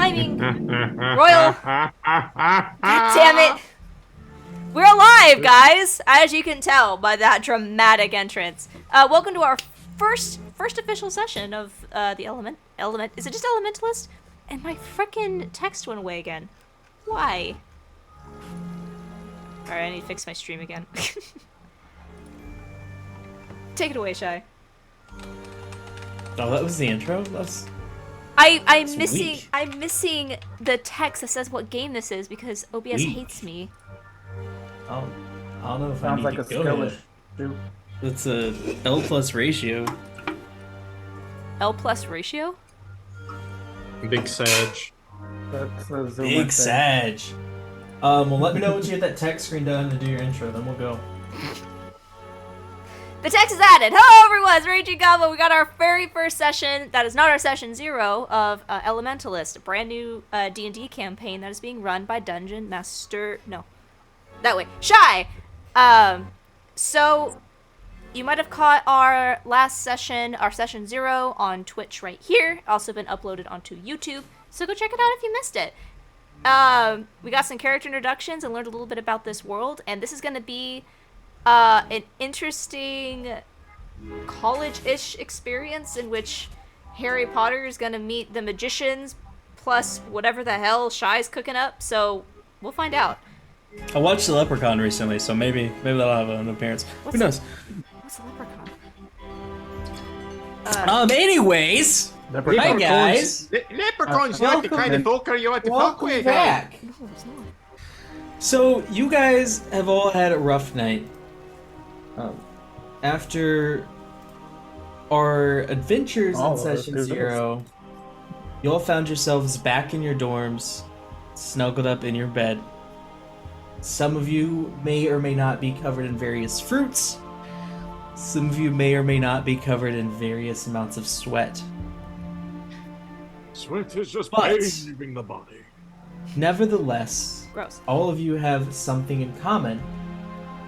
timing, Royal. God damn it. We're alive, guys, as you can tell by that dramatic entrance. Welcome to our first official session of the element. Is it just Elementalist? And my frickin' text went away again. Why? Alright, I need to fix my stream again. Take it away, Shy. Oh, that was the intro? That's I'm missing the text that says what game this is because OBS hates me. I don't know if Sounds I need like to a go skill yet. issue. It's a L plus ratio. L plus ratio? Big Sag. That's a Zoomer Big thing. Sag. Well, let me know once you get that text screen done to do your intro, then we'll go. The text is added. Hello, everyone. It's Raging Gobbo. We got our very first session. That is not our session 0 of Elementalist, a brand new D&D campaign that is being run by Dungeon Master. No, that way. Shy. So you might have caught our last session, our session 0, on Twitch right here. Also been uploaded onto YouTube. So go check it out if you missed it. We got some character introductions and learned a little bit about this world, and this is going to be an interesting college-ish experience in which Harry Potter is going to meet the magicians plus whatever the hell Shy's cooking up, so we'll find out. I watched The Leprechaun recently, so maybe that'll have an appearance. Who knows? What's a leprechaun? Anyways, hi guys. Leprechaun's not the kind of folk you want to fuck Welcome with. back. No, it's not. So you guys have all had a rough night. After our adventures All in of us, session who's 0, you all found yourselves back in your dorms, snuggled up in your bed. Some of you may or may not be covered in various fruits. Some of you may or may not be covered in various amounts of sweat. Sweat is just But- pain leaving the body. Nevertheless, Gross. all of you have something in common.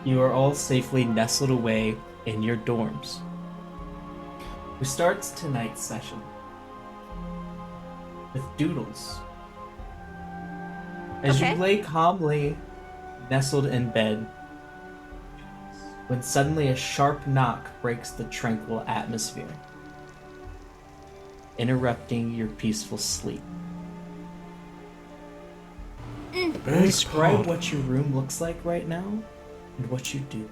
You are all safely nestled away in your dorms. We start tonight's session with Doodles. As Okay. you lay calmly nestled in bed, when suddenly a sharp knock breaks the tranquil atmosphere, interrupting your peaceful sleep. Describe what your room looks like right now and what you do.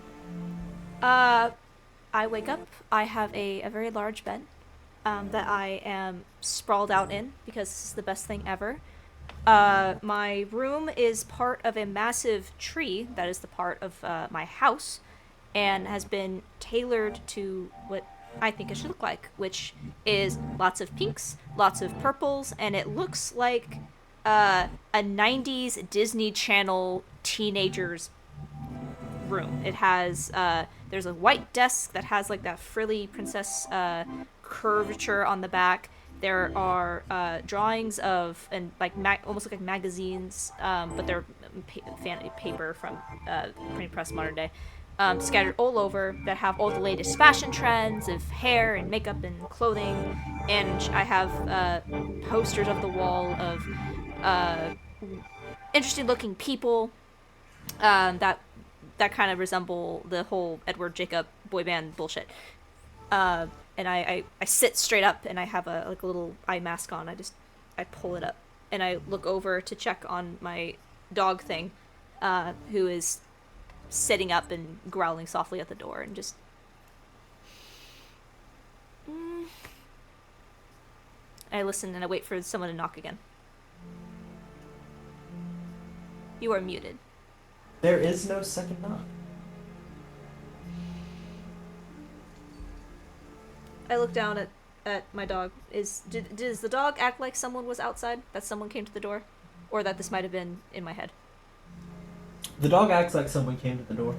I wake up. I have a very large bed that I am sprawled out in because this is the best thing ever. My room is part of a massive tree that is the part of my house and has been tailored to what I think it should look like, which is lots of pinks, lots of purples, and it looks like a 90s Disney Channel teenager's room. It has there's a white desk that has like that frilly princess curvature on the back. There are drawings of and like almost look like magazines, but they're paper from printing press modern day, scattered all over that have all the latest fashion trends of hair and makeup and clothing. And I have posters of the wall of interesting looking people that kind of resemble the whole Edward Jacob boy band bullshit. And I sit straight up and I have a little eye mask on. I pull it up and I look over to check on my dog thing, who is sitting up and growling softly at the door and just. I listen and I wait for someone to knock again. You are muted. There is no second knock. I look down at my dog. Does the dog act like someone was outside? That someone came to the door? Or that this might have been in my head? The dog acts like someone came to the door.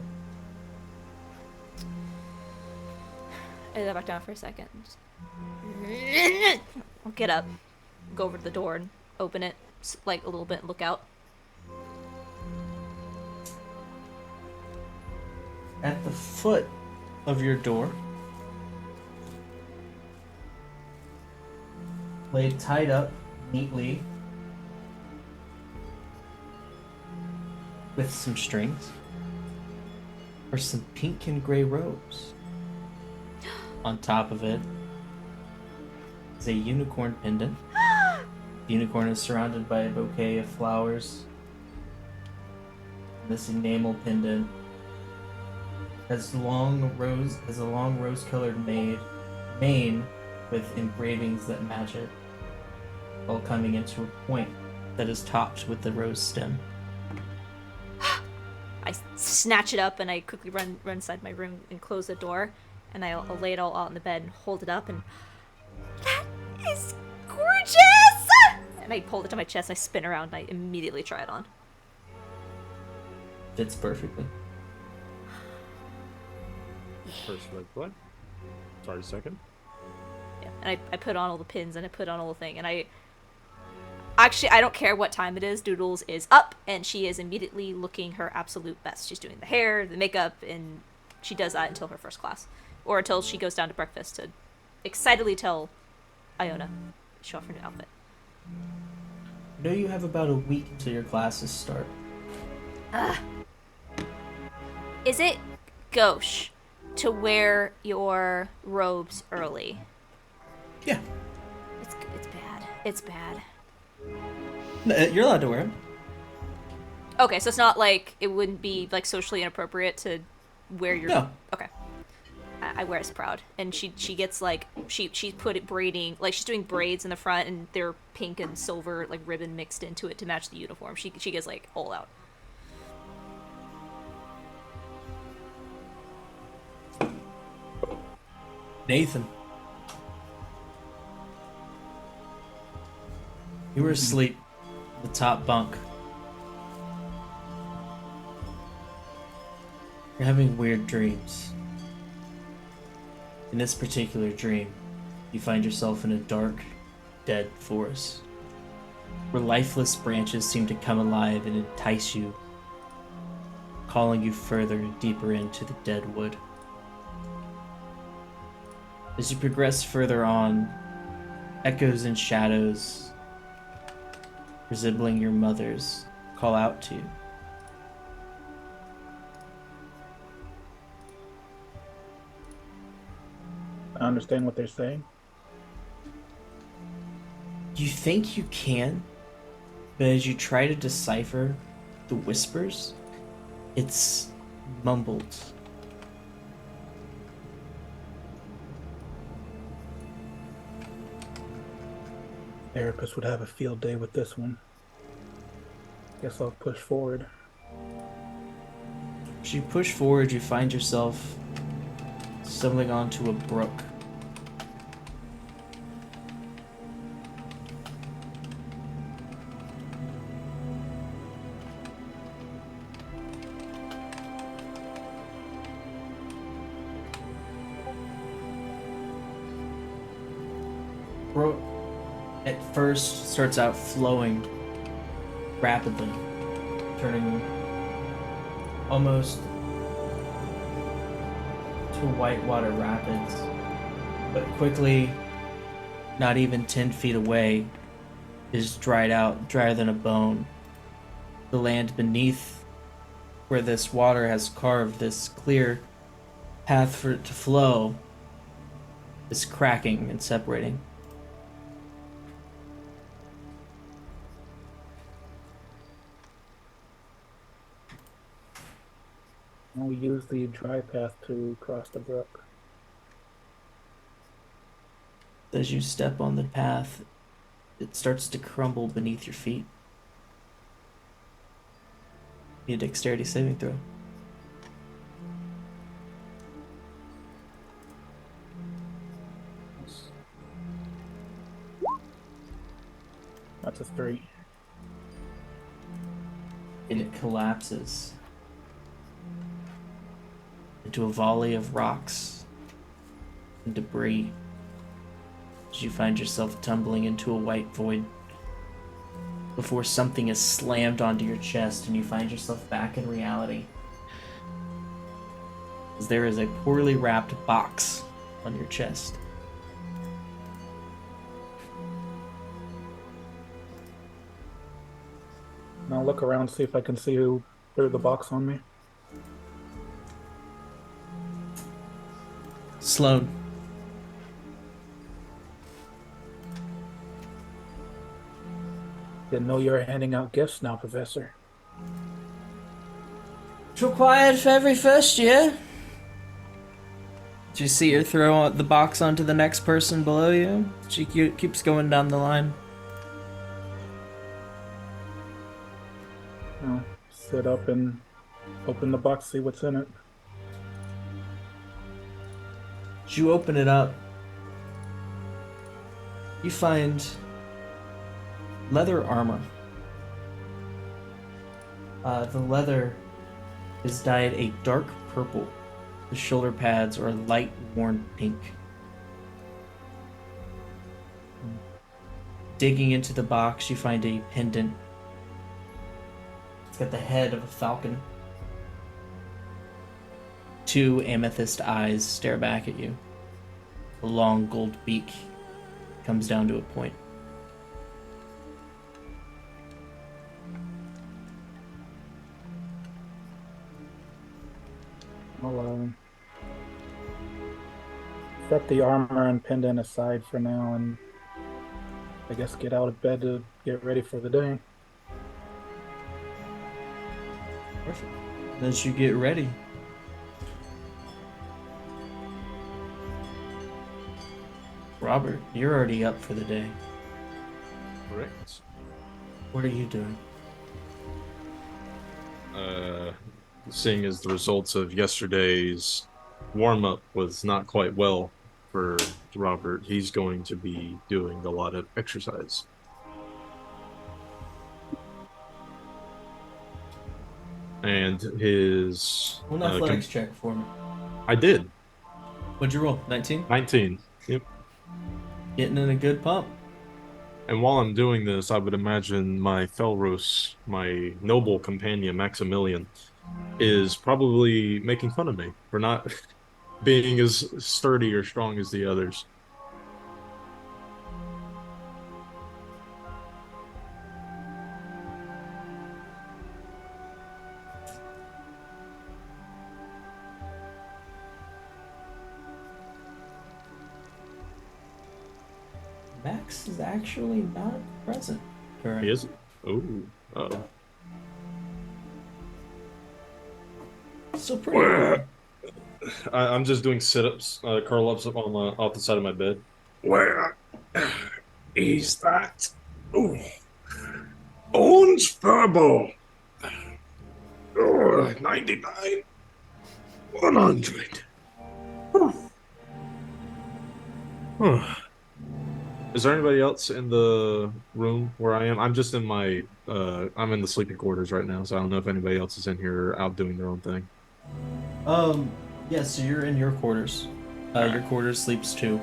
I go back down for a second. I'll get up, go over to the door and open it like a little bit and look out. At the foot of your door, laid tied up neatly with some strings are some pink and gray robes. On top of it is a unicorn pendant. The unicorn is surrounded by a bouquet of flowers. This enamel pendant has a long rose-colored mane with engravings that match it, all coming into a point that is topped with the rose stem. I snatch it up and I quickly run inside my room and close the door, and I'll lay it all out on the bed and hold it up and that is gorgeous! And I hold it to my chest, I spin around, and I immediately try it on. Fits perfectly. First, like, what? Sorry, second. Yeah, and I put on all the pins and I put on all the thing, and I don't care what time it is. Doodles is up and she is immediately looking her absolute best. She's doing the hair, the makeup, and she does that until her first class, or until she goes down to breakfast to excitedly tell Iona show off her new outfit. You know you have about a week till your classes start. Is it gauche to wear your robes early? Yeah. It's bad. It's bad. You're allowed to wear them. Okay, so it's not like it wouldn't be like socially inappropriate to wear your. No. Okay. I wear as proud, and she gets like she put it braiding, like she's doing braids in the front, and they're pink and silver like ribbon mixed into it to match the uniform. She gets like all out. Nathan. You were asleep in the top bunk. You're having weird dreams. In this particular dream, you find yourself in a dark, dead forest, where lifeless branches seem to come alive and entice you, calling you further and deeper into the dead wood. As you progress further on, echoes and shadows resembling your mother's call out to you. I understand what they're saying. You think you can, but as you try to decipher the whispers, it's mumbled. Therapists would have a field day with this one. Guess I'll push forward. As you push forward, you find yourself stumbling onto a brook. Brook at first starts out flowing rapidly, turning almost to whitewater rapids, but quickly, not even 10 feet away, is dried out, drier than a bone. The land beneath where this water has carved this clear path for it to flow is cracking and separating. I'll use the dry path to cross the brook. As you step on the path, it starts to crumble beneath your feet. Need a dexterity saving throw. That's a 3. And it collapses into a volley of rocks and debris as you find yourself tumbling into a white void before something is slammed onto your chest and you find yourself back in reality. As there is a poorly wrapped box on your chest. And I'll look around, see if I can see who clear the box on me? Sloan. Didn't know you were handing out gifts now, Professor. It's required for every first year. Do you see her throw the box onto the next person below you? She keeps going down the line. No, sit up and open the box, see what's in it. As you open it up, you find leather armor. The leather is dyed a dark purple. The shoulder pads are light worn pink. Digging into the box, you find a pendant. It's got the head of a falcon. 2 amethyst eyes stare back at you. A long gold beak comes down to a point. I'll set the armor and pendant aside for now and I guess get out of bed to get ready for the day. Perfect. As you get ready, Robert, you're already up for the day. Correct. What are you doing? Seeing as the results of yesterday's warm-up was not quite well for Robert, he's going to be doing a lot of exercise. And his... Roll an athletics check for me. I did. What'd you roll? 19? 19. Yep. Getting in a good pump. And while I'm doing this, I would imagine my Felros, my noble companion Maximilian, is probably making fun of me for not being as sturdy or strong as the others. Max is actually not present. Correct. He is? Oh. Uh-oh. Still pretty early. I'm just doing sit-ups, curl-ups up on off the side of my bed. Where is that? Oh, orange purple. Oh, 99. 100. Is there anybody else in the room where I am? I'm just in my, I'm in the sleeping quarters right now, so I don't know if anybody else is in here or out doing their own thing. Yeah, so you're in your quarters. Your quarters sleeps 2.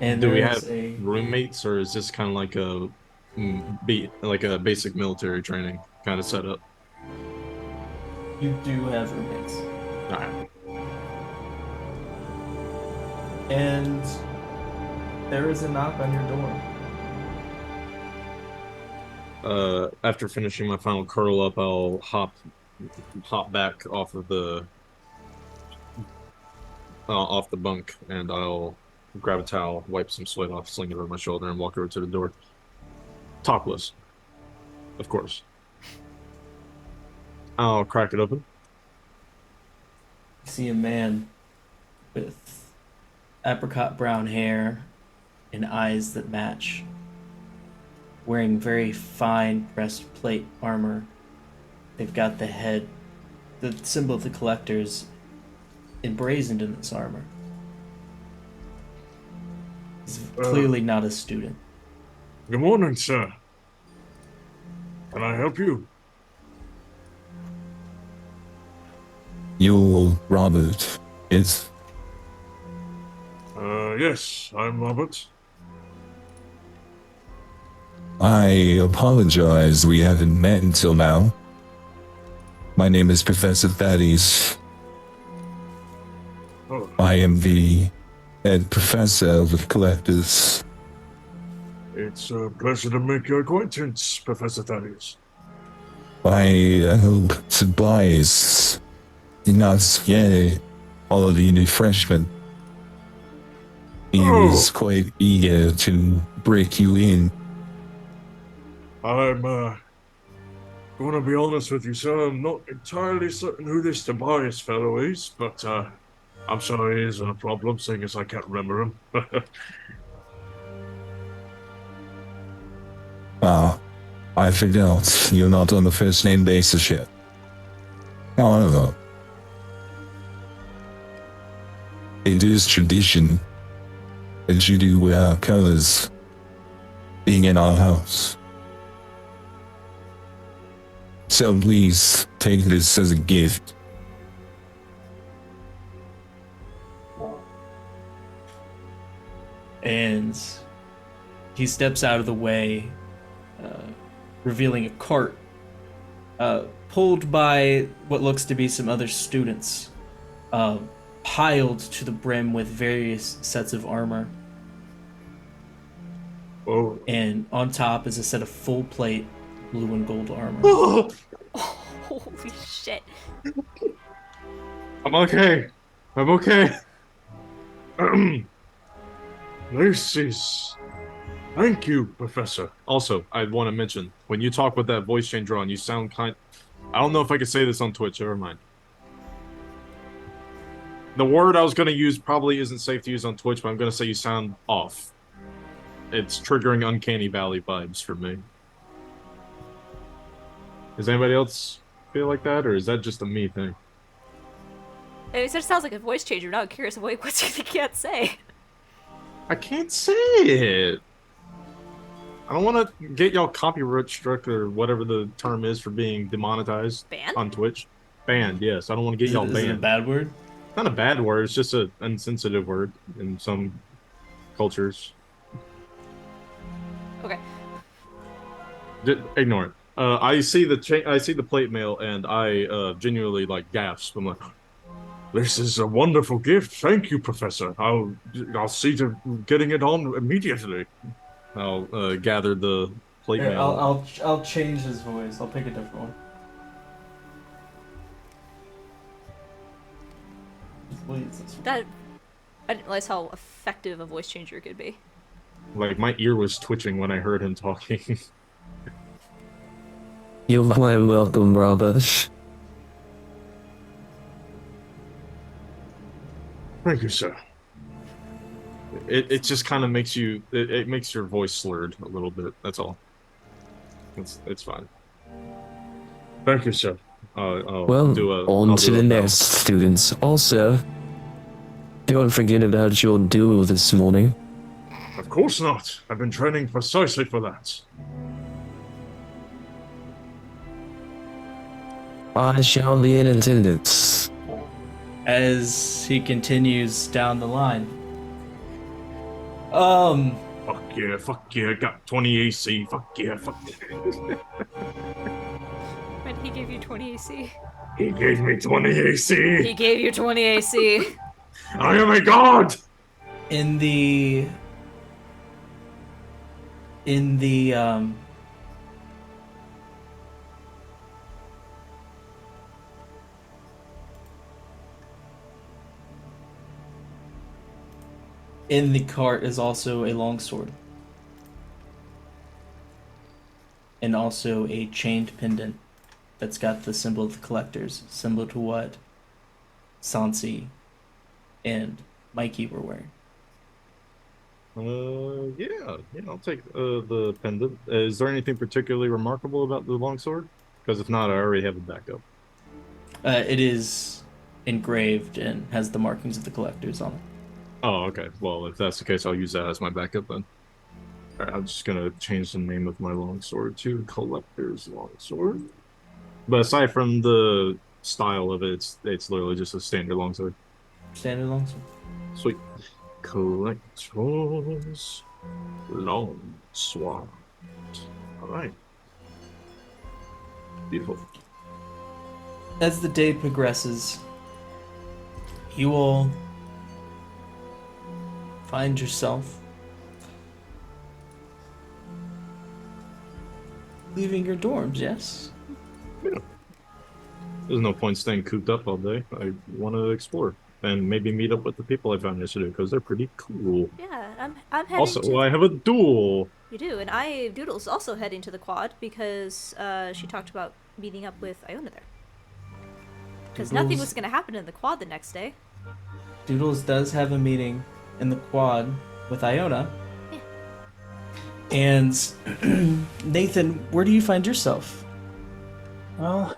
And Do we there have is a roommates, or is this kind of like a, like a basic military training kind of setup? you do have roommates. Alright. And there is a knock on your door. After finishing my final curl up, I'll hop back off of the off the bunk, and I'll grab a towel, wipe some sweat off, sling it over my shoulder, and walk over to the door. Topless, of course. I'll crack it open. You see a man with apricot brown hair and eyes that match, wearing very fine breastplate armor. They've got the head, the symbol of the collectors, emblazoned in this armor. He's clearly not a student. Good morning, sir. Can I help you? You, Robert, is... Yes, I'm Robert. I apologize, we haven't met until now. My name is Professor Thaddeus. Oh, I am the head professor of the collectors. it's a pleasure to make your acquaintance, Professor Thaddeus. I hope Tobias did not scare all of the freshmen. He was quite eager to break you in. I'm gonna be honest with you, sir. I'm not entirely certain who this Tobias fellow is, but I'm sorry it isn't a problem, seeing as I can't remember him. Ah, I forgot you're not on the first name basis yet. However, it is tradition that you do wear colors being in our house. So please take this as a gift. And he steps out of the way, revealing a cart pulled by what looks to be some other students, piled to the brim with various sets of armor. Oh. And on top is a set of full plate blue and gold armor. Oh, holy shit. I'm okay. I'm okay. This is... Thank you, Professor. Also, I want to mention, when you talk with that voice changer on, you sound kind... I don't know if I could say this on Twitch, never mind. The word I was going to use probably isn't safe to use on Twitch, but I'm going to say you sound off. It's triggering Uncanny Valley vibes for me. Does anybody else feel like that, or is that just a me thing? It sounds like a voice changer. Now I'm curious what you can't say. I can't say it. I don't want to get y'all copyright struck or whatever the term is for being demonetized Banned? on Twitch. Banned, yes. I don't want to get y'all Is it a banned. bad word? Not a bad word. It's just an insensitive word in some cultures. Okay. Ignore it. I see the plate mail and I genuinely like gasp. I'm like, This is a wonderful gift. Thank you, Professor. I'll see to getting it on immediately. I'll gather the plate Here, mail. I'll change his voice. I'll pick a different one. That I didn't realize how effective a voice changer could be. Like my ear was twitching when I heard him talking. You're quite welcome, brothers. Thank you, sir. It just kind of makes you it makes your voice slurred a little bit. That's all. It's fine. Thank you, sir. Well, on I'll to do the a battle. next, students. Also, don't forget about your duel this morning. Of course not. I've been training precisely for that. I shall be in attendance. As he continues down the line. Fuck yeah, got 20 AC, fuck yeah, fuck yeah. When he gave you 20 AC. He gave me 20 AC! He gave you 20 AC. I am a god! In the in the cart is also a longsword. And also a chained pendant that's got the symbol of the collectors, similar to what Sansi and Mikey were wearing. Yeah, I'll take the pendant. Is there anything particularly remarkable about the longsword? Because if not, I already have a backup. It is engraved and has the markings of the collectors on it. Oh, okay. Well, if that's the case, I'll use that as my backup then. All right, I'm just gonna change the name of my longsword to Collector's Longsword. But aside from the style of it, it's literally just a standard longsword. Standard longsword. Sweet. Collector's Longsword. All right. Beautiful. As the day progresses, you all find yourself leaving your dorms, yes? There's no point staying cooped up all day. I want to explore and maybe meet up with the people I found yesterday because they're pretty cool. Yeah, I'm heading Also, to. I have a duel. You do, and Doodle's also heading to the quad because she talked about meeting up with Iona there. Because nothing Doodles- was going to happen in the quad the next day. Doodles does have a meeting in the quad with Iona. Yeah. And Nathan, where do you find yourself? Well,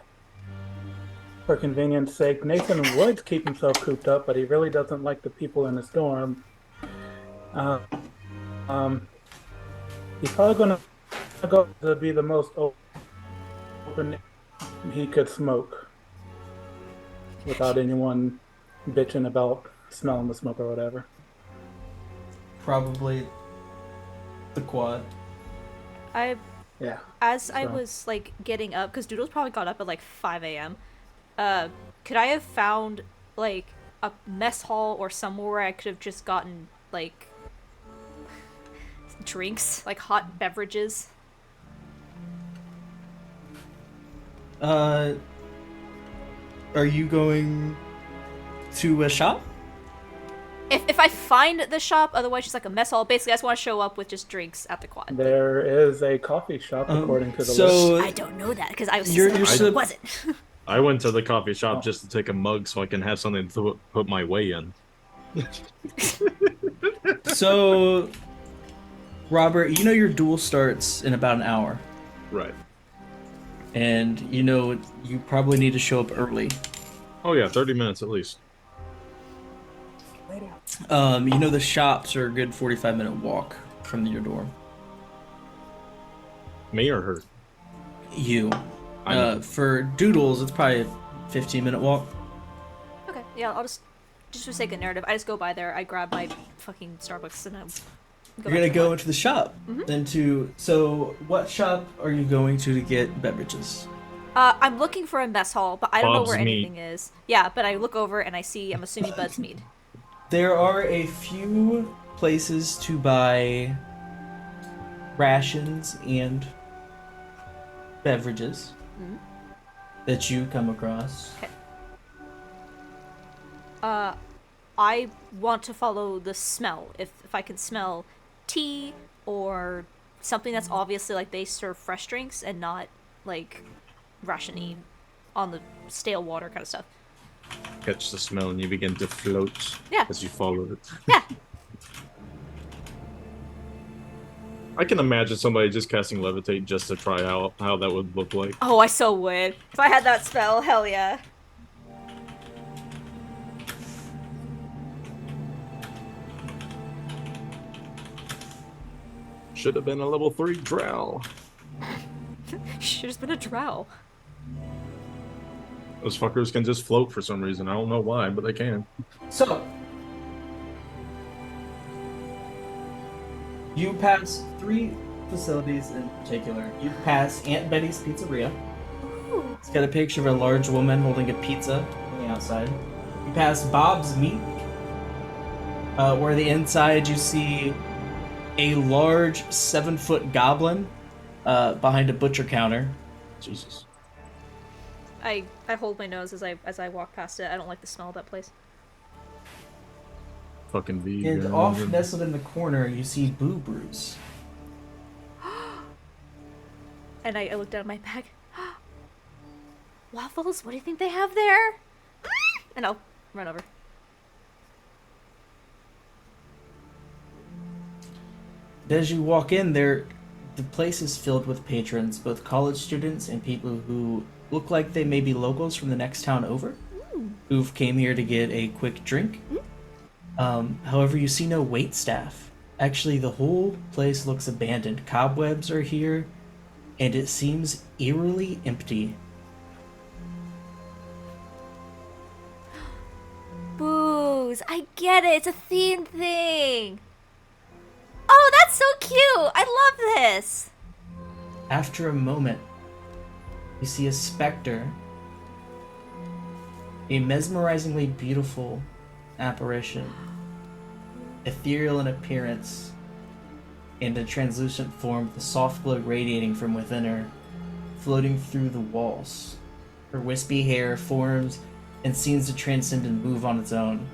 for convenience sake, Nathan would keep himself cooped up, but he really doesn't like the people in his dorm. Uh, he's probably gonna go to be the most open he could smoke without anyone bitching about smelling the smoke or whatever. Probably the quad. Yeah. As I So- was like getting up, because Doodles probably got up at like 5 a.m. Could I have found like a mess hall or somewhere where I could have just gotten like drinks, like hot beverages? Are you going to a shop? If I find the shop, otherwise just like a mess hall. Basically, I just want to show up with just drinks at the quad. There is a coffee shop according to the list. So I don't know that because I was You're- just you're it sup- wasn't. I went to the coffee shop Oh. just to take a mug so I can have something to put my way in. So Robert, you know your duel starts in about an hour, Right. and you know you probably need to show up early. Oh yeah, 30 minutes at least. You know the shops are a good 45-minute walk from your dorm. Me or her? You. I know. For Doodles, it's probably a 15-minute walk. Okay, yeah, I'll just for sake of narrative, I just go by there, I grab my fucking Starbucks and I You're gonna back to go work. into the shop. So what shop are you going to get beverages? I'm looking for a mess hall, but I don't know Bob's where Meat. anything is. Yeah, but I look over and I see, I'm assuming Bud's Mead. There are a few places to buy rations and beverages that you come across. I want to follow the smell. If I can smell tea or something that's obviously like they serve fresh drinks and not like ration-y on the stale water kind of stuff. Catch the smell and you begin to float Yeah. as you follow it. Yeah. I can imagine somebody just casting levitate just to try out how that would look like. Oh, I so would. If I had that spell, hell yeah. Should have been a level 3 drow. Should have been a drow. Those fuckers can just float for some reason. I don't know why, but they can. So you pass 3 facilities in particular. You pass Aunt Betty's Pizzeria. It's got a picture of a large woman holding a pizza on the outside. You pass Bob's Meat, where the inside you see a large 7-foot goblin behind a butcher counter. Jesus. I hold my nose as I walk past it. I don't like the smell of that place. Fucking vegan. And off nestled in the corner, you see Boo Brews. And I look down at my bag. Waffles? What do you think they have there? And I'll run over. As you walk in there, the place is filled with patrons, both college students and people who look like they may be locals from the next town over, who've came here to get a quick drink. However, you see no wait staff. Actually, the whole place looks abandoned. Cobwebs are here, and it seems eerily empty. Booze. I get it. It's a theme thing. Oh, that's so cute. I love this. After a moment, you see a specter, a mesmerizingly beautiful apparition, ethereal in appearance, and a translucent form with a soft glow radiating from within her, floating through the walls. Her wispy hair forms and seems to transcend and move on its own.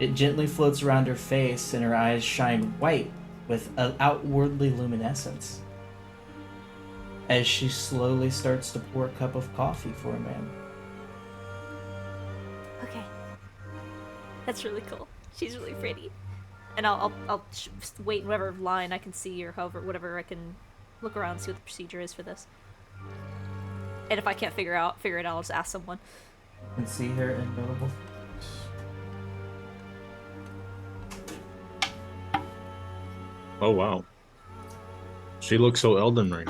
It gently floats around her face, and her eyes shine white with an outwardly luminescence as she slowly starts to pour a cup of coffee for a man. Okay. That's really cool. She's really pretty. And I'll wait in whatever line I can see, or however, whatever I can look around and see what the procedure is for this. And if I can't figure it out, I'll just ask someone. You can see her in notable. Oh wow. She looks so Elden Ring.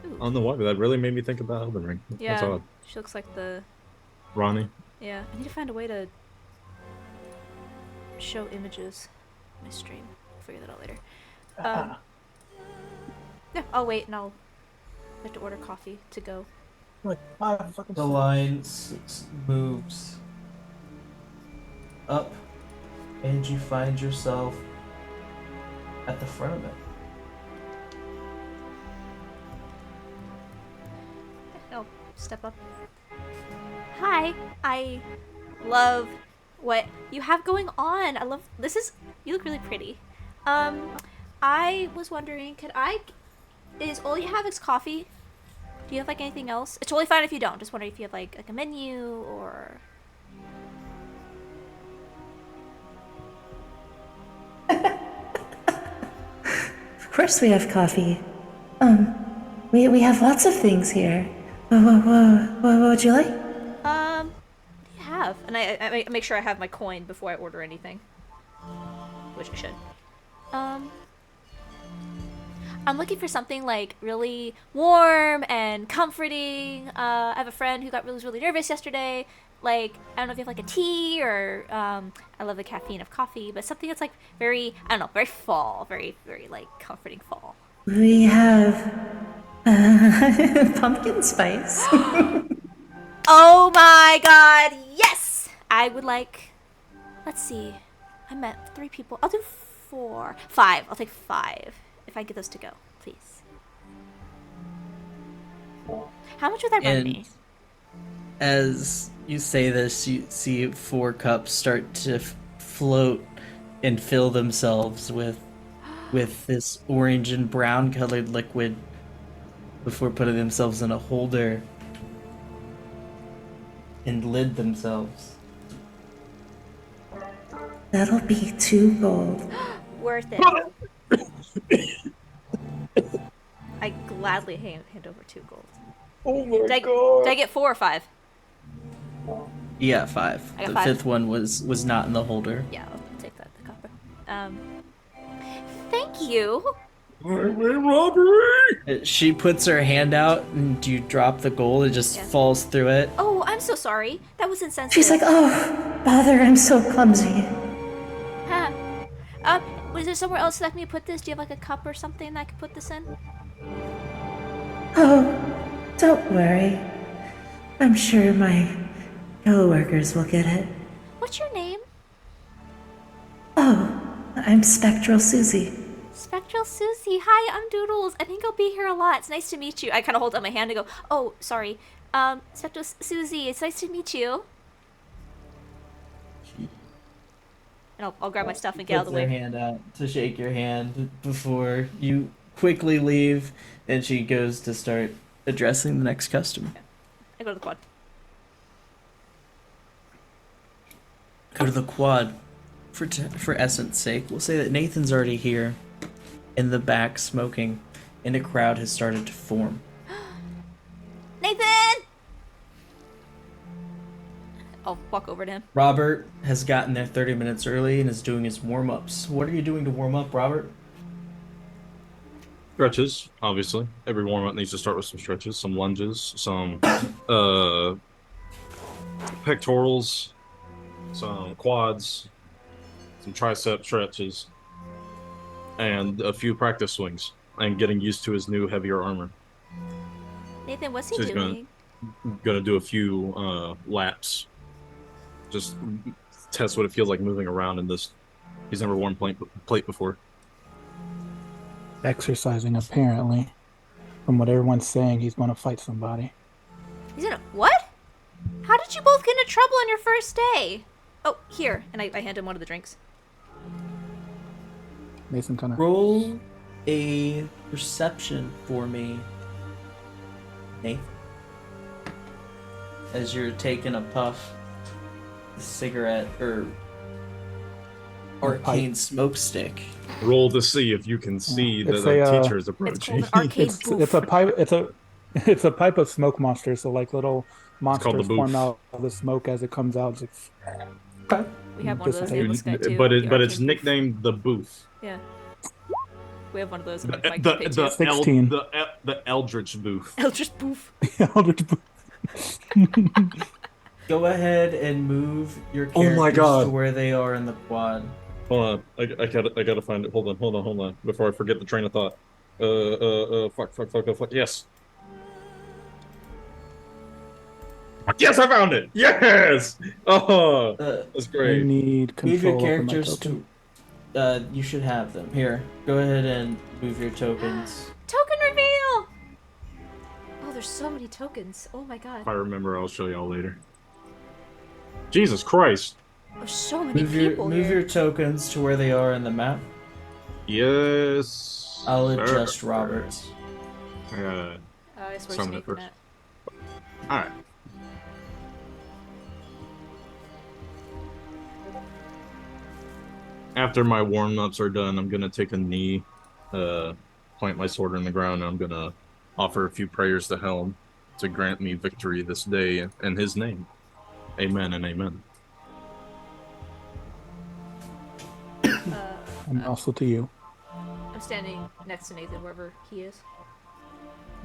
Ooh. I don't know why, but that really made me think about Elden Ring. That's Yeah, odd. she looks like the... Ronnie. Yeah, I need to find a way to show images in my stream. I'll figure that out later. Yeah, I'll wait and I'll have to order coffee to go. Like 5 fucking The line moves up, and you find yourself at the front of it. I'll step up. Hi, I love what you have going on. I love this. You look really pretty. I was wondering, is all you have is coffee? Do you have like anything else? It's totally fine if you don't. Just wondering if you have like a menu or... Of course we have coffee. We have lots of things here. What would you like? What do you have? And I make sure I have my coin before I order anything. Which I should. I'm looking for something like really warm and comforting. I have a friend who was really nervous yesterday. Like, I don't know if you have like a tea or, I love the caffeine of coffee, but something that's like very, I don't know, very fall, very, very like comforting fall. We have pumpkin spice. Oh my god, yes! I would like, let's see, I met 3 people. I'll do 4. 5. I'll take 5 if I get those to go, please. How much would that run me? As you say this, you see 4 cups start to float and fill themselves with this orange and brown colored liquid before putting themselves in a holder and lid themselves. That'll be 2 gold. Worth it. I gladly hand over 2 gold. Oh my Did I get 4 or 5? Yeah, 5. I got The 5. 5th one was not in the holder. Yeah, I'll take that, the copper. Thank you. Highway robbery! She puts her hand out, and you drop the gold. It just Yeah. falls through it. Oh, I'm so sorry. That was insensitive. She's like, oh, bother, I'm so clumsy. Huh. Was there somewhere else that I can put this? Do you have like a cup or something that I could put this in? Oh, don't worry. I'm sure my co-workers will get it. What's your name? Oh, I'm Spectral Susie. Spectral Susie. Hi, I'm Doodles. I think I'll be here a lot. It's nice to meet you. I kind of hold up my hand and go, oh, sorry. Spectral Susie, it's nice to meet you. And I'll grab my stuff and get out of the Puts her way. hand out to shake your hand before you quickly leave, and she goes to start addressing the next customer. I go to the quad. Go to the quad. For essence sake, we'll say that Nathan's already here, in the back smoking, and a crowd has started to form. Nathan! I'll walk over to him. Robert has gotten there 30 minutes early and is doing his warm-ups. What are you doing to warm up, Robert? Stretches, obviously. Every warm-up needs to start with some stretches, some lunges, some pectorals, some quads, some tricep stretches, and a few practice swings, and getting used to his new heavier armor. Nathan, what's he So he's doing? Gonna do a few laps. Just test what it feels like moving around in this. He's never worn plate before. exercising, apparently. From what everyone's saying, he's going to fight somebody. He's gonna what? How did you both get into trouble on your first day? Oh, here, and I hand him one of the drinks. Mason kind of Roll a perception for me, Nate. As you're taking a puff, cigarette or arcane smoke stick. Roll to see if you can see that It's the a, teacher is It's called approaching. an arcade booth. it's a pipe. It's a pipe of smoke monsters. So like little called the monsters booth. form out of the smoke as it comes out. It's Okay. We have one of those Dissipate. in this guy too. But the it's arcade booth. nicknamed the booth. Yeah. We have one of those in The Fight Cafe too. the, 16. the Eldritch booth. Eldritch booth. Eldritch Booth. Go ahead and move your Oh my characters God. to where they are in the quad. Hold on, I gotta find it. Hold on, before I forget the train of thought. Fuck. Yes. Yes, I found it. Yes. Oh, that's I great. need Move your control over my characters token. to. You should have them. Here, go ahead and move your tokens. Token reveal! Oh, there's so many tokens. Oh my god. If I remember, I'll show y'all later. Jesus Christ. There's so many Move people your here. tokens to where they are in the map. Yes. I'll sir. adjust Roberts. I gotta. I swear Summon to it first. that. All right. After my warm-ups are done, I'm gonna take a knee, plant my sword in the ground, and I'm gonna offer a few prayers to Helm to grant me victory this day in his name. Amen and amen. And also to you. I'm standing next to Nathan, wherever he is.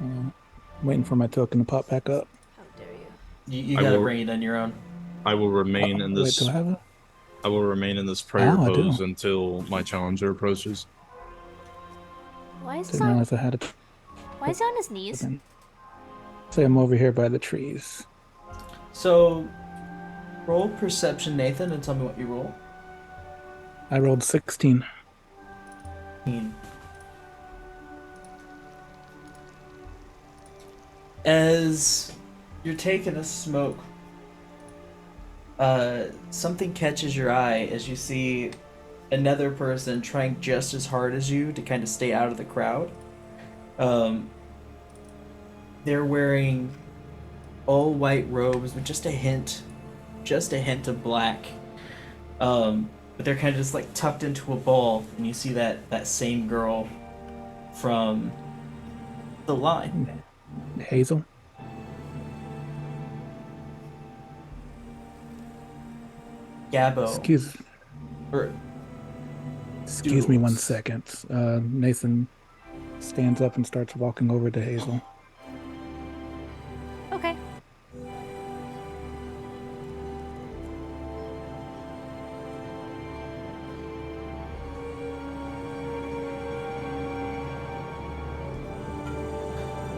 Yeah. Waiting for my token to pop back up. How dare you? You I gotta will- bring it on your own. I will remain in Wait, this. do I have it? I will remain in this prayer Oh, I do. pose until my challenger approaches. Why is he Didn't on? realize I had it. Why is he on his knees? Then. Say I'm over here by the trees. So, roll perception, Nathan, and tell me what you roll. I rolled 16. As you're taking a smoke, something catches your eye as you see another person trying just as hard as you to kind of stay out of the crowd. They're wearing all white robes with just a hint of black. But they're kind of just like tucked into a ball, and you see that same girl from the line. Hazel? Gabbo. Excuse me one Duels. second. Nathan stands up and starts walking over to Hazel. Okay.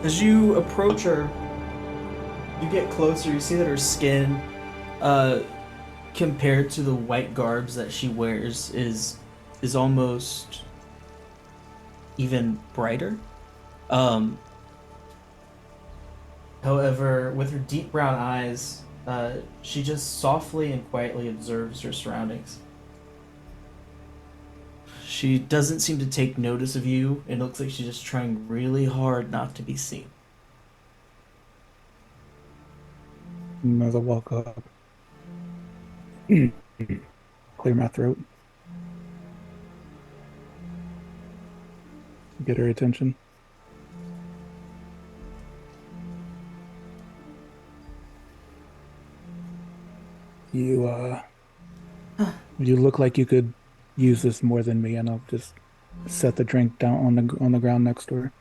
As you approach her, you get closer, you see that her skin, compared to the white garbs that she wears, is almost even brighter. However, with her deep brown eyes, she just softly and quietly observes her surroundings. She doesn't seem to take notice of you. It looks like she's just trying really hard not to be seen. And as I walk up, clear my throat. Get her attention. You look like you could use this more than me, and I'll just set the drink down on the ground next to her.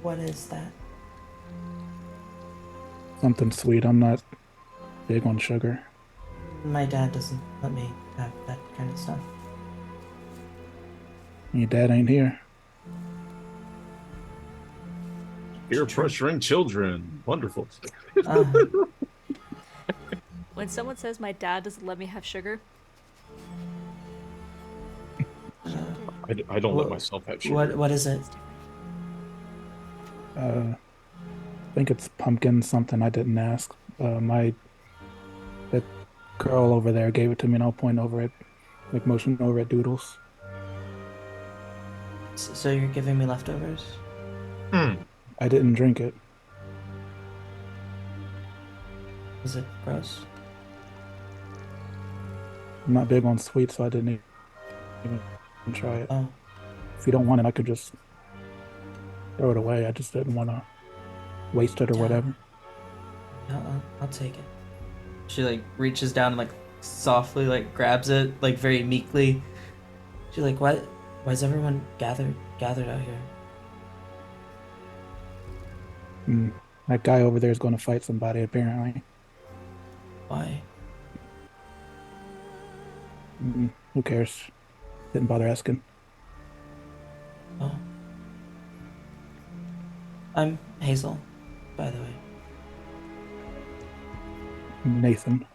What is that? Something sweet. I'm not big on sugar. My dad doesn't let me have that kind of stuff. Your dad ain't here. Peer pressuring children. Wonderful. When someone says my dad doesn't let me have sugar, I don't let Wha- myself have sugar. What is it? I think it's pumpkin something. I didn't ask. That girl over there gave it to me, and I'll point over it, like motion over at Doodles. So you're giving me leftovers? Hmm. I didn't drink it. Is it gross? I'm not big on sweets, so I didn't even try it. Oh, If you don't want it, I could just throw it away. I just didn't want to waste it or yeah. whatever. No, I'll take it. She like reaches down and like softly like grabs it like very meekly. She's like, "What? Why is everyone gathered out here?" That guy over there is going to fight somebody, apparently. Why? Who cares? Didn't bother asking. Oh, I'm Hazel, by the way. Nathan.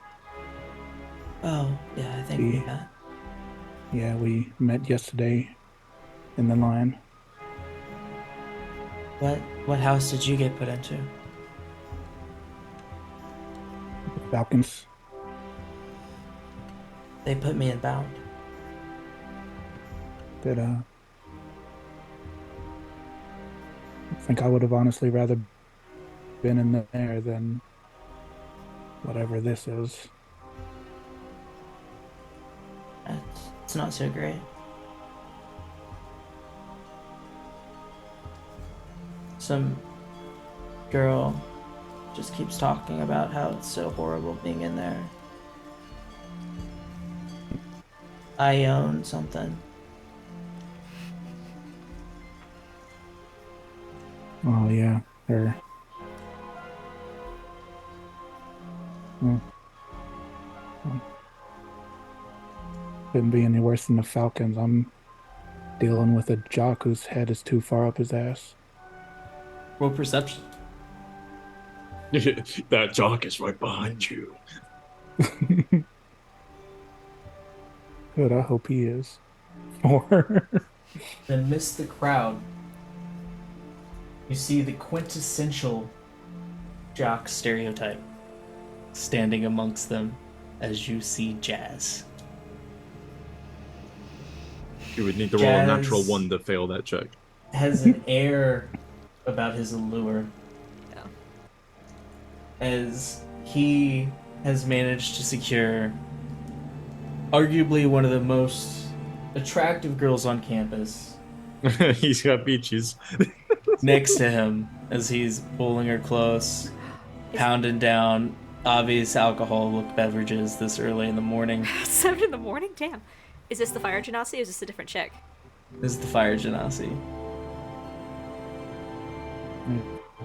Oh, yeah, I think we met. Yeah, we met yesterday in the line. What house did you get put into? Falcons. They put me in bound. That I think I would have honestly rather been in there than whatever this is. It's not so great. Some girl just keeps talking about how it's so horrible being in there. I own something. Oh yeah, her. Couldn't be any worse than the Falcons. I'm dealing with a jock whose head is too far up his ass. Roll perception. That jock is right behind you. Good, I hope he is. Or Amidst the crowd, you see the quintessential jock stereotype standing amongst them as you see Jazz. You would need to roll a natural 1 to fail that check. Has an air about his allure. Yeah. As he has managed to secure arguably one of the most attractive girls on campus He's got beaches. next to him as he's pulling her close, pounding down obvious alcoholic beverages this early in the morning. 7 in the morning? Damn. Is this the fire genasi or is this a different chick? This is the fire genasi.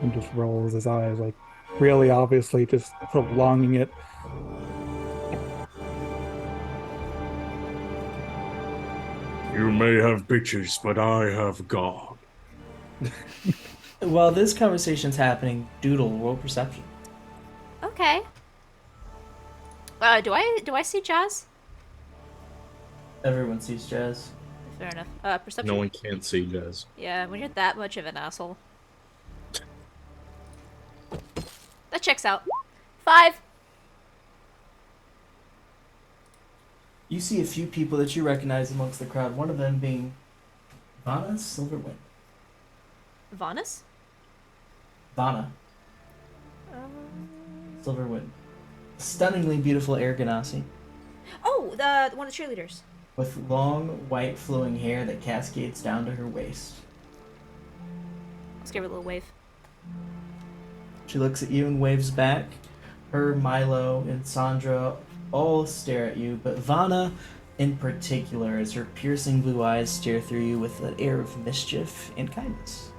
and just rolls his eyes, like really obviously just prolonging it. You may have bitches, but I have God. While this conversation's happening, Doodle, roll perception. Okay. Do I see Jazz? Everyone sees Jazz. Fair enough. Perception. No one can see Jazz. Yeah, when you're that much of an asshole. That checks out. 5. You see a few people that you recognize amongst the crowd, one of them being Vanna Silverwind. Vanus? Vanna Silverwind. Stunningly beautiful air ganassi Oh, the one of the cheerleaders. with long, white, flowing hair that cascades down to her waist. Let's give her a little wave. She looks at you and waves back. Her, Milo, and Sandra all stare at you, but Vanna in particular, as her piercing blue eyes stare through you with an air of mischief and kindness.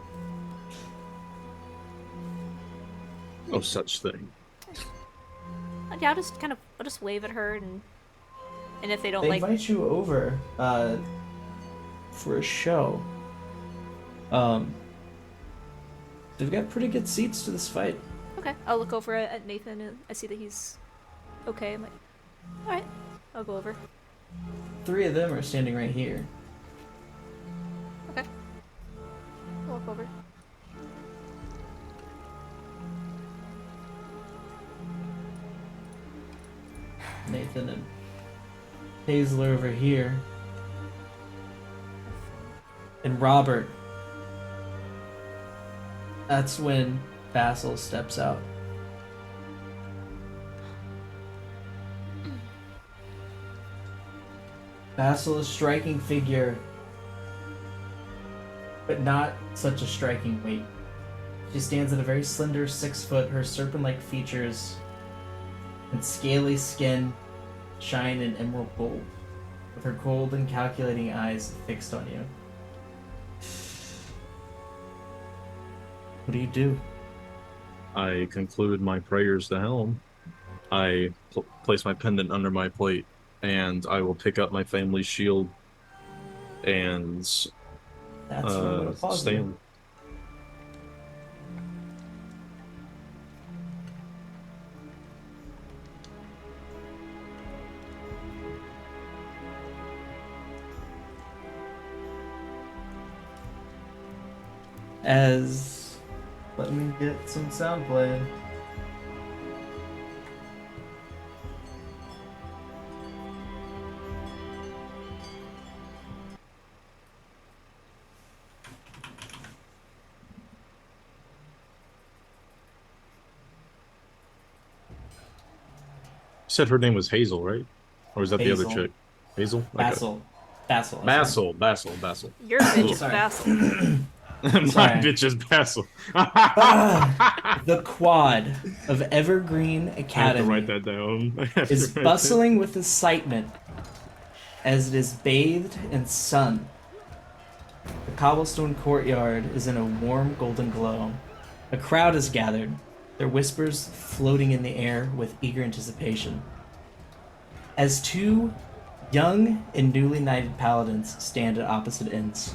No such thing. Yeah, I'll just wave at her and if they don't They like. invite you over for a show. They've got pretty good seats to this fight. Okay, I'll look over at Nathan and I see that he's okay. I'm like, all right, I'll go over. 3 of them are standing right here. walk over. Nathan and Hazel are over here. And Robert. That's when Basil steps out. Basil is a striking figure, but not such a striking weight. She stands at a very slender 6 foot. Her serpent-like features and scaly skin shine in emerald gold, with her cold and calculating eyes fixed on you. What do you do? I conclude my prayers to Helm. I place my pendant under my plate, and I will pick up my family shield and That's where I'm gonna pause you. stand. As let me get some sound playing. You said her name was Hazel, right? Or was that the other Hazel. chick? Hazel? Okay. Basil. Basil. I'm sorry. Basil. Your bitch is Sorry. Basil. My Sorry. bitch is Basil. The quad of Evergreen I have to Academy write that down. is bustling with excitement as it is bathed in sun. The cobblestone courtyard is in a warm golden glow. A crowd is gathered, their whispers floating in the air with eager anticipation. As two young and newly knighted paladins stand at opposite ends.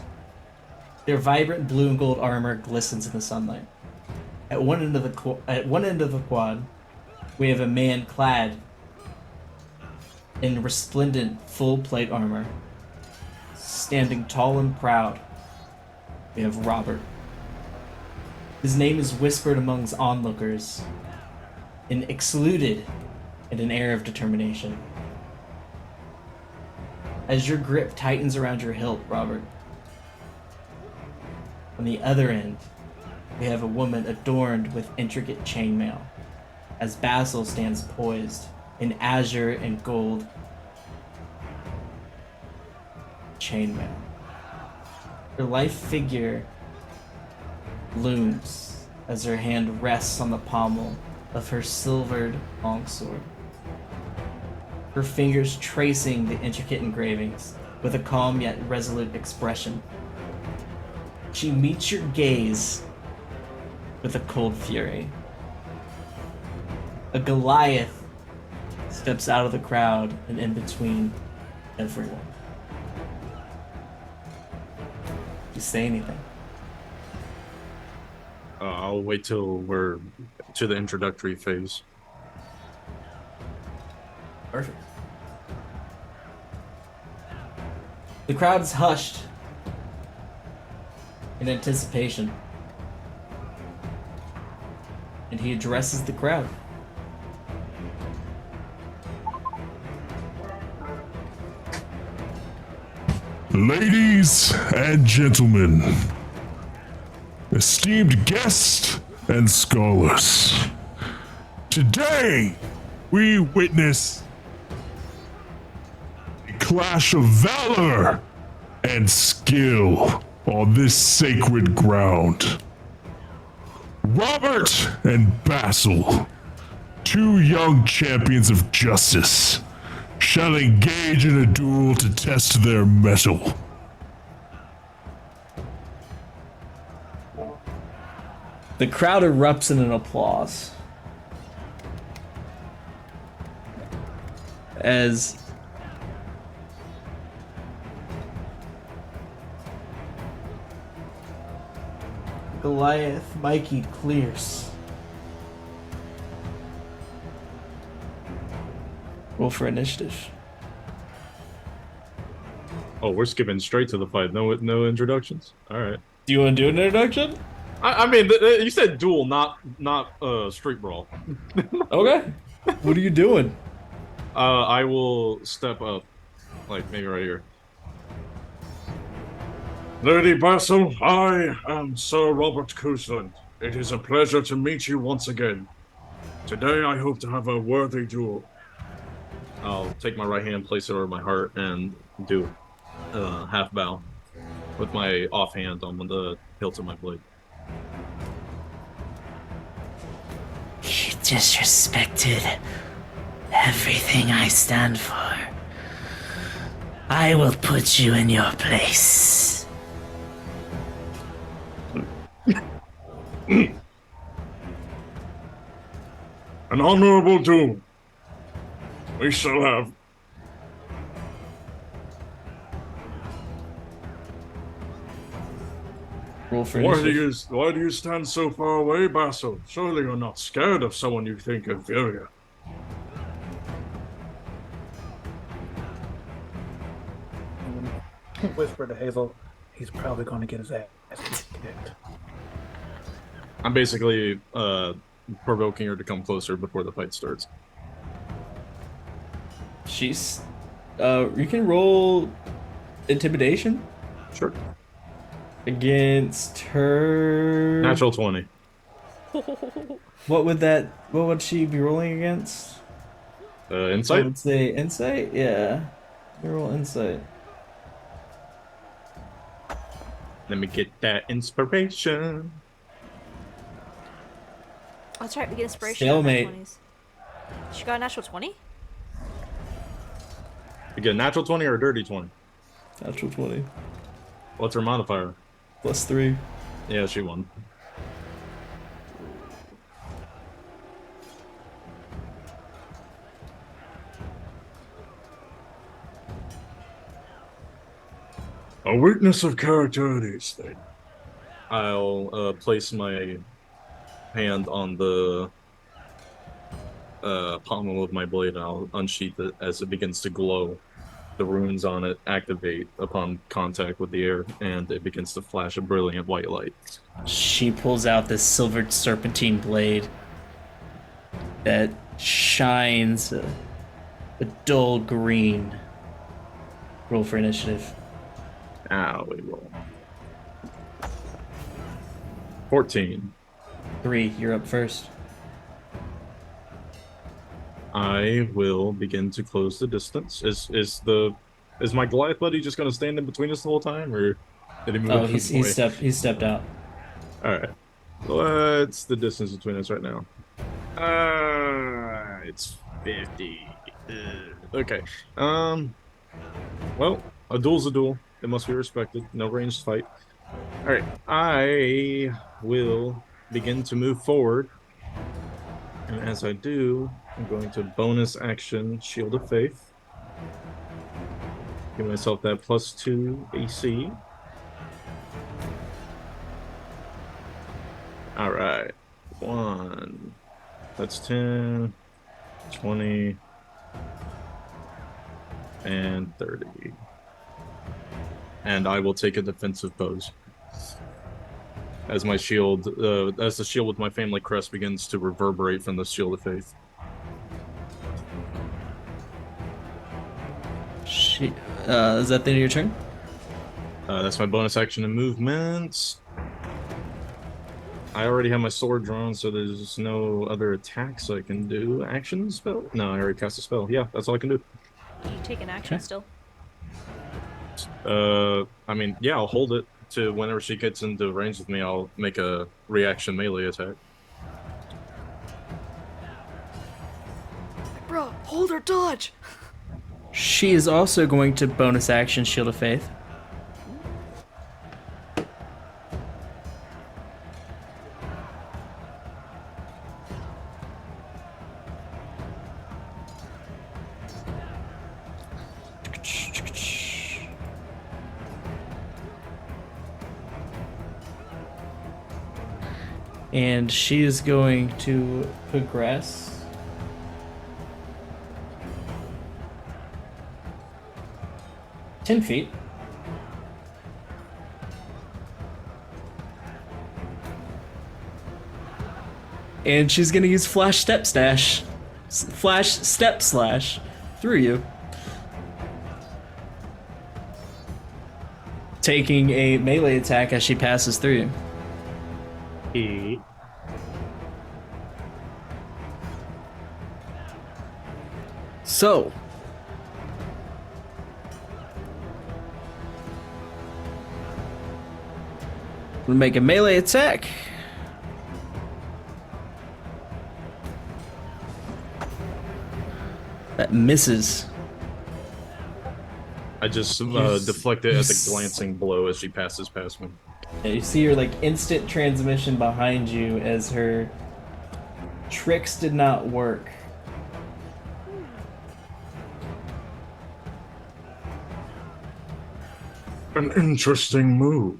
Their vibrant blue and gold armor glistens in the sunlight. At one end of the quad, we have a man clad in resplendent full plate armor. Standing tall and proud, we have Robert. His name is whispered amongst onlookers and exuded in an air of determination. As your grip tightens around your hilt, Robert, on the other end, we have a woman adorned with intricate chainmail, as Basil stands poised in azure and gold chainmail. Her lithe figure looms as her hand rests on the pommel of her silvered longsword. Her fingers tracing the intricate engravings with a calm yet resolute expression. She meets your gaze with a cold fury. A Goliath steps out of the crowd and in between everyone. You say anything? I'll wait till we're to the introductory phase. Perfect. The crowd is hushed in anticipation. And he addresses the crowd. Ladies and gentlemen, esteemed guests and scholars, today we witness a clash of valor and skill on this sacred ground. Robert and Basil, two young champions of justice, shall engage in a duel to test their mettle. The crowd erupts in an applause as Goliath Mikey clears. Roll for initiative. Oh, we're skipping straight to the fight. No introductions. All right. Do you want to do an introduction? I mean, you said duel, not street brawl. Okay. What are you doing? I will step up, like maybe right here. Lady Basil, I am Sir Robert Cousland. It is a pleasure to meet you once again. Today I hope to have a worthy duel. I'll take my right hand, place it over my heart, and do half bow with my offhand on the hilt of my blade. You disrespected everything I stand for. I will put you in your place. An honorable duel. We shall have. Roll for Why initiative. do you stand so far away, Basil? Surely you're not scared of someone you think inferior. Whisper to Hazel, he's probably going to get his ass kicked. I'm basically provoking her to come closer before the fight starts. She's. You can roll intimidation Sure. against her. Natural 20. What would she be rolling against? I Insight? would say insight. Yeah. You roll insight. Let me get that inspiration. Oh, that's right, we get inspiration Stalemate. on 20s. She got a natural 20? You get a natural 20 or a dirty 20? Natural 20. What's her modifier? +3. Yeah, she won. A weakness of character it is, then. I'll place my hand on the pommel of my blade and I'll unsheath it as it begins to glow. The runes on it activate upon contact with the air, and it begins to flash a brilliant white light. She pulls out this silvered serpentine blade that shines a dull green. Roll for initiative. Now we roll. 14. 3, you're up first. I will begin to close the distance. Is my Goliath buddy just gonna stand in between us the whole time, or did he move? Oh, he stepped out. All right. What's the distance between us right now? It's 50. Okay. Well, a duel's a duel. It must be respected. No ranged fight. All right. I will begin to move forward, and as I do, I'm going to bonus action Shield of Faith. Give myself that +2 AC. All right. 1. That's 10, 20, and 30. And I will take a defensive pose. As my shield, as the shield with my family crest begins to reverberate from the Shield of Faith. Is that the end of your turn? That's my bonus action and movement. I already have my sword drawn, so there's no other attacks I can do. Action spell? No, I already cast a spell. Yeah, that's all I can do. Do you take an action still? I mean, yeah, I'll hold it to whenever she gets into range with me, I'll make a reaction melee attack. Bro, hold her dodge! She is also going to bonus action Shield of Faith. And she is going to progress. $10 feet. And she's gonna use Flash Step Stash. Flash Step Slash through you. Taking a melee attack as she passes through you. So. We'll make a melee attack. That misses. I just deflect it as a glancing blow as she passes past me. Yeah, you see her like instant transmission behind you as her tricks did not work. An interesting move.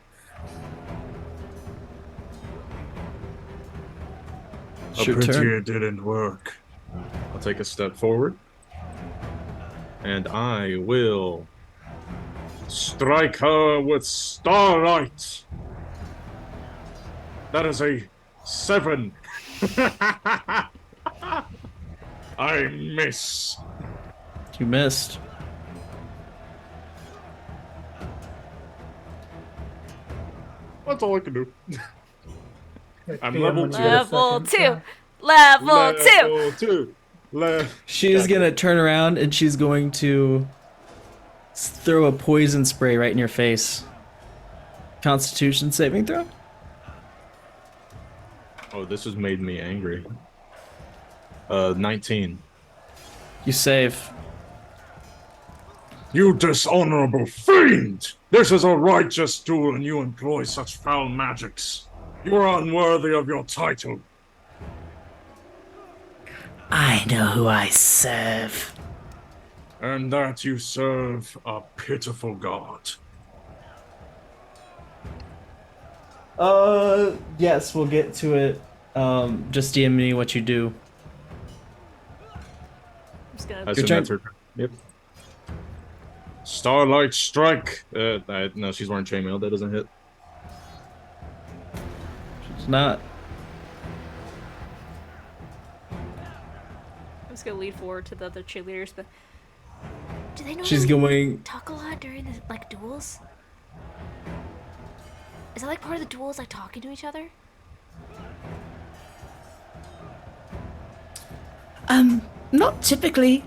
It's A your pity turn. it didn't work. I'll take a step forward. And I will strike her with Starlight. That is a 7. I miss. You missed. That's all I can do. I'm DM level when you 2. get a Level second. 2. Level 2. Level 2. She's gonna turn around and she's going to throw a poison spray right in your face. Constitution saving throw? Oh, this has made me angry. 19. You save. You dishonorable fiend! This is a righteous duel and you employ such foul magics. You are unworthy of your title. I know who I serve. And that you serve a pitiful god. Yes, we'll get to it. Just DM me what you do. I'm just gonna. I Your assume turn. that's her turn. Yep. Starlight Strike. No, she's wearing chainmail. That doesn't hit. She's not. I'm just gonna lead forward to the other cheerleaders, but do they know She's to going. talk a lot during the like duels? Is that like part of the duels, like talking to each other? Not typically.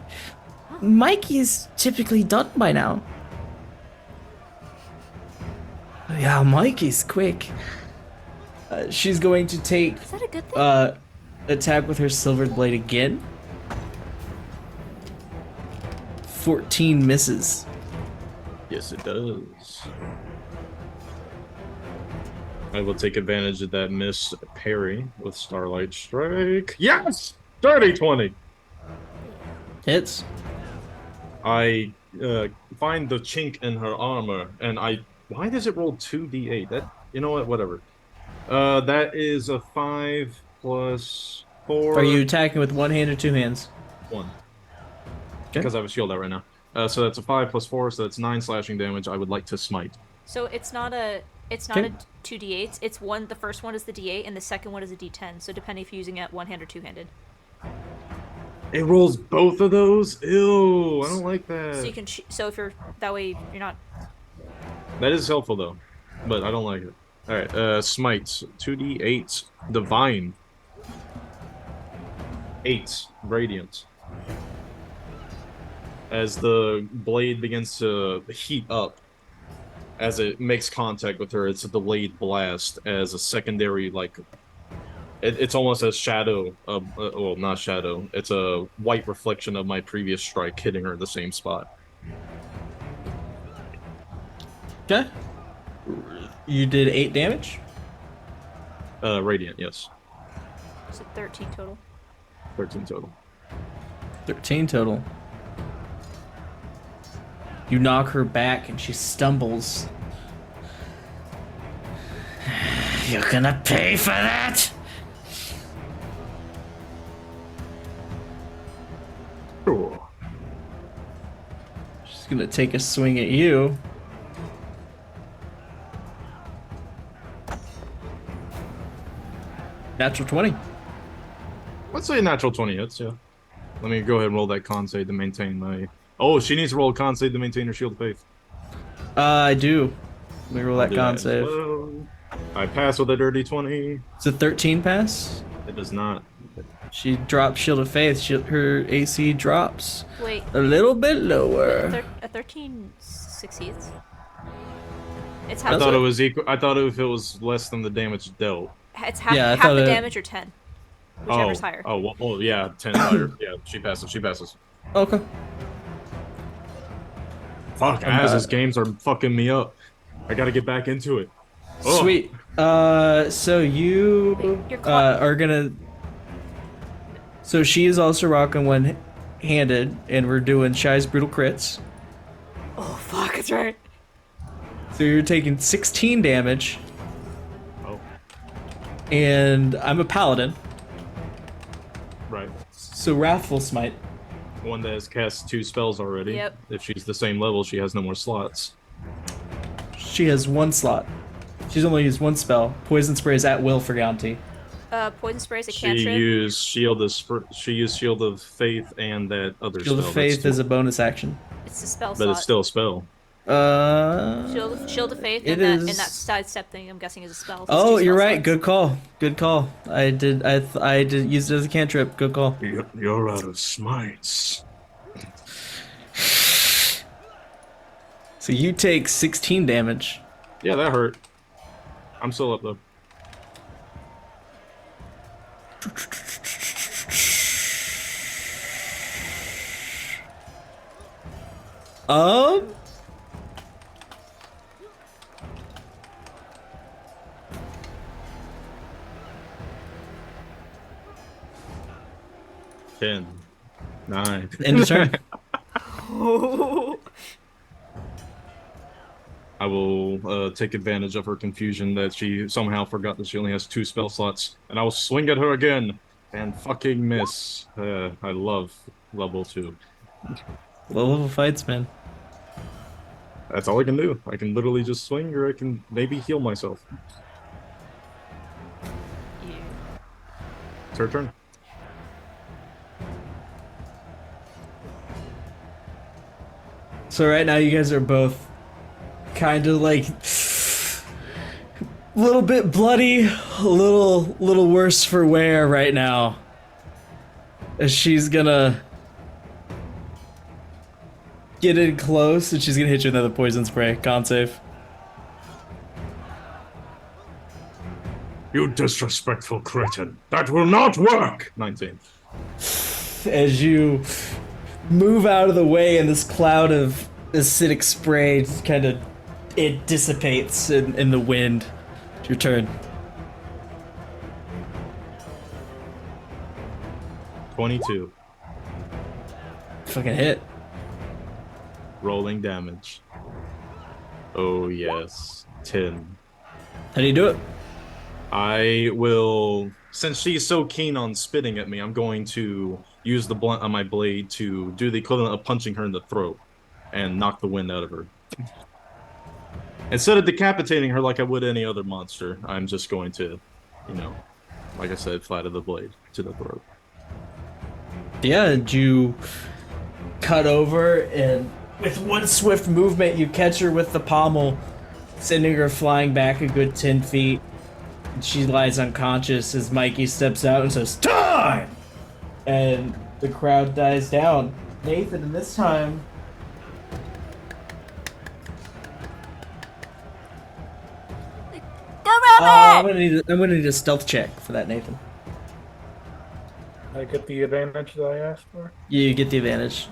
Mikey's typically done by now. Yeah, Mikey's quick. She's going to take Is that a good thing? attack with her silvered blade again. 14 misses. Yes, it does. I will take advantage of that miss parry with Starlight Strike. Yes! Dirty 20! Hits. I find the chink in her armor, and why does it roll 2d8? That, you know what? Whatever. That is a 5 plus 4. Are you attacking with one hand or two hands? 1. Okay. Because I have a shield out right now. So that's a 5 plus 4, so that's 9 slashing damage. I would like to smite. So it's not a Okay. 2d8s. It's one. The first one is the d8, and the second one is a d10. So depending if you're using it one hand or two handed. It rolls both of those? Ew, I don't like that. So you can. So if you're that way, you're not. That is helpful though, but I don't like it. All right, smite 2d8 divine, 8 radiant. As the blade begins to heat up, as it makes contact with her, it's a delayed blast as a secondary like. It's almost a shadow. Well, not shadow. It's a white reflection of my previous strike hitting her in the same spot. Okay. You did 8 damage. Radiant, yes. So 13 total. 13 total. 13 total. You knock her back and she stumbles. You're gonna pay for that? Sure. She's gonna take a swing at you. Natural 20. Let's say a natural 20 hits, yeah. Let me go ahead and roll that con save to maintain my... Oh, she needs to roll a con save to maintain her shield of faith. I do. Let me roll I'll that do con that as save. well. I pass with a dirty 20. It's a 13 pass. It does not. She drops Shield of Faith. Her AC drops Wait, a little bit wait, lower. a 13 succeeds. It's I half. thought it was equal. I thought if it was less than the damage dealt. It's half. Yeah, I half thought the it- damage or 10, whichever's Oh, higher. oh, well, yeah, 10 higher. Yeah, she passes. She passes. Okay. Fuck, Az's games are fucking me up. I gotta get back into it. Oh. Sweet. So you You're caught. are gonna. So she is also rocking one-handed, and we're doing Shy's brutal crits. Oh fuck, that's right. So you're taking 16 damage, Oh, and I'm a paladin. right. So Wrathful Smite. One that has cast 2 spells already. Yep. If she's the same level, she has no more slots. She has 1 slot. She's only used 1 spell. Poison Spray is at will for Gaunty. Poison spray is a She cantrip. used Shield of Faith and that other Shield spell. of Faith is a bonus action. It's a spell But slot. it's still a spell. Shield of Faith it and that is- sidestep thing. I'm guessing is a spell. It's Oh, 2 you're spell right. slots. Good call. Good call. I did use it as a cantrip. Good call. You're out of smites. So you take 16 damage. Yeah, that hurt. I'm still up though. Um. Ten, 9. End of turn. I will take advantage of her confusion that she somehow forgot that she only has 2 spell slots, and I will swing at her again and fucking miss. I love level 2. Low level fights, man. That's all I can do. I can literally just swing, or I can maybe heal myself. It's her turn. So right now you guys are both kind of like a little bit bloody, a little worse for wear right now. As she's gonna get in close and she's gonna hit you with another poison spray. Con save. You disrespectful cretin. That will not work! 19. As you move out of the way and this cloud of acidic spray just kind of it dissipates in the wind. It's your turn. 22. Fucking hit. Rolling damage. Oh yes. 10. How do you do it? I will, since she's so keen on spitting at me, I'm going to use the blunt on my blade to do the equivalent of punching her in the throat and knock the wind out of her. Instead of decapitating her like I would any other monster, I'm just going to, like I said, flat of the blade to the throat. Yeah, and you cut over and with one swift movement you catch her with the pommel, sending her flying back a good 10 feet. She lies unconscious as Mikey steps out and says, "Time!" And the crowd dies down. Nathan, and this time... Go I'm rabbit! gonna need a stealth check for that, Nathan. I get the advantage that I asked for. You get the advantage.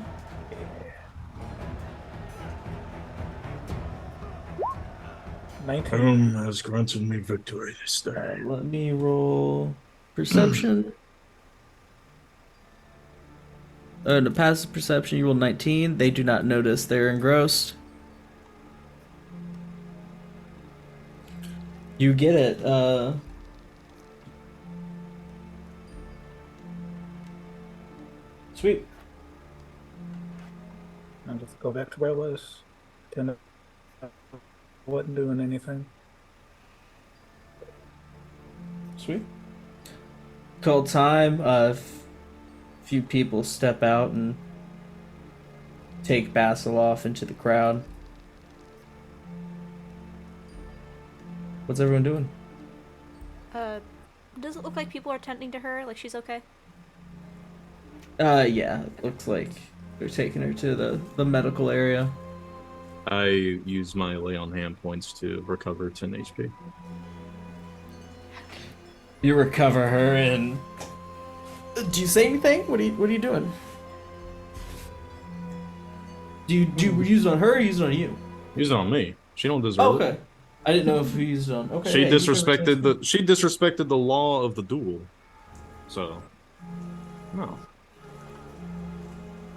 $19. Has granted me victory this day. Let me roll perception. The passive perception, you roll 19. They do not notice. They're engrossed. You get it. Sweet. I'll just go back to where I was. Wasn't doing anything. Sweet. Call time. Few people step out and take Basil off into the crowd. What's everyone doing? Does it look like people are tending to her? Like she's okay? Yeah, it looks like they're taking her to the medical area. I use my lay on hand points to recover 10 HP. You recover her and do you say anything? What are you doing? Do you use it on her or use it on you? Use it on me. She don't deserve Oh, it. okay. I didn't know if we used it on. Okay. She yeah, disrespected the law of the duel. So no.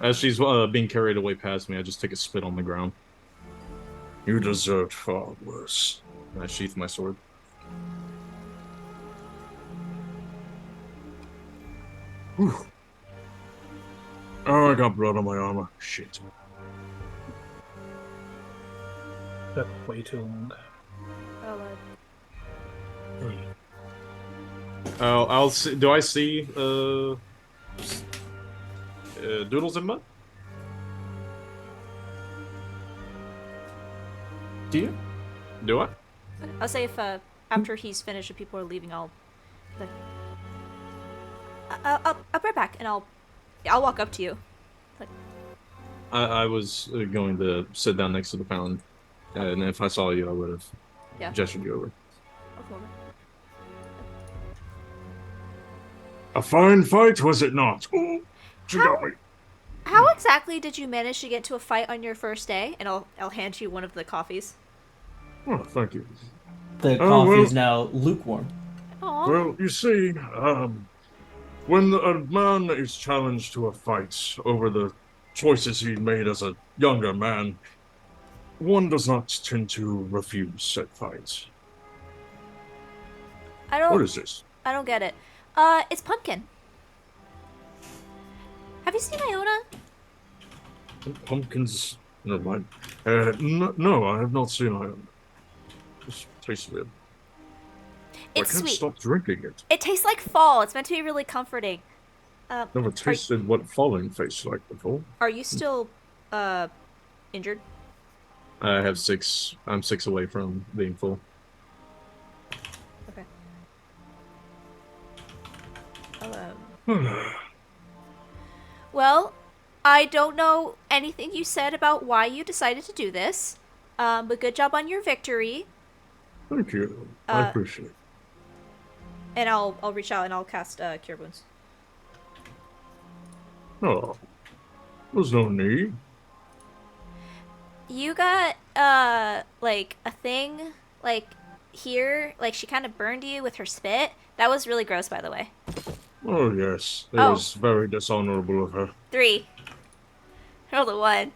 As she's being carried away past me, I just take a spit on the ground. You deserved far worse. And I sheath my sword. Whew. Oh, I got blood on my armor. Shit. Took way too long. I'll, I'll see. Do I see Doodles and Mud? Do you? Do I? I'll say if after he's finished, if people are leaving, I'll be right back, and I'll walk up to you. Like, I was going to sit down next to the fountain, and if I saw you, I would have gestured you over. I'll come over. A fine fight, was it not? Oh, she got me. How exactly did you manage to get to a fight on your first day? And I'll hand you one of the coffees. Oh, thank you. The coffee is now lukewarm. Aww. Well, you see, when a man is challenged to a fight over the choices he made as a younger man, one does not tend to refuse said fights. What is this? I don't get it. It's Pumpkin. Have you seen Iona? Pumpkins. Never mind. No, I have not seen Iron. This tastes weird. It's I can't sweet. stop drinking it. It tastes like fall. It's meant to be really comforting. Never tasted what falling tastes like before. Are you still injured? I have 6. I'm 6 away from being full. Okay. Well, I don't know anything you said about why you decided to do this, but good job on your victory. Thank you. I appreciate it. And I'll reach out and I'll cast Cure Wounds. Oh, there's no need. You got like a thing like here, like she kind of burned you with her spit. That was really gross, by the way. Oh, yes. It was very dishonorable of her. 3. Roll a 1.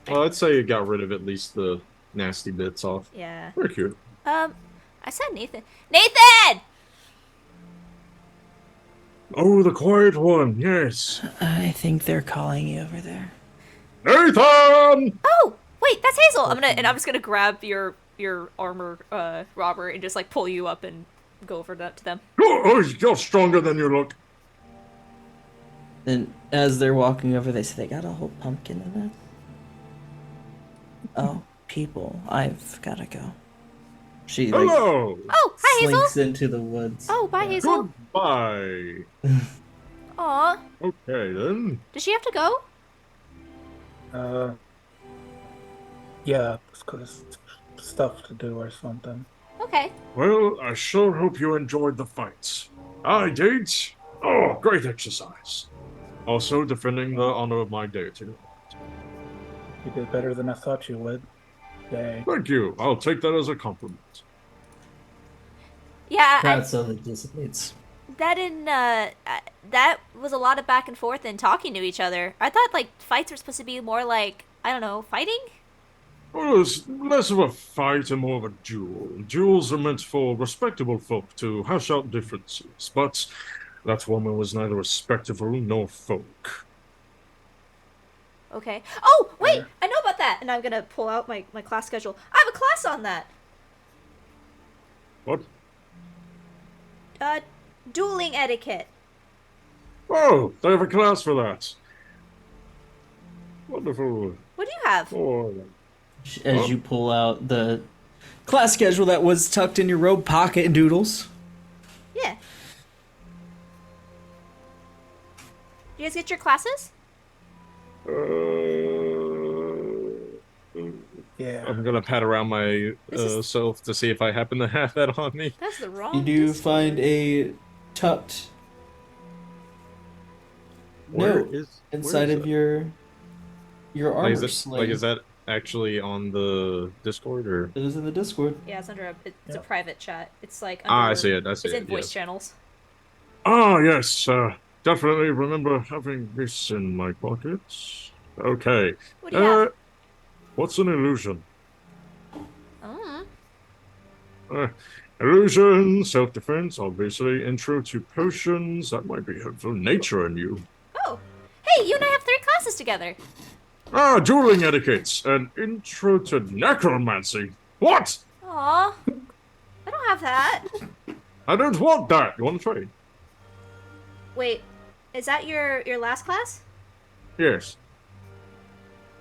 Well, I'd say it got rid of at least the nasty bits off. Yeah. Thank you. I said Nathan. Nathan! Oh, the quiet one, yes. I think they're calling you over there. Nathan! Oh, wait, that's Hazel. I'm just gonna grab your armor, Robert, and just like pull you up and go over to them. Oh, you're stronger than you look. And as they're walking over, they say they got a whole pumpkin in it. Oh, people, I've gotta go. She Hello! Oh, hi, Hazel! slinks into the woods. Oh, bye, Hazel. Goodbye. Aw. Okay, then. Does she have to go? Yeah, because stuff to do or something. Okay. Well, I sure hope you enjoyed the fights. I did. Oh, great exercise. Also defending the honor of my deity. You did better than I thought you would. Yay. Thank you. I'll take that as a compliment. Yeah, That suddenly dissipates. that didn't, that was a lot of back and forth and talking to each other. I thought, like, fights were supposed to be more like, I don't know, fighting? Well, it's less of a fight and more of a duel. Duels are meant for respectable folk to hash out differences, but that woman was neither respectable nor folk. Okay. Oh, wait! I know about that! And I'm gonna pull out my class schedule. I have a class on that! What? dueling etiquette. Oh, they have a class for that. Wonderful. What do you have? Oh, As you pull out the class schedule that was tucked in your robe pocket and doodles. Yeah. Do you guys get your classes? Yeah. I'm gonna pat around my This is- self to see if I happen to have that on me. That's the wrong. You do Discord. find a tucked Where note is inside of your armor Like, sling. is that actually on the Discord or? It is in the Discord. Yeah, it's under it's a Yep. private chat. It's like under, I see it. I see it's it. in voice Yes. channels. Ah, yes. Definitely remember having this in my pockets. Okay. What do you have? What's an illusion? Oh. Illusion, self-defense, obviously. Intro to potions. That might be helpful. Nature and you. Oh. Hey, you and I have 3 classes together. Ah, dueling etiquettes. An intro to necromancy. What? Aw. I don't have that. I don't want that. You want to trade? Wait, is that your last class? Yes.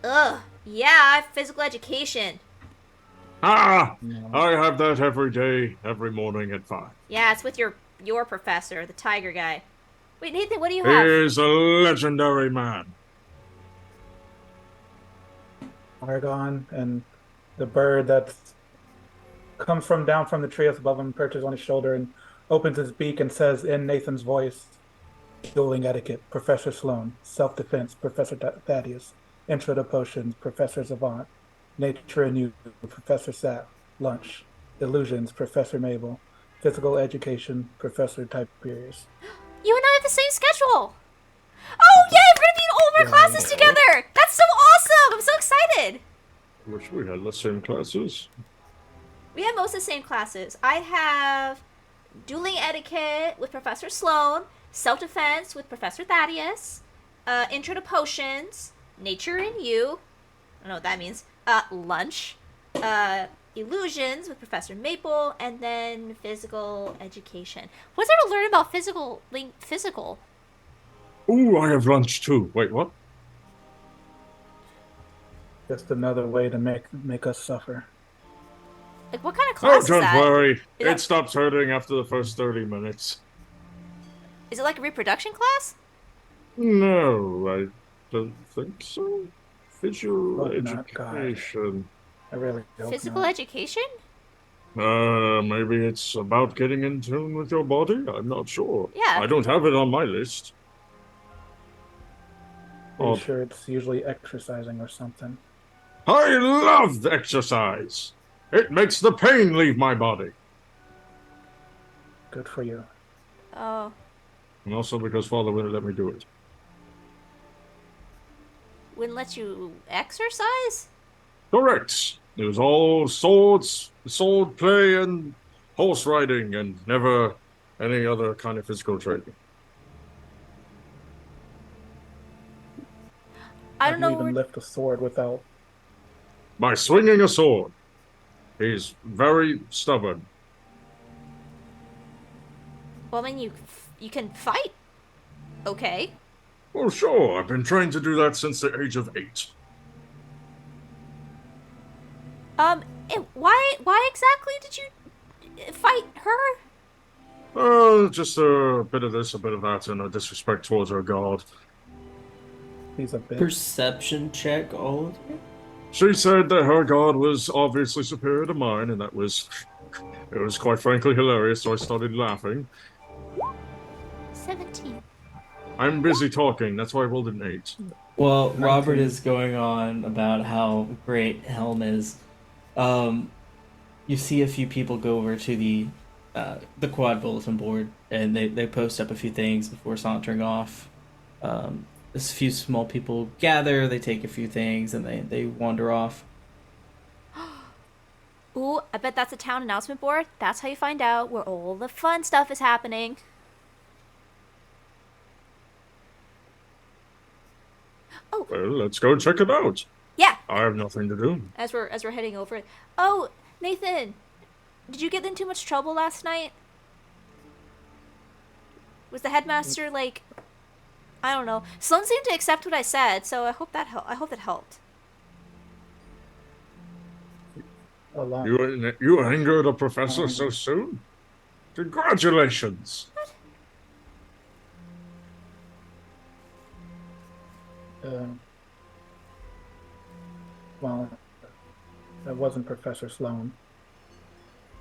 Ugh. Yeah, physical education. Ah, No. I have that every day, every morning at 5. Yeah, it's with your professor, the tiger guy. Wait, Nathan, what do you have? He's a legendary man. Argon and the bird that comes from down from the tree that's above him, perches on his shoulder and opens his beak and says in Nathan's voice, dueling etiquette, Professor Sloan, self-defense, Professor Thaddeus, intro to potions, Professor Savant, nature and you, Professor Sap, lunch, illusions, Professor Mabel, physical education, Professor Tiberius. You and I have the same schedule. Oh, yay, we're gonna be in all of our classes together. That's so awesome. I'm so excited. Wish we had the same classes. We have most of the same classes. I have dueling etiquette with Professor Sloan, self-defense with Professor Thaddeus, intro to potions, nature and you. I don't know what that means. Lunch, illusions with Professor Maple, and then physical education. What's there to learn about physical? Ooh, I have lunch too. Wait, what? Just another way to make us suffer. Like, what kind of class Oh, is don't that? worry. Is It that- stops hurting after the first 30 minutes. Is it like a reproduction class? No, I don't think so. Physical Hope not, God. education. I really hope Physical not. education? Maybe it's about getting in tune with your body? I'm not sure. Yeah. I don't have it on my list. Pretty Oh. sure it's usually exercising or something. I love exercise. It makes the pain leave my body. Good for you. Oh. And also because Father wouldn't let me do it. Wouldn't let you exercise? Correct. It was all swords, sword play, and horse riding, and never any other kind of physical training. I don't How do know. you even lift a sword without. By swinging a sword. He's very stubborn. Well, I mean, you can fight. Okay. Oh, sure. I've been trying to do that since the age of 8. Why exactly did you fight her? Just a bit of this, a bit of that, and a disrespect towards her god. He's a bitch. Perception check, all of you. She said that her god was obviously superior to mine, and that was... It was quite frankly hilarious, so I started laughing. 17. I'm busy talking, that's why I rolled an 8. Well, Robert 19. is going on about how great Helm is. You see a few people go over to the quad bulletin board, and they post up a few things before sauntering off. A few small people gather, they take a few things, and they wander off. Ooh, I bet that's a town announcement board. That's how you find out where all the fun stuff is happening. Oh, Well, let's go check it out. yeah. I have nothing to do. As we're heading over it. Oh, Nathan, did you get in too much trouble last night? Was the headmaster like, I don't know. Sloan seemed to accept what I said, so I hope that I hope that helped. A lot. You angered a professor so soon? Congratulations! Well, that wasn't Professor Sloan.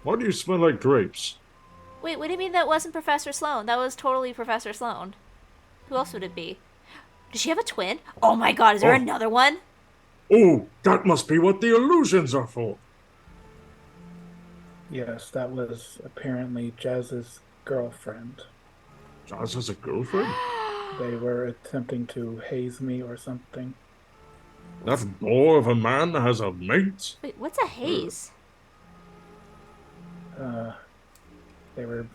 Why do you smell like grapes? Wait, what do you mean that wasn't Professor Sloan? That was totally Professor Sloan. Who else would it be? Does she have a twin? Oh my god, is there another one? Oh, that must be what the illusions are for. Yes, that was apparently Jazz's girlfriend. Jazz has a girlfriend? They were attempting to haze me or something. That bore of a man has a mate? Wait, what's a haze? They were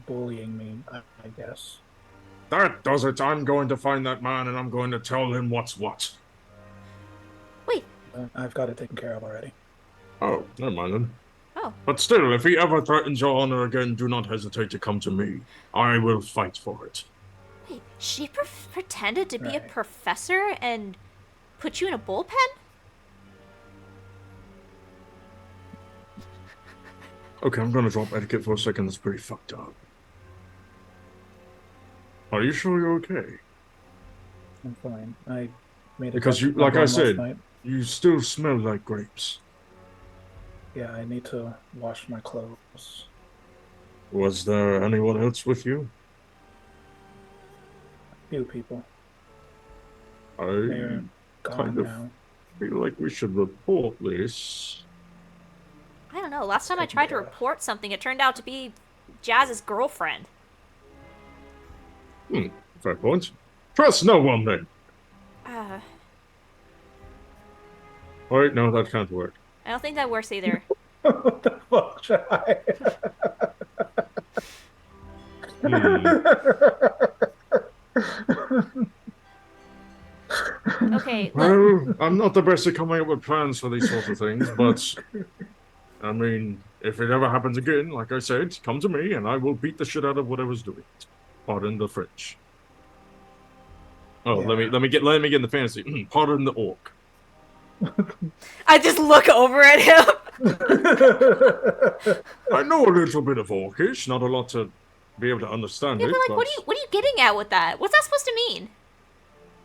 bullying me, I guess. That does it. I'm going to find that man and I'm going to tell him what's what. Wait. I've got it taken care of already. Oh, never mind then. Oh. But still, if he ever threatens your honor again, do not hesitate to come to me. I will fight for it. Wait, she pretended to be a professor and put you in a bullpen? Okay, I'm gonna drop etiquette for a second. That's pretty fucked up. Are you sure you're okay? I'm fine. I made it because you, like I said, you still smell like grapes. Yeah, I need to wash my clothes. Was there anyone else with you? A few people. I kind of feel like we should report this. I don't know. Last time I tried to report something, it turned out to be Jazz's girlfriend. Fair point. Trust no one then. Wait, no, that can't work. I don't think that works either. What the fuck should I? Okay. Well, I'm not the best at coming up with plans for these sorts of things, but I mean, if it ever happens again, like I said, come to me and I will beat the shit out of whatever's doing it. Pardon the French. Oh, yeah. let me get in the fantasy. Pardon the orc. I just look over at him. I know a little bit of orcish, not a lot to be able to understand it. But like, what are you getting at with that? What's that supposed to mean?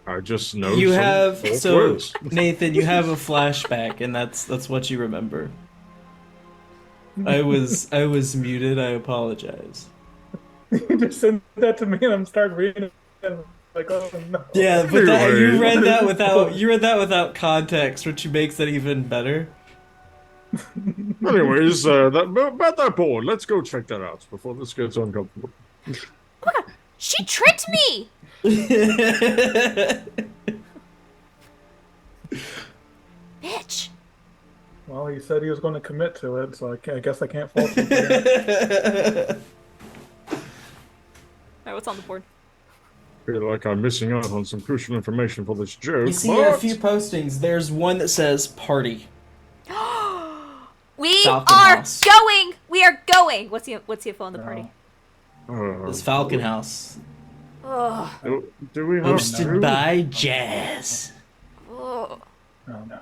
I just know you have words. Nathan, you have a flashback, and that's what you remember. I was muted. I apologize. You just send that to me, and I'm start reading it. Like, oh no. Yeah, but you read that without context, which makes it even better. Anyways, about that board, let's go check that out before this gets uncomfortable. She tricked me. Bitch. Well, he said he was going to commit to it, so I guess I can't fault him for that. Alright, what's on the board? I feel like I'm missing out on some crucial information for this joke. You see a few postings. There's one that says party. We Falcon are House. going. We are going. What's the info on the party? This Falcon House. Do we have hosted by Jazz. Oh.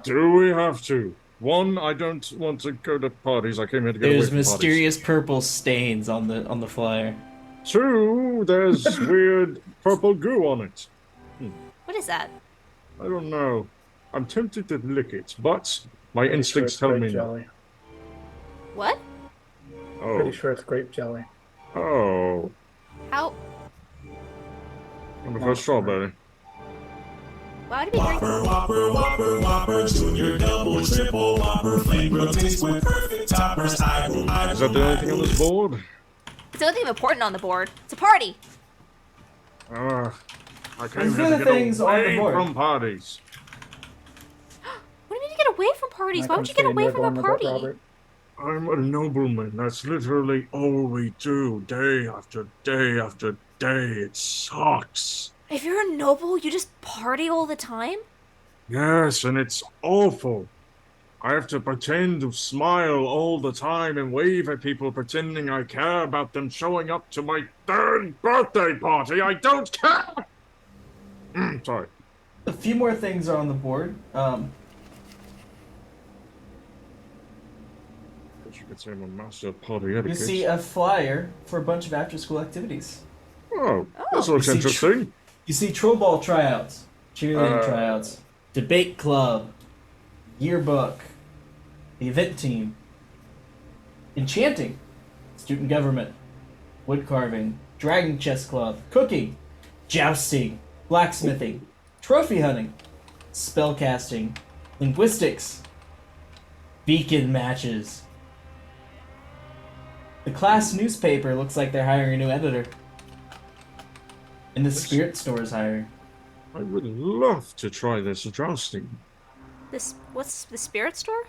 Do we have to? One, I don't want to go to parties. I came here to get away There's from mysterious purple stains on the flyer. Two, there's weird purple goo on it. What is that? I don't know. I'm tempted to lick it, but my instincts tell me no. What? Oh. Pretty sure it's grape jelly. Oh. How? Wonder if it's strawberry. Why would it be grape? Whopper, Junior, double, triple, Whopper, flavor taste with perfect toppers. Is that the only thing on this board? It's the only thing important on the board. It's a party. I came here to get away from parties. What do you mean to get away from parties? Why would you get away from a party? I'm a nobleman. That's literally all we do, day after day after day. It sucks. If you're a noble, you just party all the time? Yes, and it's awful. I have to pretend to smile all the time and wave at people pretending I care about them showing up to my 3rd birthday party. I don't care! Sorry. A few more things are on the board. You could say I'm a master of party etiquette. You see a flyer for a bunch of after-school activities. Oh, this looks You see interesting. You see troll ball tryouts, cheerleading tryouts, debate club, yearbook, the event team, enchanting, student government, wood carving, dragon chess club, cooking, jousting, blacksmithing, trophy hunting, spellcasting, linguistics, beacon matches. The class newspaper looks like they're hiring a new editor. And the spirit store is hiring. I would love to try this jousting. What's the spirit store?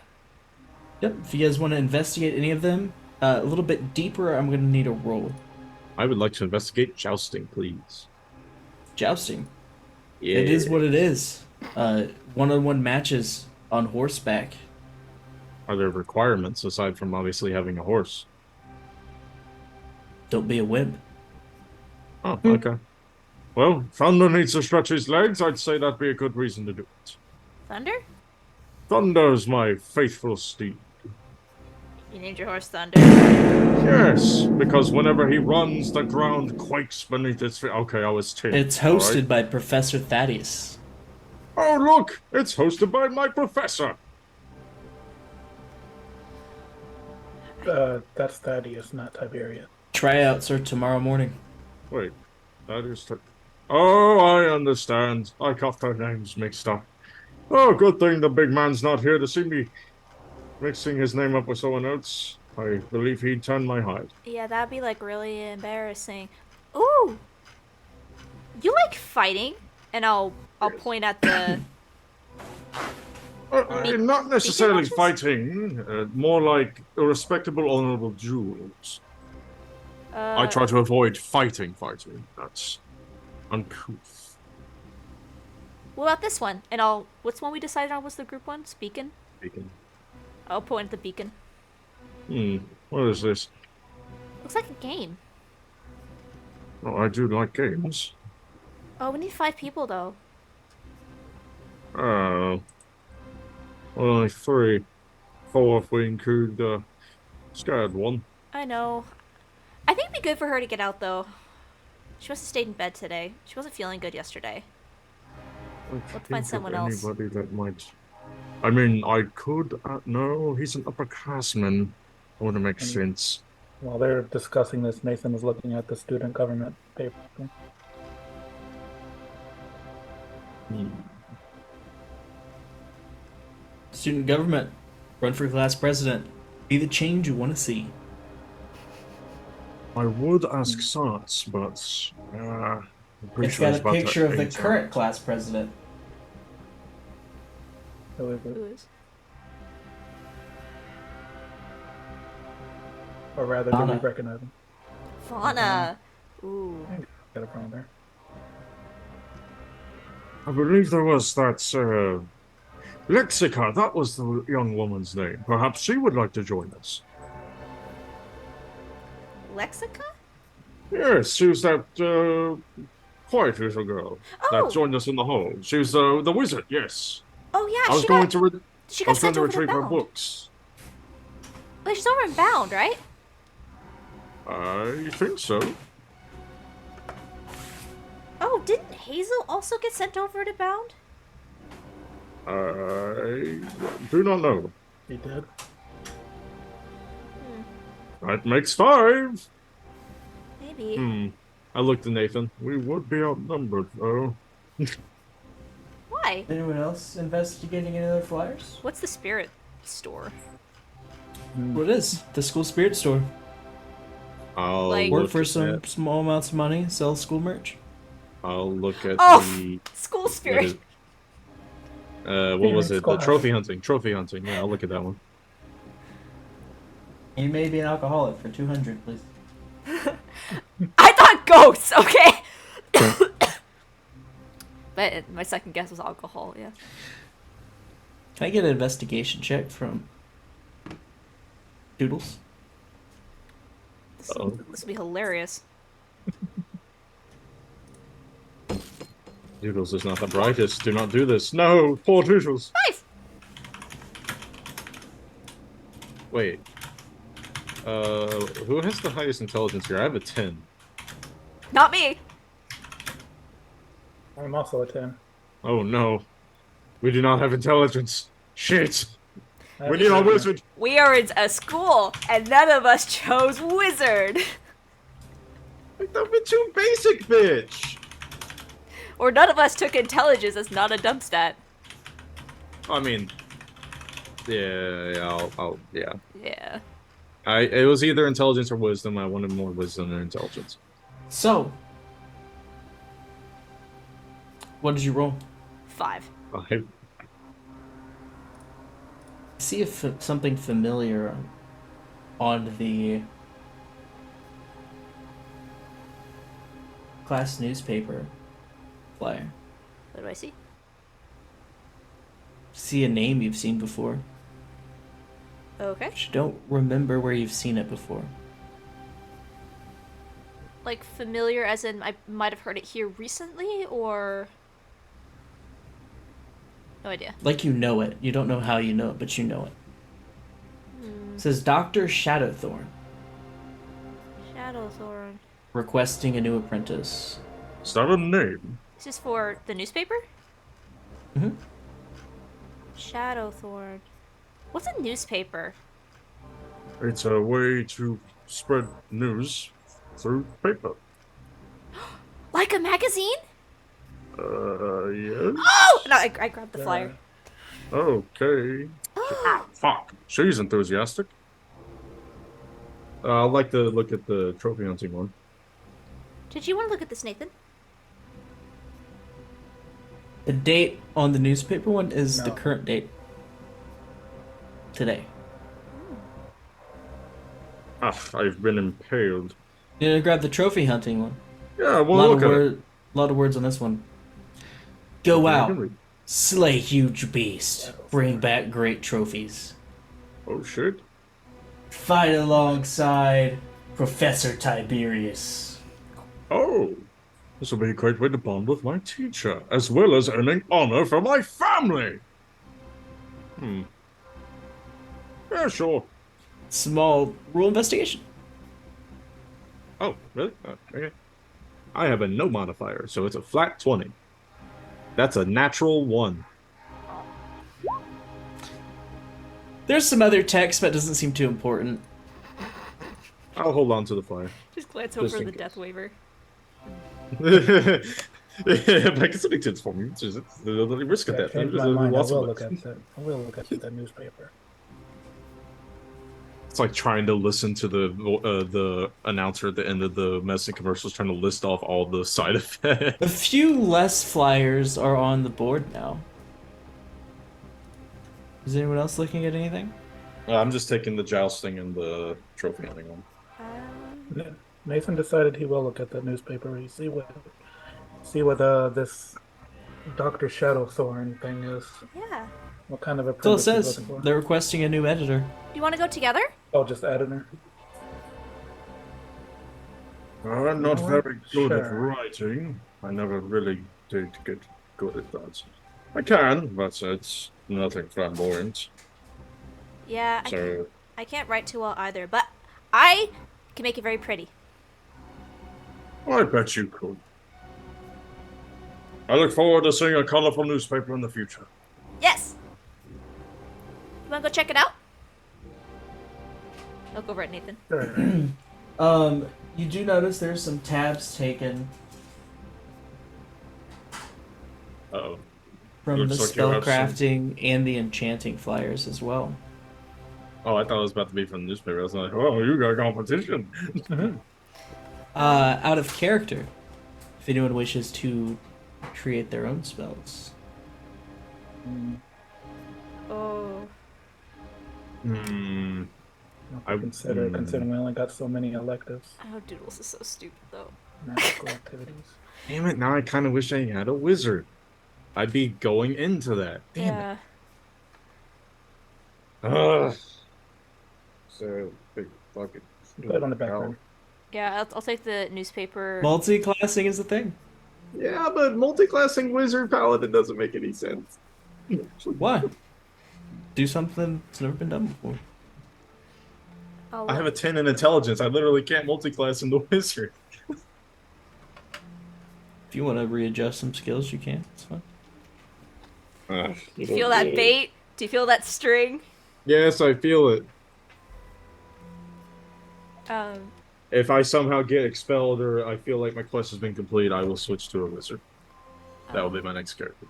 Yep, if you guys want to investigate any of them a little bit deeper, I'm going to need a roll. I would like to investigate jousting, please. Jousting. Yeah. It is what it is. One-on-one matches on horseback. Are there requirements aside from obviously having a horse? Don't be a wimp. Oh, okay. Well, Thunder needs to stretch his legs. I'd say that'd be a good reason to do it. Thunder? Thunder's my faithful steed. You named your horse Thunder. Yes, because whenever he runs, the ground quakes beneath his feet. Okay, I was 10. It's hosted by Professor Thaddeus. Oh, look! It's hosted by my professor! That's Thaddeus, not Tiberius. Tryouts are tomorrow morning. Wait, that is... Oh, I understand. I got their names mixed up. Oh, good thing the big man's not here to see me mixing his name up with someone else. I believe he'd turn my hide. Yeah, that'd be like really embarrassing. Ooh! You like fighting? And I'll point at the... Not necessarily fighting, more like a respectable, honorable duels. I try to avoid fighting. That's uncouth. What about this one? And I'll... What's one we decided on was the group one? Beacon? Beacon. I'll point at the beacon. What is this? Looks like a game. Oh, I do like games. Oh, we need 5 people though. Oh. Well, only 3. 4 if we include the scared one. I know. I think it'd be good for her to get out though. She must have stayed in bed today. She wasn't feeling good yesterday. We'll find someone else. Anybody that might... I mean, I could... no, he's an upperclassman. That wouldn't make sense. While they're discussing this, Nathan is looking at the student government paper. Student government. Run for class president. Be the change you want to see. I would ask Sats, but... I'm pretty It's sure got he's a about to picture of the age out. current class president. Who is it? Who is? Or rather, do we Fauna. recognize him? Fauna. Ooh. Got a problem there. I believe there was that, Lexica, that was the young woman's name. Perhaps she would like to join us. Lexica? Yes, she was that, quiet little girl Oh! that joined us in the hall. She was, the wizard, yes. Oh yeah, I was going to she I got was going sent to over to retrieve her Bound. books. Wait, she's over in Bound, right? I think so. Oh, didn't Hazel also get sent over to Bound? I do not know. He did. That makes 5. Maybe. I looked at Nathan. We would be outnumbered, though. Why? Anyone else investigating any other flyers? What's the spirit store? What is the school spirit store? I'll Like- Work look for at some that. small amounts of money, sell school merch. I'll look at Oh, the... school spirit. what was it? The Squad. trophy hunting. Trophy hunting. Yeah, I'll look at that one. You may be an alcoholic for 200, please. I thought ghosts. Okay. But my second guess was alcohol. Yeah. Can I get an investigation check from Doodles? This will be hilarious. Doodles is not the brightest. Do not do this. No, poor Doodles. 5! Wait. Who has the highest intelligence here? I have a 10. Not me! I'm also a 10. Oh no. We do not have intelligence. Shit. I We need a have wizard. We are in a school, and none of us chose wizard! Like, that'd be too basic, bitch. Or none of us took intelligence as not a dump stat. I mean, yeah, yeah. Yeah. It was either intelligence or wisdom. I wanted more wisdom than intelligence. So, what did you roll? 5. I See if something familiar on the class newspaper flyer. What do I see? See a name you've seen before. Okay. But you don't remember where you've seen it before. Like, familiar as in I might have heard it here recently, or... No idea. Like you know it. You don't know how you know it, but you know it. It says Dr. Shadowthorn Shadowthorn. requesting a new apprentice. Is that a name? Is this for the newspaper? Mm-hmm. Shadowthorn. What's a newspaper? It's a way to spread news through paper. Like a magazine? Yes. Oh! No, I grabbed the flyer. Okay. Ah, fuck. She's enthusiastic. I'd like to look at the trophy hunting one. Did you want to look at this, Nathan? The date on the newspaper one is the No. current date. Today. Ah, I've been impaled. You're gonna grab the trophy hunting one. Yeah, well, look at it. A lot of words on this one. Go Okay, I out, can read. slay huge beast, bring back great trophies. Oh shit. Fight alongside Professor Tiberius. Oh. This will be a great way to bond with my teacher, as well as earning honor for my family. Yeah, sure. Small rule investigation. Oh, really? Okay. I have a no modifier, so it's a flat 20. That's a natural 1. There's some other text, but it doesn't seem too important. I'll hold on to the flyer. Just glance Just over in the case. death waiver. Like it's something for me. It's the risk of Yeah, that. change There's my mind. I lots of will it. look at that. I will look at that newspaper. It's like trying to listen to the announcer at the end of the medicine commercials, trying to list off all the side effects. A few less flyers are on the board now. Is anyone else looking at anything? I'm just taking the jousting and the trophy hunting one. Nathan decided he will look at that newspaper. You see what this Dr. Shadowthorn thing is. Yeah. What kind of a Still it apprentice he's says looking for. they're requesting a new editor. You want to go together? Oh, just editor. I'm not You know what? very good at Sure. writing. I never really did get good at that. I can, but it's nothing flamboyant. Yeah, So, I can't write too well either, but I can make it very pretty. I bet you could. I look forward to seeing a colorful newspaper in the future. Yes! You want to go check it out? Look over at Nathan. Sure. You do notice there's some tabs taken Uh-oh. from the Looks like you have some- spellcrafting and the enchanting flyers as well. Oh, I thought it was about to be from the newspaper. I was like, oh, you got competition. Out of character, if anyone wishes to create their own spells. Oh. Hmm. I- Considering we only got so many electives, Oh, Doodles is so stupid, though. magical activities. Damn it, now I kind of wish I had a wizard. I'd be going into that. Damn it. Yeah. Uh, so big fucking Put it on the back hell. burner. Yeah, I'll take the newspaper. Multi-classing is a thing. Yeah, but multi-classing wizard paladin doesn't make any sense. Why? Do something that's never been done before. I'll, I have a 10 in intelligence. I literally can't multi-class into wizard. If you want to readjust some skills, you can. It's fine. you feel that bait? Do you feel that string? Yes, I feel it. Um, If I somehow get expelled or I feel like my quest has been complete, I will switch to a wizard. That will be my next character.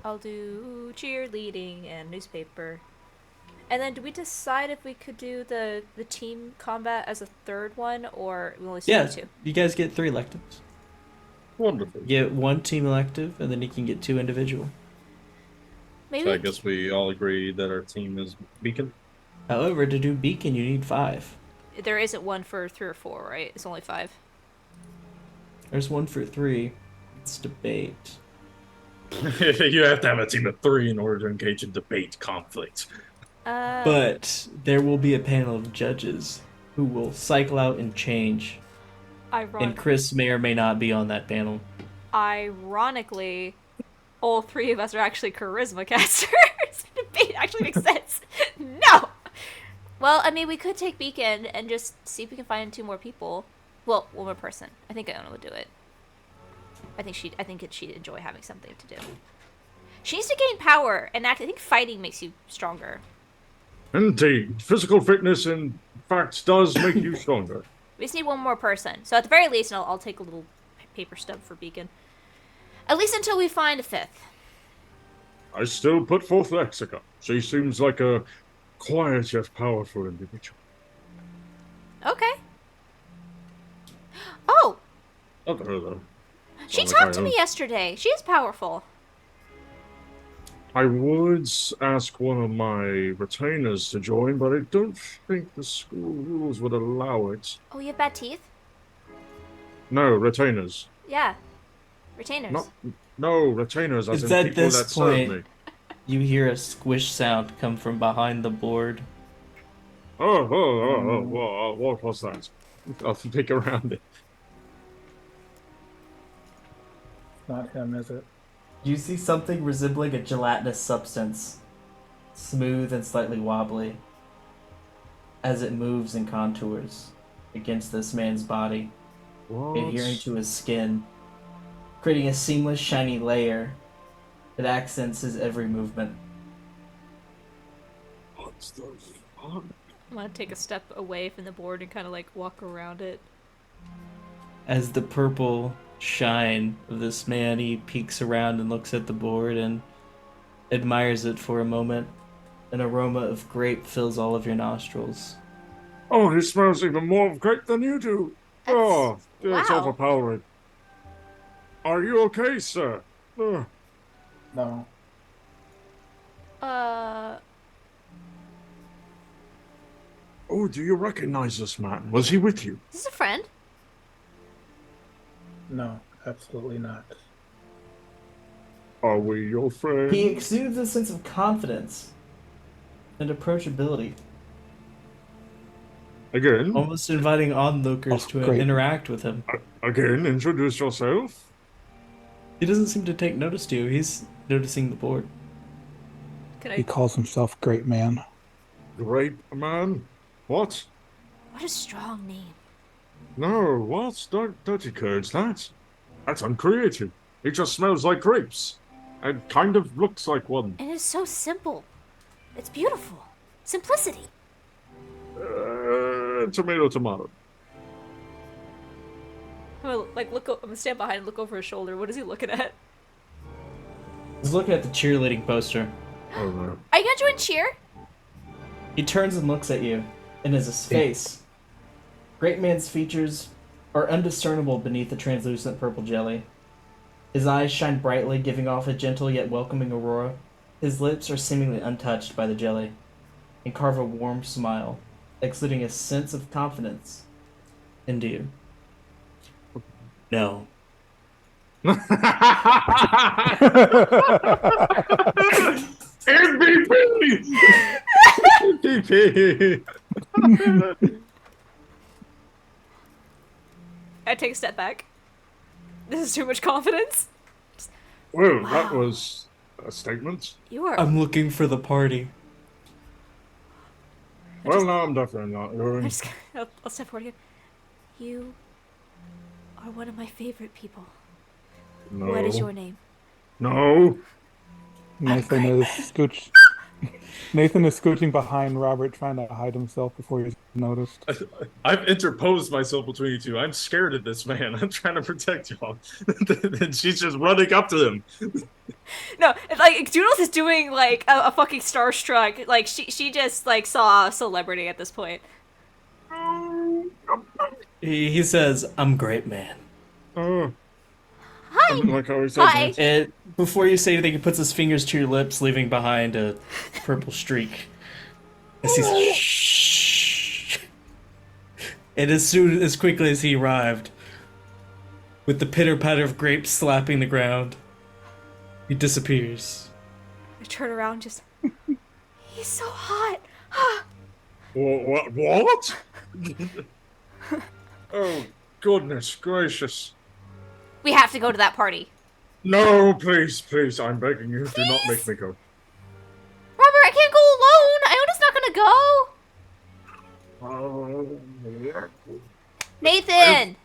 I'll do cheerleading and newspaper. And then, do we decide if we could do the team combat as a third one, or we only Yeah, two? you guys get 3 electives. Wonderful. You get 1 team elective, and then you can get 2 individual. Maybe. So I guess we all agree that our team is Beacon. However, to do beacon, you need 5. There isn't one for 3 or 4, right? It's only 5. There's 1 for 3. It's debate. You have to have a team of 3 in order to engage in debate conflict. But there will be a panel of judges who will cycle out and change. And Chris may or may not be on that panel. Ironically, all 3 of us are actually charisma casters. Debate actually makes sense. No! Well, I mean, we could take Beacon and just see if we can find 2 more people. Well, 1 more person. I think Iona would do it. I think she'd enjoy having something to do. She needs to gain power, and I think fighting makes you stronger. Indeed, physical fitness, in fact, does make you stronger. We just need 1 more person. So at the very least, I'll take a little paper stub for Beacon. At least until we find a 5th. I still put forth Lexica. She seems like a quiet yet powerful individual. Okay. Oh! Not her, though. She talked to me yesterday. She is powerful. I would ask one of my retainers to join, but I don't think the school rules would allow it. Oh, you have bad teeth? No, retainers. Yeah. Retainers. No, retainers as It's in at people this that serve me. point you hear a squish sound come from behind the board. What was that? I'll pick around it. Not him, is it? You see something resembling a gelatinous substance, smooth and slightly wobbly, as it moves and contours against this man's body, adhering to his skin, creating a seamless, shiny layer that accents his every movement. What's the fuck? I'm gonna take a step away from the board and kind of like walk around it. As the purple shine of this man, he peeks around and looks at the board and admires it for a moment. An aroma of grape fills all of your nostrils. Oh, he smells even more of grape than you do. It's wow. overpowering. Are you okay, sir? No. Oh, do you recognize this man? Was he with you? Is this a friend? No, absolutely not. Are we your friend? He exudes a sense of confidence and approachability, Again? almost inviting onlookers to great. interact with him. Again, introduce yourself. He doesn't seem to take notice to you. He's noticing the board. He calls himself Great Man. Grape Man? What? What a strong name. No, what? Don't encourage that. That's uncreative. He just smells like grapes. And kind of looks like one. And it's so simple. It's beautiful. Simplicity. Tomato, tomato. I'm gonna stand behind and look over his shoulder. What is he looking at? He's looking at the cheerleading poster. Oh no. Are you gonna join cheer? He turns and looks at you, and is his face. Great Man's features are undiscernible beneath the translucent purple jelly. His eyes shine brightly, giving off a gentle yet welcoming aurora. His lips are seemingly untouched by the jelly, and carve a warm smile, exuding a sense of confidence into you. No. MVP! MVP. I take a step back. This is too much confidence. Well, Wow. that was a statement. You are. I'm looking for the party. Well, no, I'm definitely not I going. just, I'll step forward again. You are one of my favorite people. No. What is your name? No. Nathan is scooch. Nathan is scooching behind Robert, trying to hide himself before he's noticed. I've interposed myself between you two. I'm scared of this man. I'm trying to protect y'all. And she's just running up to him. No, it's like Doodles is doing like a fucking starstruck. Like she just like saw a celebrity at this point. He says, "I'm Grape Man." Oh. Hi. Like how he said Hi. that. And before you say anything, he puts his fingers to your lips, leaving behind a purple streak. As he's shh. And as quickly as he arrived, with the pitter patter of grapes slapping the ground, he disappears. I turn around, just. He's so hot. What? Oh, goodness gracious. We have to go to that party. No, please, please, I'm begging you, do not make me go. Robert, I can't go alone. Iona's not gonna go. Nathan!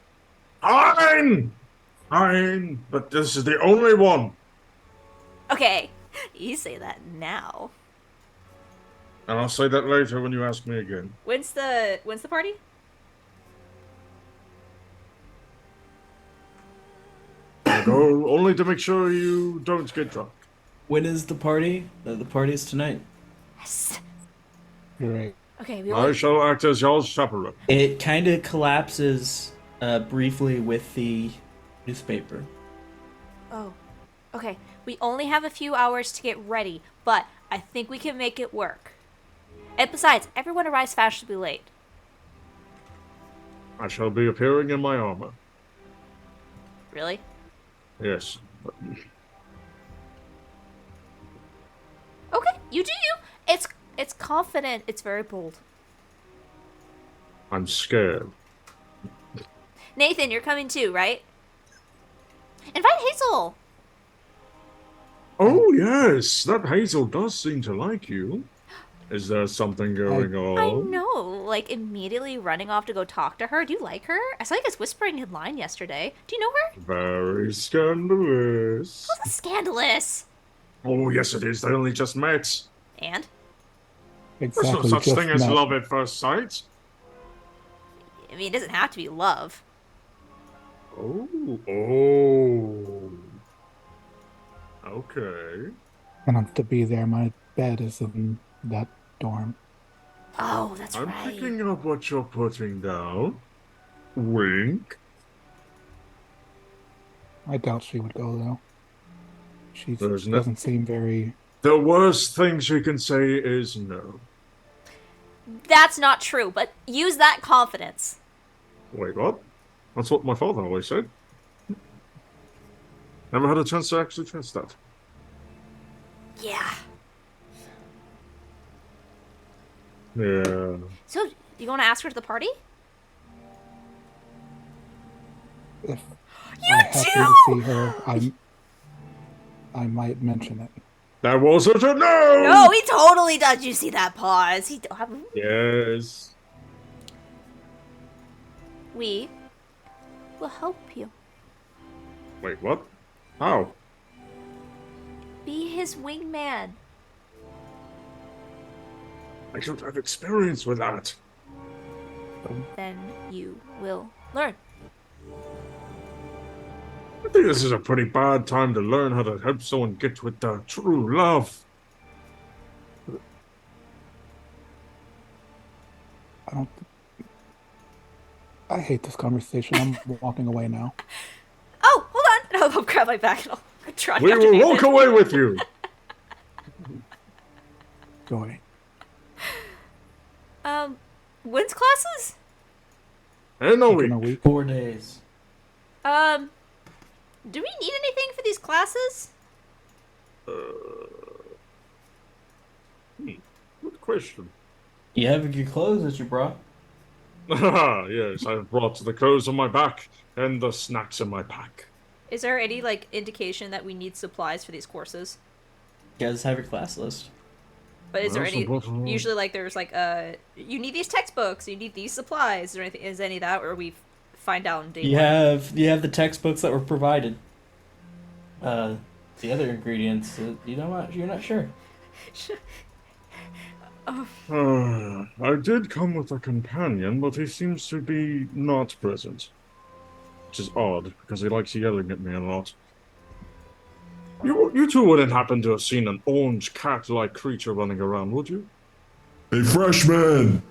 Fine, but this is the only one. Okay, you say that now. And I'll say that later when you ask me again. When's the party? I go only to make sure you don't get drunk. When is the party? The party is tonight. Yes. Great. Okay, we I only... shall act as y'all's chaperone. It kind of collapses briefly with the newspaper. Oh, okay. We only have a few hours to get ready, but I think we can make it work. And besides, everyone arrives fashionably late. I shall be appearing in my armor. Really? Yes. Okay, you do you. It's confident. It's very bold. I'm scared. Nathan, you're coming too, right? Invite Hazel. Oh, yes, that Hazel does seem to like you. Is there something going on? I know, like immediately running off to go talk to her. Do you like her? I saw you guys whispering in line yesterday. Do you know her? Very scandalous. What's scandalous? Oh, yes, it is. They only just met. And? There's Exactly. no such just thing as met. love at first sight. I mean, it doesn't have to be love. Oh. Okay. I don't have to be there. My bed is in that dorm. Oh, that's I'm right. picking up what you're putting down. Wink. I doubt she would go though. She There's no- doesn't seem very. The worst thing she can say is no. That's not true, but use that confidence. Wait, what? That's what my father always said. Never had a chance to actually test that. Yeah. Yeah. So, you want to ask her to the party? If You I happen do! to see her, I might mention it. That wasn't a no! No, he totally does. You see that pause? Yes. We will help you. Wait, what? How? Be his wingman. I don't have experience with that. Then you will learn. I think this is a pretty bad time to learn how to help someone get with their true love. I hate this conversation. I'm walking away now. Oh, hold on. I'll grab my bag and I'll try We after will walk Nathan. away with you. Joy. When's classes? In a Like week. in a week. 4 days. Do we need anything for these classes? question. You have your clothes that you brought. Ah, yes, I've brought the clothes on my back and the snacks in my pack. Is there any like indication that we need supplies for these courses? You guys have your class list. But is there That's any important. usually like there's like you need these textbooks, you need these supplies, or anything? Is any of that, or we find out in day You one? have the textbooks that were provided. The other ingredients, you're not sure. I did come with a companion, but he seems to be not present. Which is odd, because he likes yelling at me a lot. You two wouldn't happen to have seen an orange cat-like creature running around, would you? Hey, freshman!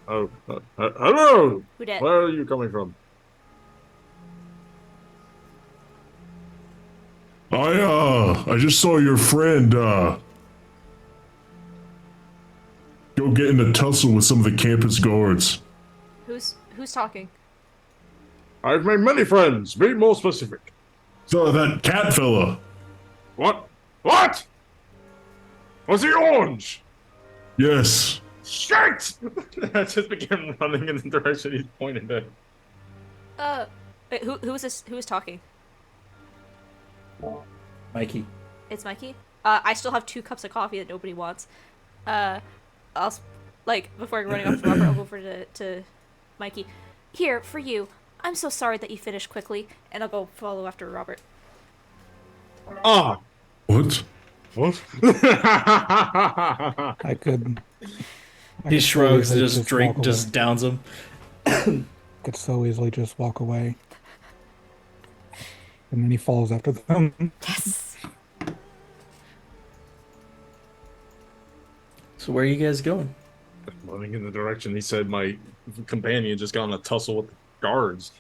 Oh, hello! Who dat? Where are you coming from? I just saw your friend, go get in a tussle with some of the campus guards. Who's talking? I've made many friends. Be more specific. So that cat fella. What? What? Was he orange? Yes. Shit! I just began running in the direction he's pointing at. Wait, who is this? Who is talking? Mikey. It's Mikey. I still have 2 cups of coffee that nobody wants. Before running off to Robert, I'll go over to Mikey. Here for you. I'm so sorry that you finished quickly, and I'll go follow after Robert. Ah! What? What? I could. He shrugs and just just downs him. Could so easily just walk away. And then he falls after them. Yes. So where are you guys going? Running in the direction he said my companion just got in a tussle with the guards.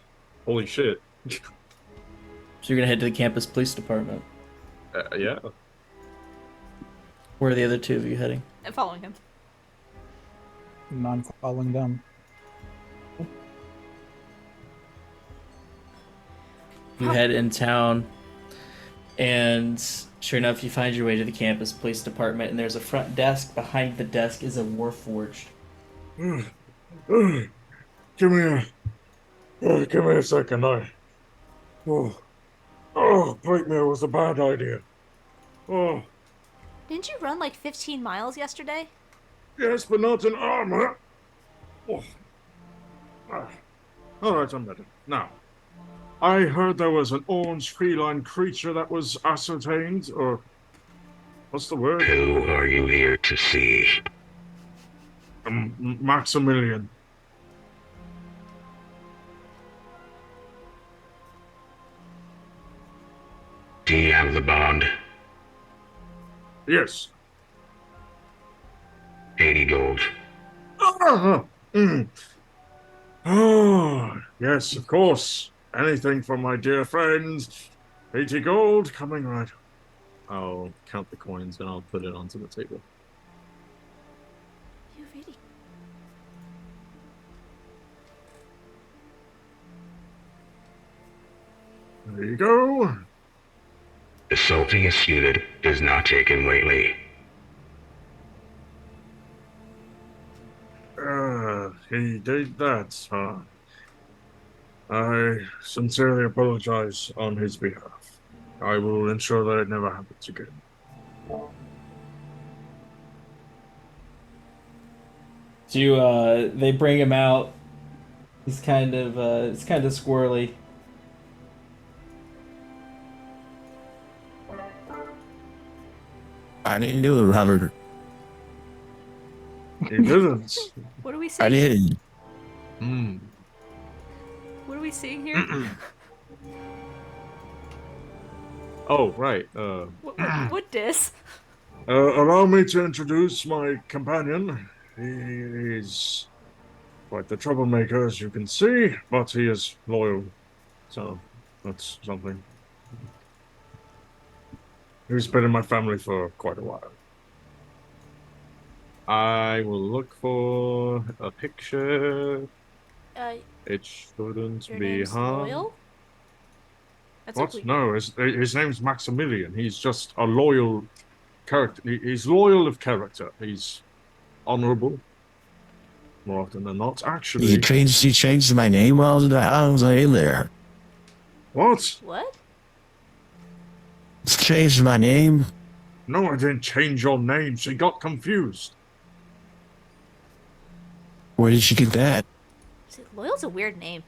Holy shit. So you're gonna head to the campus police department. Yeah. Where are the other 2 of you heading? I'm following him. And I'm following them. You head in town, and sure enough, you find your way to the campus police department, and there's a front desk. Behind the desk is a warforged. Give me a second. Break me was a bad idea. Oh, Didn't you run like 15 miles yesterday? yes, but not in armor. Oh. All right, I'm ready. Now, I heard there was an orange feline creature that was ascertained, or what's the word? Who are you here to see? Maximilian. Do you have the bond? Yes. 80 gold. Oh, yes, of course. Anything for my dear friends. 80 gold coming right. I'll count the coins and I'll put it onto the table. You really? There you go. Assaulting a student is not taken lightly. He did that, huh? I sincerely apologize on his behalf. I will ensure that it never happens again. So they bring him out. He's kind of squirrely. I didn't do it, Robert. He didn't. What are we I seeing? didn't. What are we seeing here? Oh, right. What dis? Allow me to introduce my companion. He is quite the troublemaker, as you can see, but he is loyal. So, that's something. He's been in my family for quite a while. I will look for a picture. It shouldn't Your be name's hard. Loyal? That's What? weird. No, his name's Maximilian. He's just a loyal character. He's loyal of character. He's honorable. More often than not, You actually. changed my name while I was in there. What? What? Changed my name. No, I didn't change your name. She got confused. Where did you get that? See, Loyal's a weird name.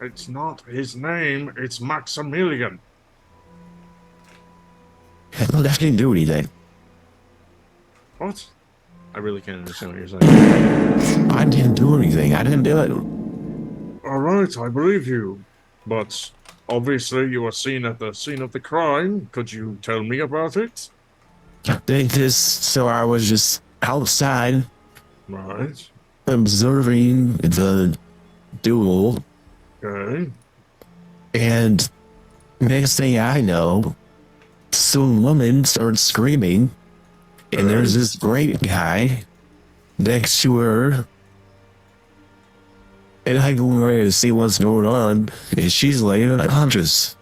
It's not his name, it's Maximilian. That didn't do anything. What? I really can't understand what you're saying. I didn't do anything. I didn't do it. Alright, I believe you. But obviously you were seen at the scene of the crime. Could you tell me about it? So I was just outside Right. observing the duel, Okay. and next thing I know, some woman starts screaming, and there's this great guy next to her, and I go over to see what's going on, and she's laying unconscious.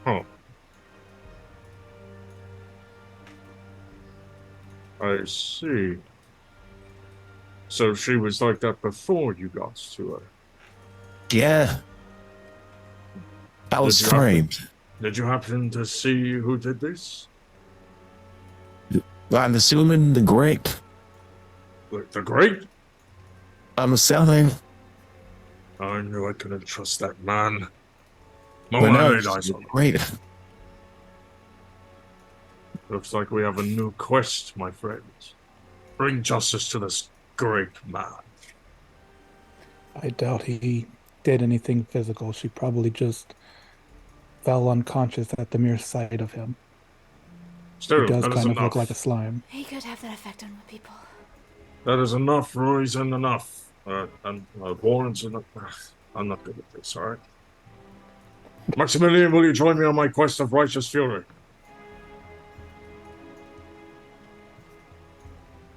Huh. I see. So she was like that before you got to her. Yeah, I was Did you happen- framed. Did you happen to see who did this? I'm assuming the grape. The grape? I'm selling. I knew I couldn't trust that man. But More no, than I saw. great. Looks like we have a new quest, my friends. Bring justice to this great man. I doubt he did anything physical. She probably just fell unconscious at the mere sight of him. Still, He does that is kind of enough. look like a slime. He could have that effect on people. That is enough reason enough. And warrants enough. I'm not good at this, alright? Maximilian, will you join me on my quest of righteous fury?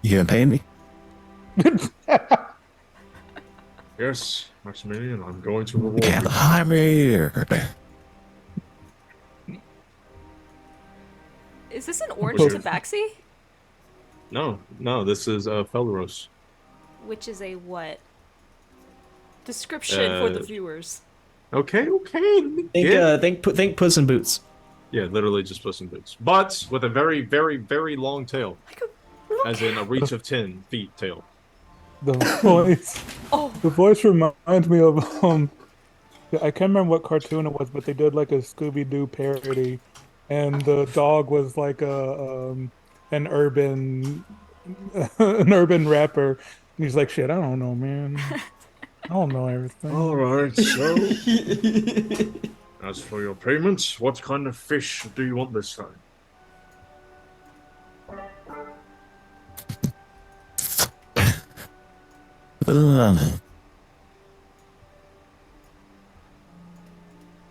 You gonna pay me? Yes, Maximilian, I'm going to reward Get you. out of here. Is this an orange Okay. tabaxi? No, this is Felros. Which is a what? Description for the Uh, viewers. Okay. Let me get- Think Puss in Boots. Yeah, literally just Puss in Boots, but with a very, very, very long tail, Like a as in a reach of 10 feet tail. The voice, Oh, the voice reminds me of I can't remember what cartoon it was, but they did like a Scooby Doo parody, and the dog was like an urban an urban rapper, and he's like, "Shit, I don't know, man. I don't know everything." Alright, so. As for your payments, what kind of fish do you want this time?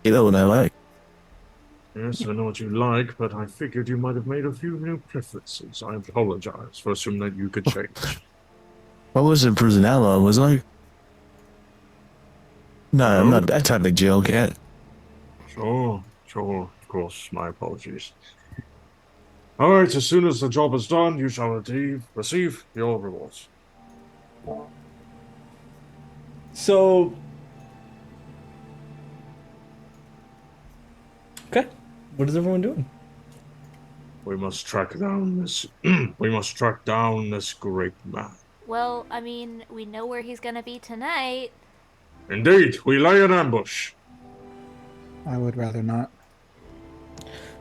You know what I like? Yes, I know what you like, but I figured you might have made a few new preferences. I apologize for assuming that you could change. What was the personality? Was like? No, I'm not that type of jail cat. Sure, of course, my apologies. Alright, as soon as the job is done, you shall receive your rewards. So, okay, what is everyone doing? We must track down this. We must track down this great man. well, I mean, we know where he's gonna be tonight. Indeed, we lay an ambush. I would rather not.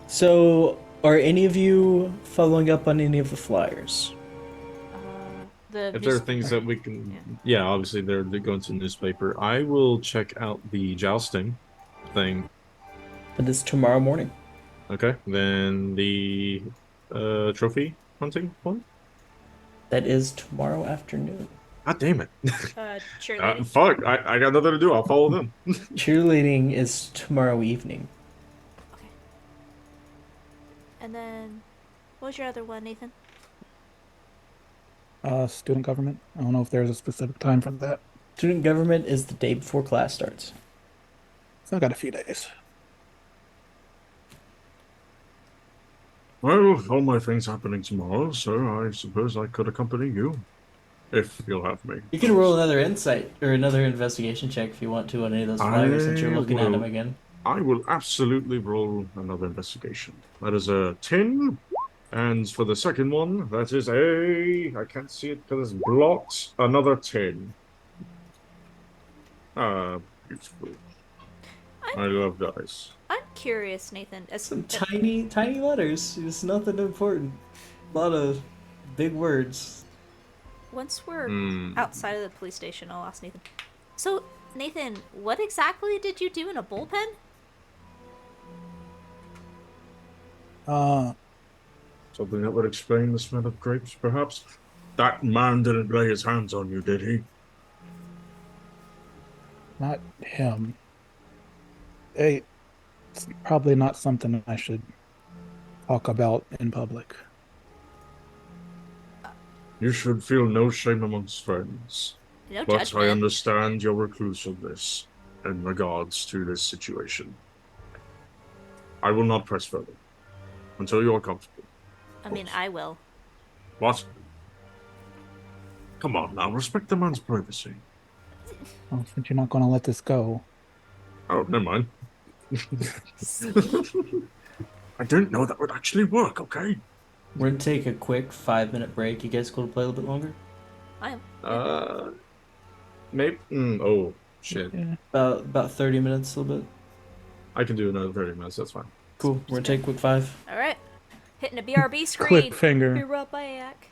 So, are any of you following up on any of the flyers? If there are things that we can, yeah, obviously they're going to the newspaper. I will check out the jousting thing. It is tomorrow morning. Okay, then the trophy hunting one. That is tomorrow afternoon. God damn it! Cheerleading. Fuck, I got nothing to do. I'll follow them. Cheerleading is tomorrow evening. Okay. And then, what was your other one, Nathan? Student government. I don't know if there's a specific time for that. Student government is the day before class starts. So I got a few days. Well, all my things happening tomorrow, so I suppose I could accompany you, if you'll have me. You can roll another insight or another investigation check if you want to on any of those flyers since you're looking at them again. I will absolutely roll another investigation. That is a 10. And for the second one, that is I can't see it because it's blocked. Another 10. Beautiful. I love dice. I'm curious, Nathan. Some tiny, tiny letters. It's nothing important. A lot of big words. Once we're outside of the police station, I'll ask Nathan. So, Nathan, what exactly did you do in a bullpen? Something that would explain the smell of grapes, perhaps? That man didn't lay his hands on you, did he? Not him. Hey, it's probably not something I should talk about in public. You should feel no shame amongst friends. No But judgment. I understand your reclusiveness in regards to this situation. I will not press further until you are comfortable. I mean, I will. What? Come on now, respect the man's privacy. Well, since you're not going to let this go. Oh, never mind. See? I didn't know that would actually work, okay? We're gonna take a quick 5-minute break. You guys go to play a little bit longer? I am. Maybe. Oh shit! Yeah. About 30 minutes, a little bit. I can do another 30 minutes. That's fine. Cool. We're gonna take a quick 5. Alright. Hitting a BRB screen. Cliffhanger. Be right back.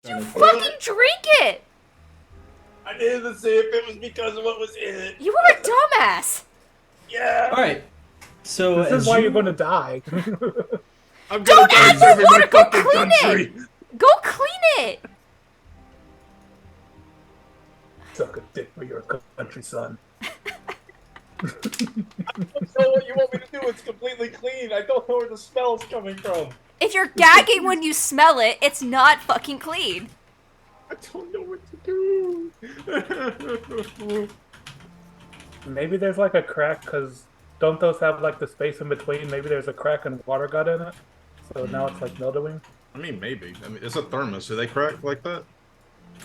You fucking drink it! I didn't see if it was because of what was in it. You are a dumbass! Yeah. All right. So This is why you're going to die. I'm gonna die serving my Go fucking clean country. it! Go clean it! Suck a dick for your country, son. I don't know what you want me to do. It's completely clean. I don't know where the smell's coming from. If you're gagging when you smell it, it's not fucking clean. I don't know what to do. Maybe there's like a crack, because don't those have like the space in between? Maybe there's a crack and water got in it. So now it's like mildewing. I mean, maybe. I mean, it's a thermos. Do they crack like that?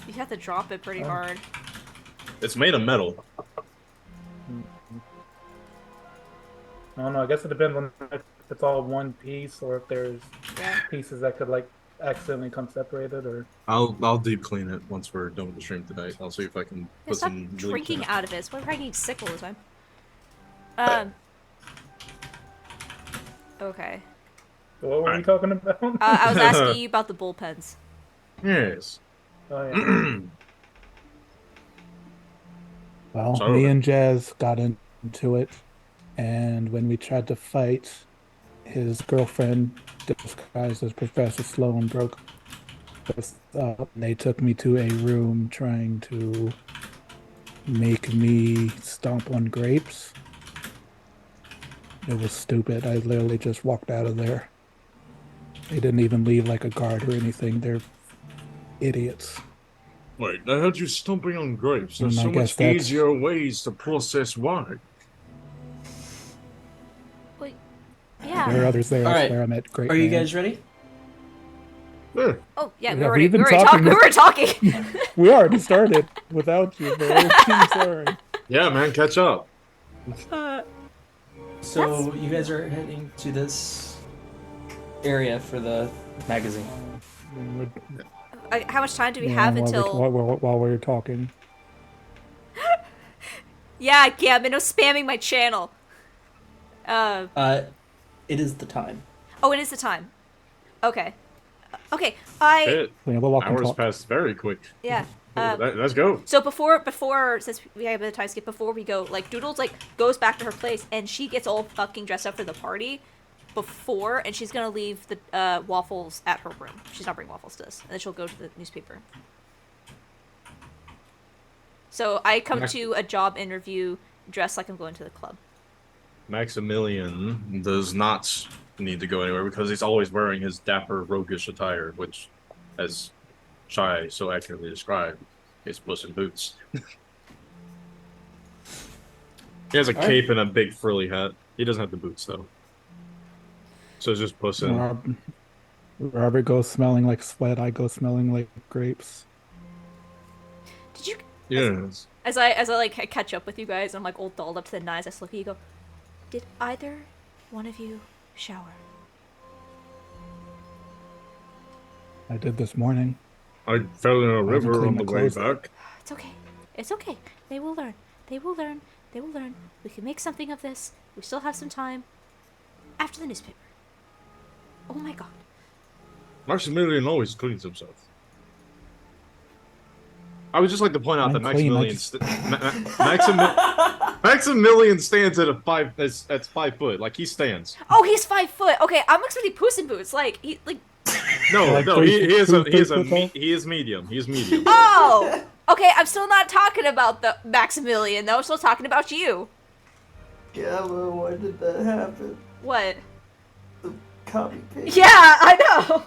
You have to drop it pretty hard. It's made of metal. I don't know. I guess it depends on if it's all one piece or if there's pieces that could like accidentally come separated or. I'll deep clean it once we're done with the stream tonight. I'll see if I can put Stop some bleach drinking in it. out of it. It's why we're getting sick all the time. Okay. What were we talking about? I was asking you about the bullpens. Yes. Oh, yeah. Well, So- me and Jazz got into it, and when we tried to fight, his girlfriend, disguised as Professor Sloan, broke us up. They took me to a room trying to make me stomp on grapes. It was stupid. I literally just walked out of there. They didn't even leave like a guard or anything. They're idiots. Wait, I heard you stomping on grapes. There's I so guess much that's- easier ways to process wine. Wait, yeah. There are others there. All I right. swear I met Great Are you Man. guys ready? Yeah. Oh, yeah, Yeah, we we've been already talking. we were talking. We already started without you, man. I'm sorry. Yeah, man, catch up. So you guys are heading to this area for the magazine. How much time do we Yeah, have while until... while we're talking. Yeah, Gavin, no spamming my channel. It is the time. Oh, it is the time. Okay. Okay, Shit. Yeah, we'll walk and Hours talk. passed very quick. Yeah. Let's go. So before, since we have a bit of time skip, before we go, like, Doodles, like, goes back to her place, and she gets all fucking dressed up for the party before, and she's gonna leave the, waffles at her room. She's not bringing waffles to this. And then she'll go to the newspaper. So I come to a job interview dressed like I'm going to the club. Maximilian does not need to go anywhere because he's always wearing his dapper, roguish attire, which, as Shai so accurately described, is Puss in Boots. He has a cape and a big frilly hat. He doesn't have the boots, though. So it's just Puss in. Robert goes smelling like sweat. I go smelling like grapes. Did you... Yes. As I like catch up with you guys, I'm like all dolled up to the nines. I just look at you, go, did either one of you shower? I did this morning. I fell in a haven't river cleaned on the my way clothes. back. It's okay. It's okay. They will learn. They will learn. They will learn. We can make something of this. We still have some time. After the newspaper. Oh my god. Maximilian always cleans himself. I would just like to point out I'm that clean, Maximilian stands at that's 5 foot. Like he stands. Oh, he's 5 foot. Okay, I'm expecting Puss in Boots. Like he like. No, Like no, he is three- he is medium. He is medium. Oh. Okay, I'm still not talking about the Maximilian though. I'm still talking about you. Yeah, well, why did that happen? What? Copy paste. Yeah, I know.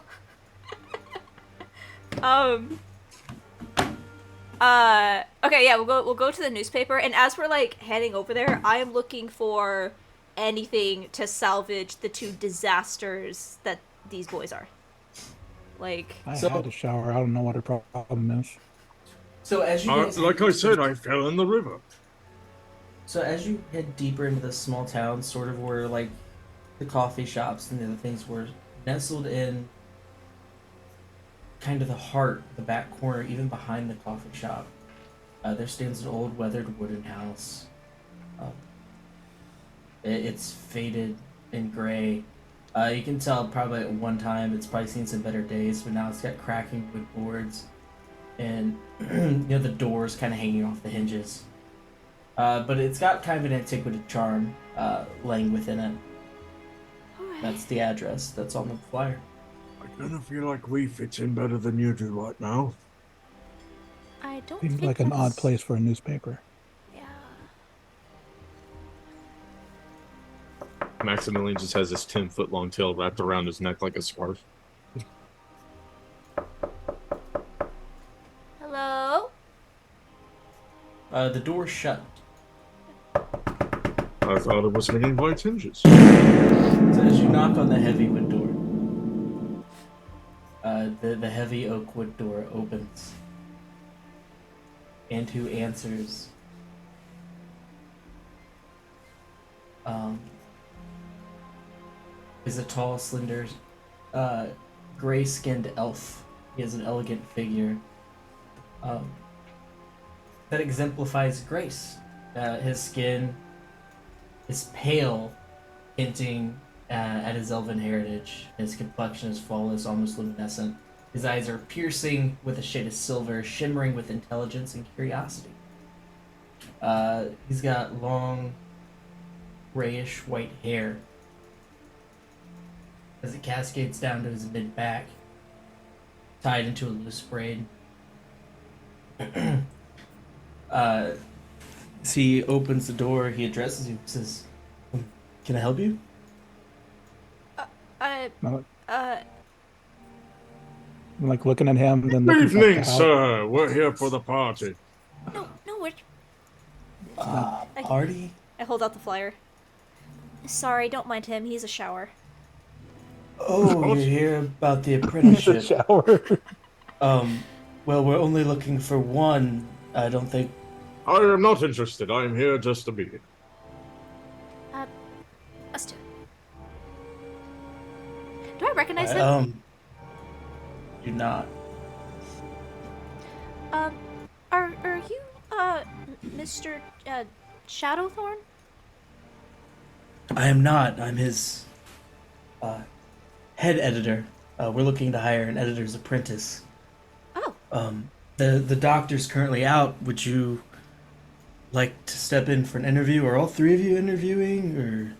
Okay, yeah, we'll go to the newspaper, and as we're like heading over there, I am looking for anything to salvage the 2 disasters that these boys are. Like, I had a shower. I don't know what her problem is. So as you guys Like I said, I fell in the river. So as you head deeper into this small town, sort of where like the coffee shops and the other things were nestled in kind of the heart, the back corner, even behind the coffee shop, there stands an old weathered wooden house. It's faded and gray, You can tell probably at one time it's probably seen some better days, but now it's got cracking wood boards and the doors kind of hanging off the hinges. But it's got kind of an antiquated charm laying within it. Alright. That's the address. That's on the flyer. I kind of feel like we fit in better than you do right now. I don't Seems think like an odd that's- place for a newspaper. Yeah. Maximilian just has his 10-foot long tail wrapped around his neck like a scarf. Hello? The door's shut. I thought it was hanging by its hinges. So as you knock on the heavy wood door, the heavy oak wood door opens. And who answers? Is a tall, slender, gray-skinned elf. He has an elegant figure that exemplifies grace. His skin is pale, hinting at his elven heritage. His complexion is flawless, almost luminescent. His eyes are piercing with a shade of silver, shimmering with intelligence and curiosity. He's got long, grayish white hair as it cascades down to his mid-back, tied into a loose braid. As he opens the door, he addresses you, says, "Can I help you?" I'm like looking at him, then looking back Evening, out. sir. We're here for the party. No, we're... Party? I hold out the flyer. Sorry, don't mind him. He's a shower. Oh, you're here about the apprenticeship. Shower. Well, we're only looking for one. I don't think... I am not interested. I am here just to be here. Us two. Do I recognize him? Do not. Are you, Mr. Shadowthorn? I am not. I'm his, head editor. We're looking to hire an editor's apprentice. Oh. The doctor's currently out. Would you like to step in for an interview? Are all three of you interviewing, or...?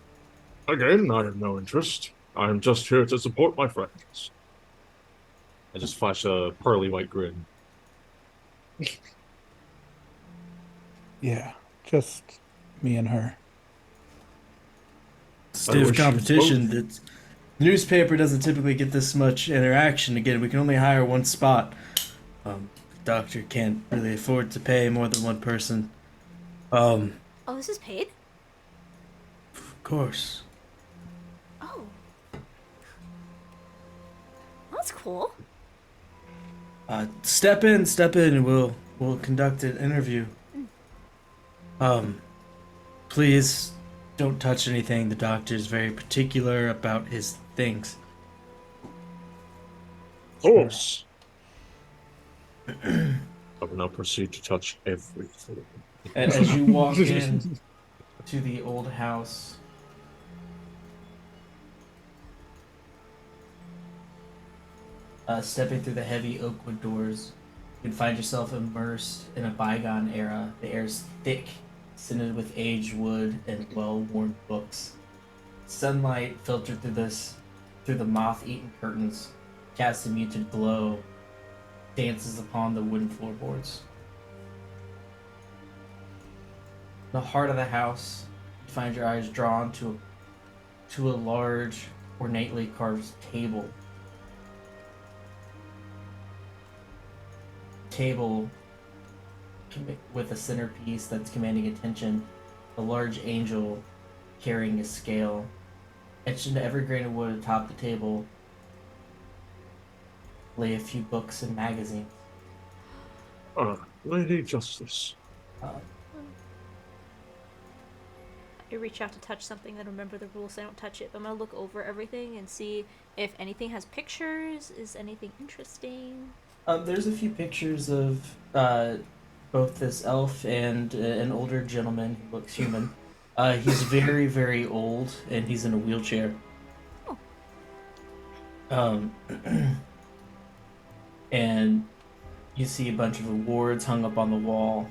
Again, I have no interest. I am just here to support my friends. I just flash a pearly white grin. Yeah, just me and her. Stiff wish you competition. both- The newspaper doesn't typically get this much interaction. Again, we can only hire one spot. The doctor can't really afford to pay more than one person. Oh, this is paid? Of course. Oh. That's cool. Step in, and we'll conduct an interview. Please don't touch anything. The doctor's very particular about his things. Of course. I will now proceed to touch everything. As you walk in to the old house, stepping through the heavy oak wood doors, you can find yourself immersed in a bygone era. The air is thick, scented with aged wood and well-worn books. Sunlight filtered through the moth-eaten curtains, casts a muted glow, dances upon the wooden floorboards. In the heart of the house, you find your eyes drawn to a large, ornately carved table. Table with a centerpiece that's commanding attention, a large angel carrying a scale. Etched into every grain of wood atop the table lay a few books and magazines. Lady Justice. I reach out to touch something, then remember the rules, so I don't touch it. But I'm gonna look over everything and see if anything has pictures. Is anything interesting? There's a few pictures of both this elf and an older gentleman who looks human. He's very, very old, and he's in a wheelchair. Oh. Um, and you see a bunch of awards hung up on the wall,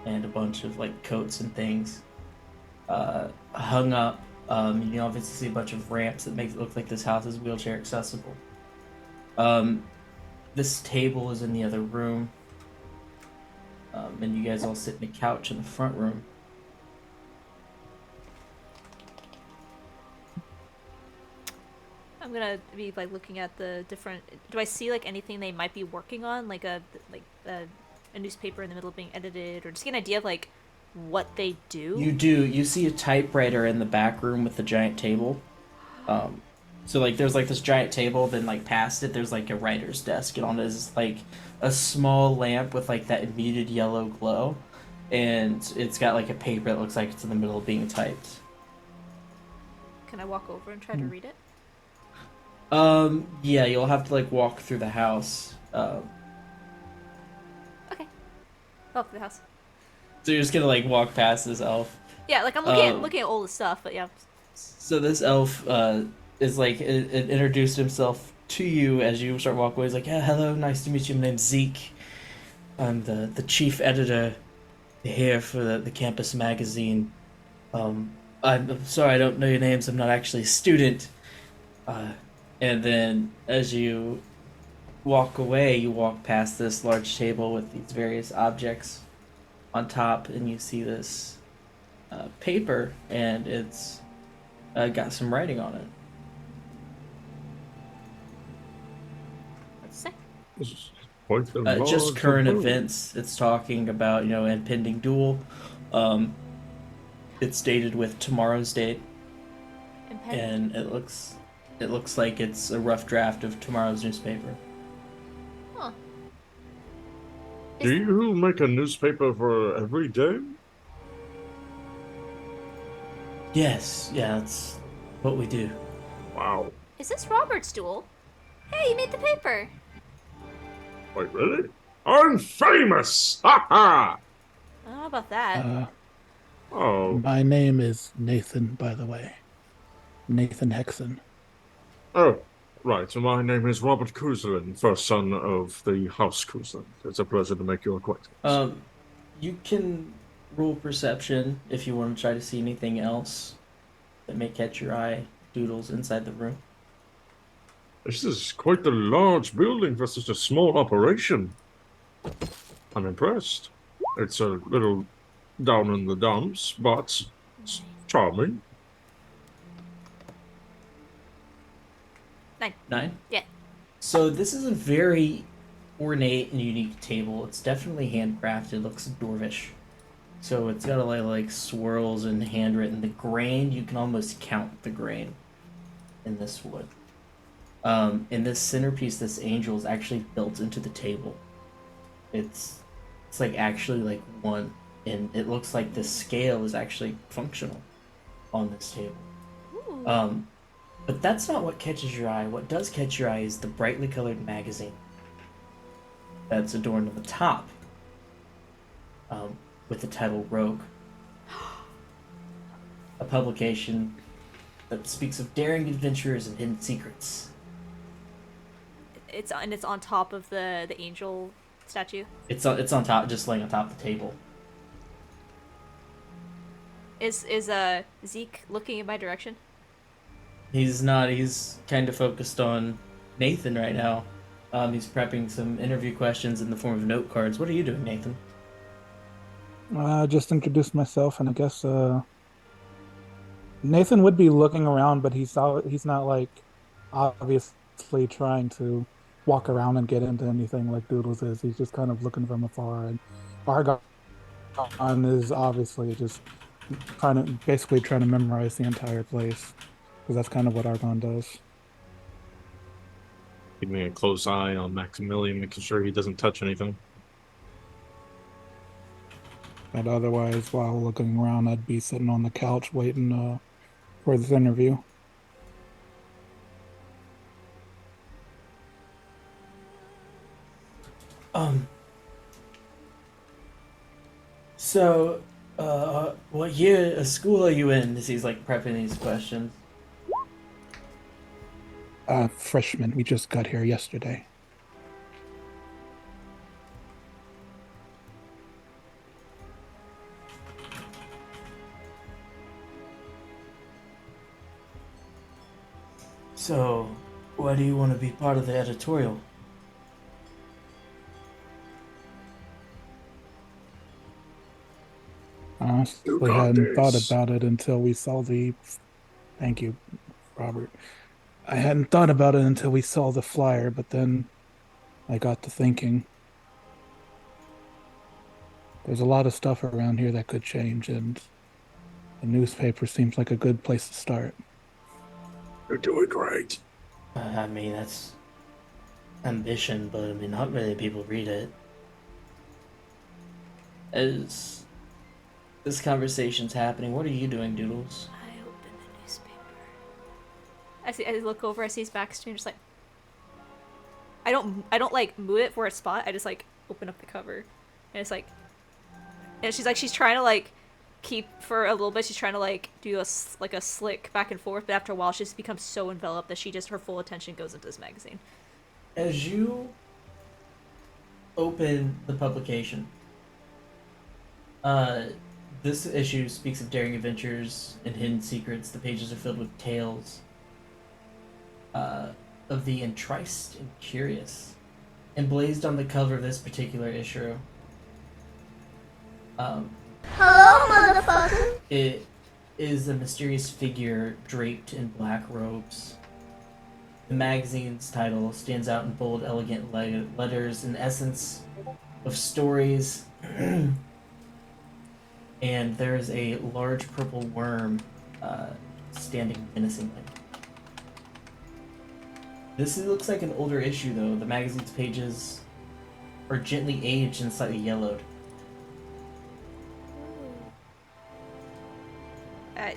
and a bunch of like coats and things hung up. You can obviously see a bunch of ramps that make it look like this house is wheelchair accessible. This table is in the other room, and you guys all sit in a couch in the front room. I'm gonna be like looking at the different. Do I see like anything they might be working on, like a newspaper in the middle of being edited, or just get an idea of like what they do? You do. You see a typewriter in the back room with the giant table. So like there's like this giant table, then like past it there's like a writer's desk, and on it is like a small lamp with like that muted yellow glow, and it's got like a paper that looks like it's in the middle of being typed. Can I walk over and try to read it? Yeah, you'll have to like walk through the house. Okay. Oh, the house. So you're just gonna like walk past this elf. Yeah, like I'm looking at all the stuff, but yeah. So this elf is like it introduced himself to you as you start walking away. He's like, "Yeah, hello, nice to meet you. My name's Zeke. I'm the chief editor here for the campus magazine. I'm sorry I don't know your names. I'm not actually a student." And then as you walk away, you walk past this large table with these various objects on top, and you see this paper, and it's got some writing on it. What's it say? This is quite the Just large current abode. events. It's talking about, impending duel. It's dated with tomorrow's date, and it looks like it's a rough draft of tomorrow's newspaper. Huh. Do you make a newspaper for every day? Yes, yeah, that's what we do. Wow. Is this Robert's duel? Hey, you made the paper. Wait, really? I'm famous! Ha ha! I don't know about that. Oh. My name is Nathan, by the way. Nathan Hexen. Oh, right. So my name is Robert Kuzlin, first son of the House Kuzlin. It's a pleasure to make your acquaintance. You can roll perception if you want to try to see anything else that may catch your eye. Doodles inside the room. This is quite the large building for such a small operation. I'm impressed. It's a little down in the dumps, but it's charming. 9. 9? Yeah. So this is a very ornate and unique table. It's definitely handcrafted. It looks dwarvish. So it's got a lot of like swirls and handwritten. The grain, you can almost count the grain in this wood. In this centerpiece, this angel is actually built into the table. It's like actually like one, and it looks like the scale is actually functional on this table. Ooh. But that's not what catches your eye. What does catch your eye is the brightly colored magazine that's adorned on the top with the title Rogue. A publication that speaks of daring adventurers and hidden secrets. It's on top of the angel statue. It's on top, just laying on top of the table. Is Zeke looking in my direction? He's not. He's kind of focused on Nathan right now. He's prepping some interview questions in the form of note cards. What are you doing, Nathan? Just introduced myself, and I guess Nathan would be looking around, but he's not like obviously trying to walk around and get into anything like Doodles is. He's just kind of looking from afar, and Argon is obviously just basically trying to memorize the entire place, because that's kind of what Argon does. Keeping a close eye on Maximilian, making sure he doesn't touch anything. But otherwise, while looking around, I'd be sitting on the couch waiting for this interview. So, what year of school are you in? As he's like prepping these questions. Freshman. We just got here yesterday. So, why do you want to be part of the editorial? Honestly, hadn't thought about it until we saw the. Thank you, Robert. I hadn't thought about it until we saw the flyer, but then I got to thinking. There's a lot of stuff around here that could change, and the newspaper seems like a good place to start. You're doing great. I mean, that's ambition, but I mean, not really people read it. As this conversation's happening, what are you doing, Doodles? I open the newspaper. I look over, I see his back screen, just like I don't like move it for a spot. I just like open up the cover, and it's like, and she's trying to like keep for a little bit. She's trying to like do a slick back and forth, but after a while, she just becomes so enveloped that her full attention goes into this magazine. As you open the publication, this issue speaks of daring adventures and hidden secrets. The pages are filled with tales of the enticed and curious. Emblazoned on the cover of this particular issue, Hello, motherfucker! it is a mysterious figure draped in black robes. The magazine's title stands out in bold, elegant letters, an essence of stories. And there's a large purple worm standing menacingly. This looks like an older issue, though. The magazine's pages are gently aged and slightly yellowed.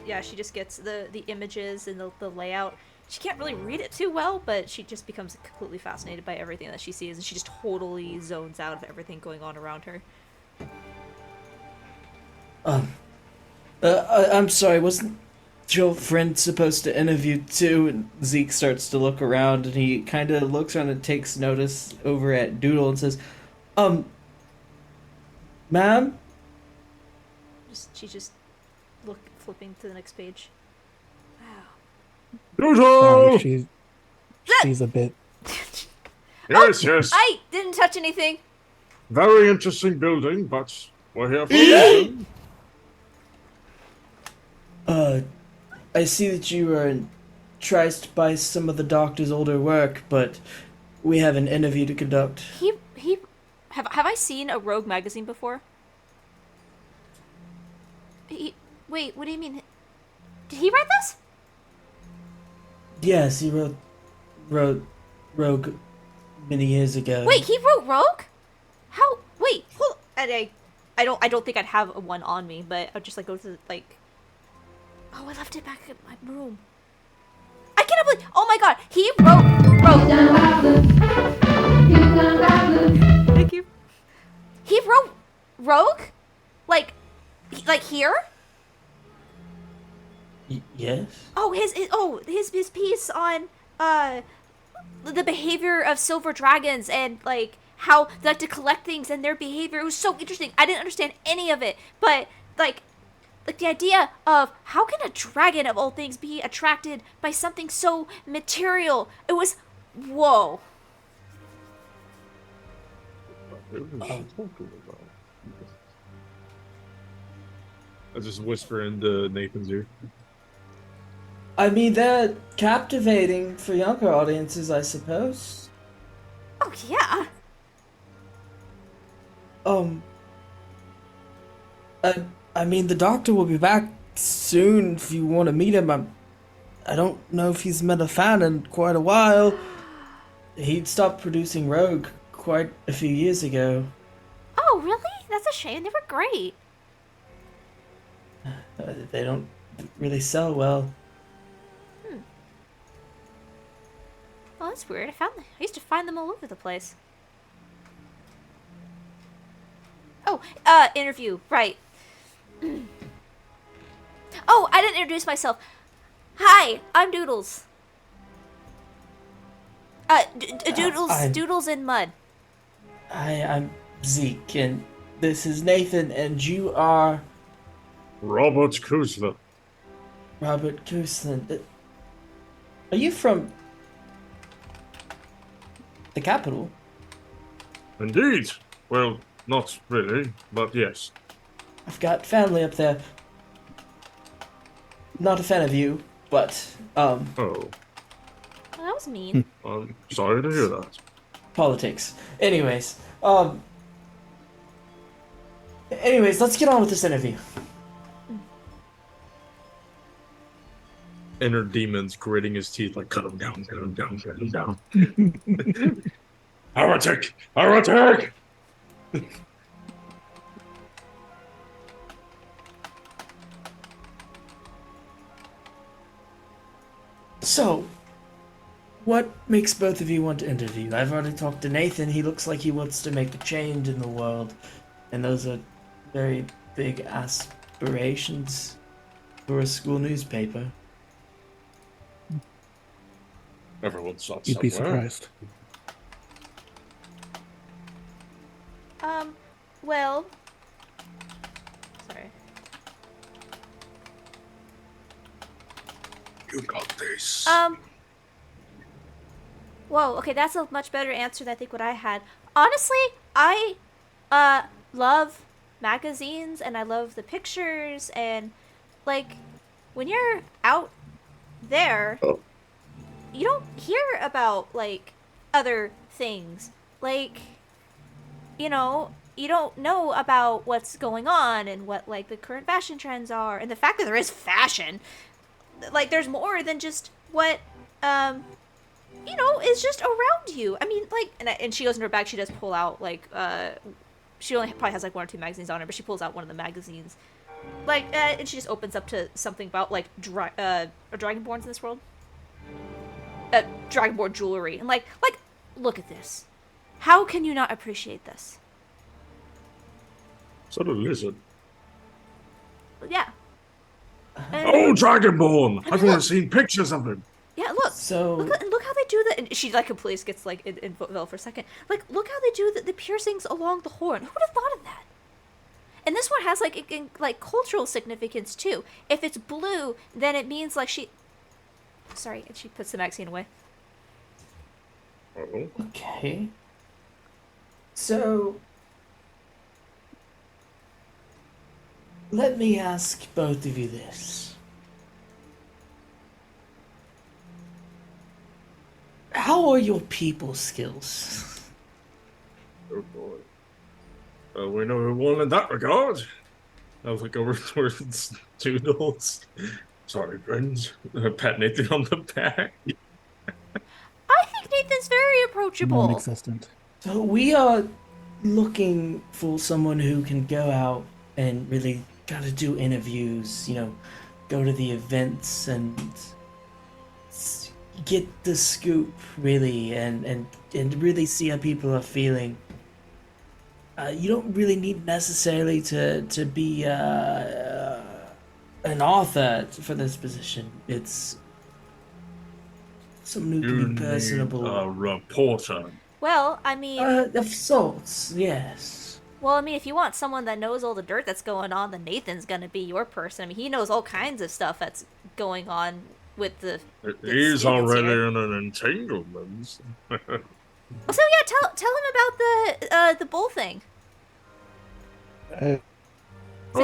Yeah, she just gets the images and the layout. She can't really read it too well, but she just becomes completely fascinated by everything that she sees, and she just totally zones out of everything going on around her. I'm sorry, wasn't your friend supposed to interview too? And Zeke starts to look around, and he kind of looks around and takes notice over at Doodle and says, ma'am? She just flipping to the next page. Wow. Doodle! She's a bit. Yes, yes. I didn't touch anything. Very interesting building, but we're here for a reason. I see that you are enticed by some of the doctor's older work, but we have an interview to conduct. Have I seen a Rogue magazine before? Wait, what do you mean? Did he write this? Yes, he wrote Rogue many years ago. Wait, he wrote Rogue? How? Wait, hold. I don't think I'd have one on me, but I'd just like go to like. Oh, I left it back in my room. I cannot believe. Oh my god, he wrote. Thank you. He wrote Rogue, like here. Yes. Oh, his piece on the behavior of silver dragons and like how they like to collect things and their behavior. It was so interesting. I didn't understand any of it, but like the idea of how can a dragon of all things be attracted by something so material? It was whoa. I just whisper into Nathan's ear. I mean, they're captivating for younger audiences, I suppose. Oh, yeah. I mean, the doctor will be back soon if you want to meet him. I don't know if he's met a fan in quite a while. He'd stopped producing Rogue quite a few years ago. Oh, really? That's a shame. They were great. They don't really sell well. Oh, that's weird. I used to find them all over the place. Oh, interview. Right. Oh, I didn't introduce myself. Hi, I'm Doodles. Doodles in mud. I'm Zeke, and this is Nathan, and you are Robert Kusler. Robert Kusland. Are you from the capital? Indeed. Well, not really, but yes. I've got family up there. Not a fan of you, but Oh, Well, that was mean. I'm sorry to hear that. politics. Anyways, let's get on with this interview. Inner demons gritting his teeth like, cut him down, cut him down, cut him down. Heretic! Heretic! So, what makes both of you want to interview? I've already talked to Nathan. He looks like he wants to make a change in the world, and those are very big aspirations for a school newspaper. Everyone starts You'd be somewhere. surprised. Well... Sorry. You got this. Whoa, okay, that's a much better answer than I think what I had. Honestly, I, love magazines, and I love the pictures, and, like, when you're out there, you don't hear about, like, other things. Like, you know, you don't know about what's going on and what, like, the current fashion trends are, and the fact that there is fashion, like, there's more than just what, you know, is just around you. I mean, like, and she goes in her bag, she does pull out, like, she only probably has, like, 1 or 2 magazines on her, but she pulls out one of the magazines. Like, and she just opens up to something about, like, are Dragonborns in this world? Dragonborn jewelry. And, like, look at this. How can you not appreciate this? Is that a lizard? Yeah. And, Oh, Dragonborn! I mean, I've only look. seen pictures of him. Yeah, look. So Look how they do that. And she, like, completely gets, like, in Vale for a second. Like, look how they do the piercings along the horn. Who would have thought of that? And this one has, like, cultural significance, too. If it's blue, then it means, like, she... Sorry, and she puts the magazine away. Oh. Okay. So, let me ask both of you this. How are your people skills? Oh boy. We know who won in that regard. I'll look over towards Toodles. Sorry, friends. Pat Nathan on the back. I think Nathan's very approachable. Non-existent. So we are looking for someone who can go out and really gotta do interviews, you know, go to the events and get the scoop, really, and really see how people are feeling. You don't really need necessarily to be an author for this position. It's someone who can be personable. A reporter. Well, I mean... of sorts, yes. Well, I mean, if you want someone that knows all the dirt that's going on, then Nathan's gonna be your person. I mean, he knows all kinds of stuff that's going on with the He's students already here. in an entanglement. So yeah, tell him about the bull thing. Oh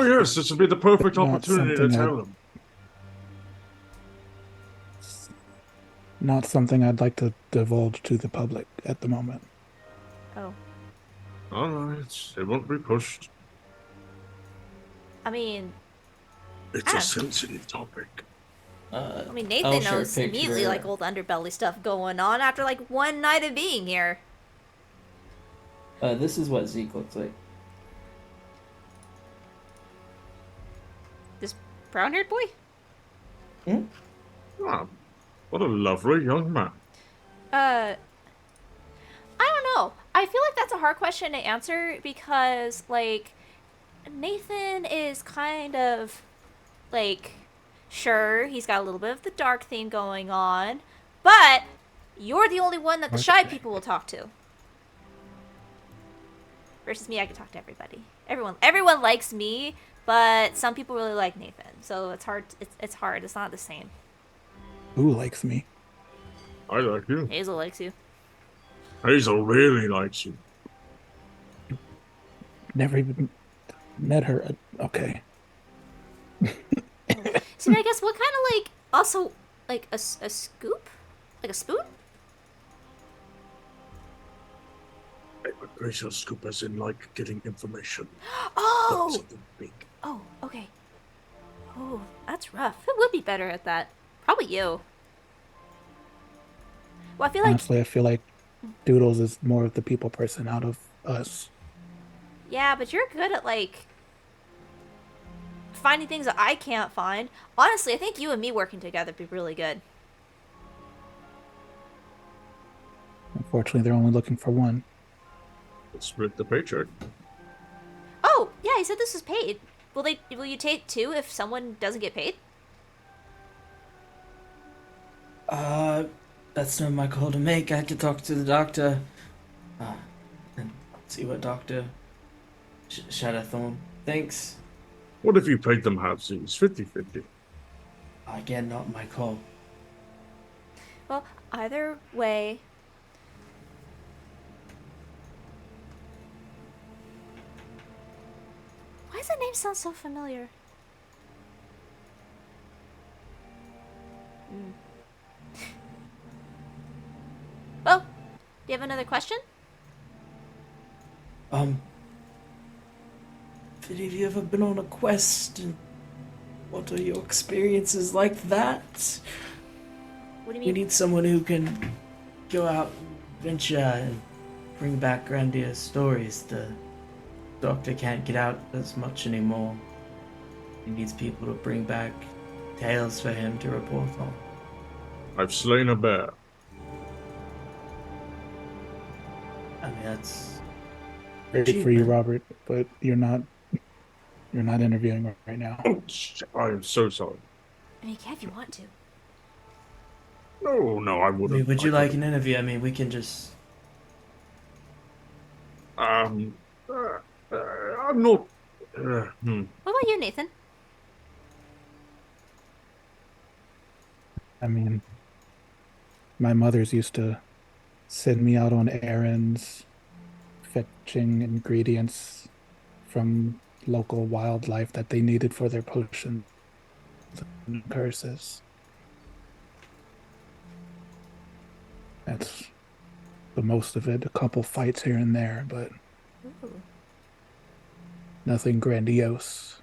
yes, this would be the perfect Not opportunity to something tell I'd- him. Not something I'd like to divulge to the public at the moment. Oh. Alright, it won't be pushed. I mean, It's a sensitive topic. I mean, Nathan knows immediately, like, all the underbelly stuff going on after, like, one night of being here. This is what Zeke looks like. This brown-haired boy? Ah, what a lovely young man. I don't know. I feel like that's a hard question to answer because, like, Nathan is kind of, like, sure, he's got a little bit of the dark theme going on, but You're the only one that the shy people will talk to. Versus me, I can talk to everybody. Everyone likes me, but some people really like Nathan. So it's hard. It's hard. It's not the same. Who likes me? I like you. Hazel likes you. Hazel really likes you. Never even met her. Okay. So I guess what kind of like also like a scoop, like a spoon? A gracial scoop as in like getting information. Oh. Something big. Oh, okay. Oh, that's rough. Who would be better at that? Probably you. Well, I feel like Honestly, I feel like Doodles is more of the people person out of us. yeah, but you're good at like finding things that I can't find. Honestly, I think you and me working together would be really good. Unfortunately, they're only looking for one. Let's split the paycheck. Oh, yeah, he said this is paid. Will you take two if someone doesn't get paid? That's not my call to make. I had to talk to the doctor. And see what Dr. Shadowthorn thinks. What if you paid them halfsies, 50-50? Again, not my call. Well, either way. Why does that name sound so familiar? Well, do you have another question? Have any of you ever been on a quest? And what are your experiences like that? What do you We mean? need someone who can go out and venture and bring back grandiose stories. The doctor can't get out as much anymore. He needs people to bring back tales for him to report on. I've slain a bear. I mean, that's Great for you, Robert, but you're not interviewing right now. Oh, I am so sorry. I mean, if you want to. No, I I wouldn't. mean, would you like an interview? I mean, we can just... I'm not... What about you, Nathan? I mean, my mothers used to send me out on errands, fetching ingredients from local wildlife that they needed for their potions and curses. That's the most of it. A couple fights here and there, but Ooh. nothing grandiose.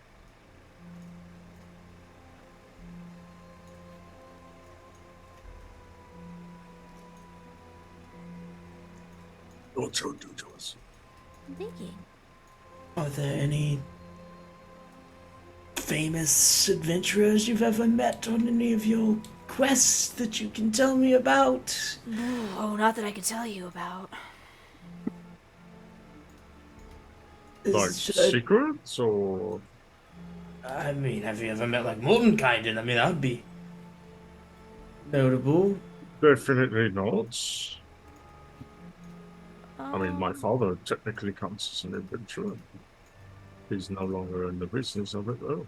What shall do to us? I'm thinking. Are there any famous adventurers you've ever met on any of your quests that you can tell me about? No, oh, not that I can tell you about. Like secrets, or... I mean, have you ever met, like, Mordenkainen? I mean, that would be notable. Definitely not. I mean, my father technically counts as an adventurer. He's no longer in the business of it, though.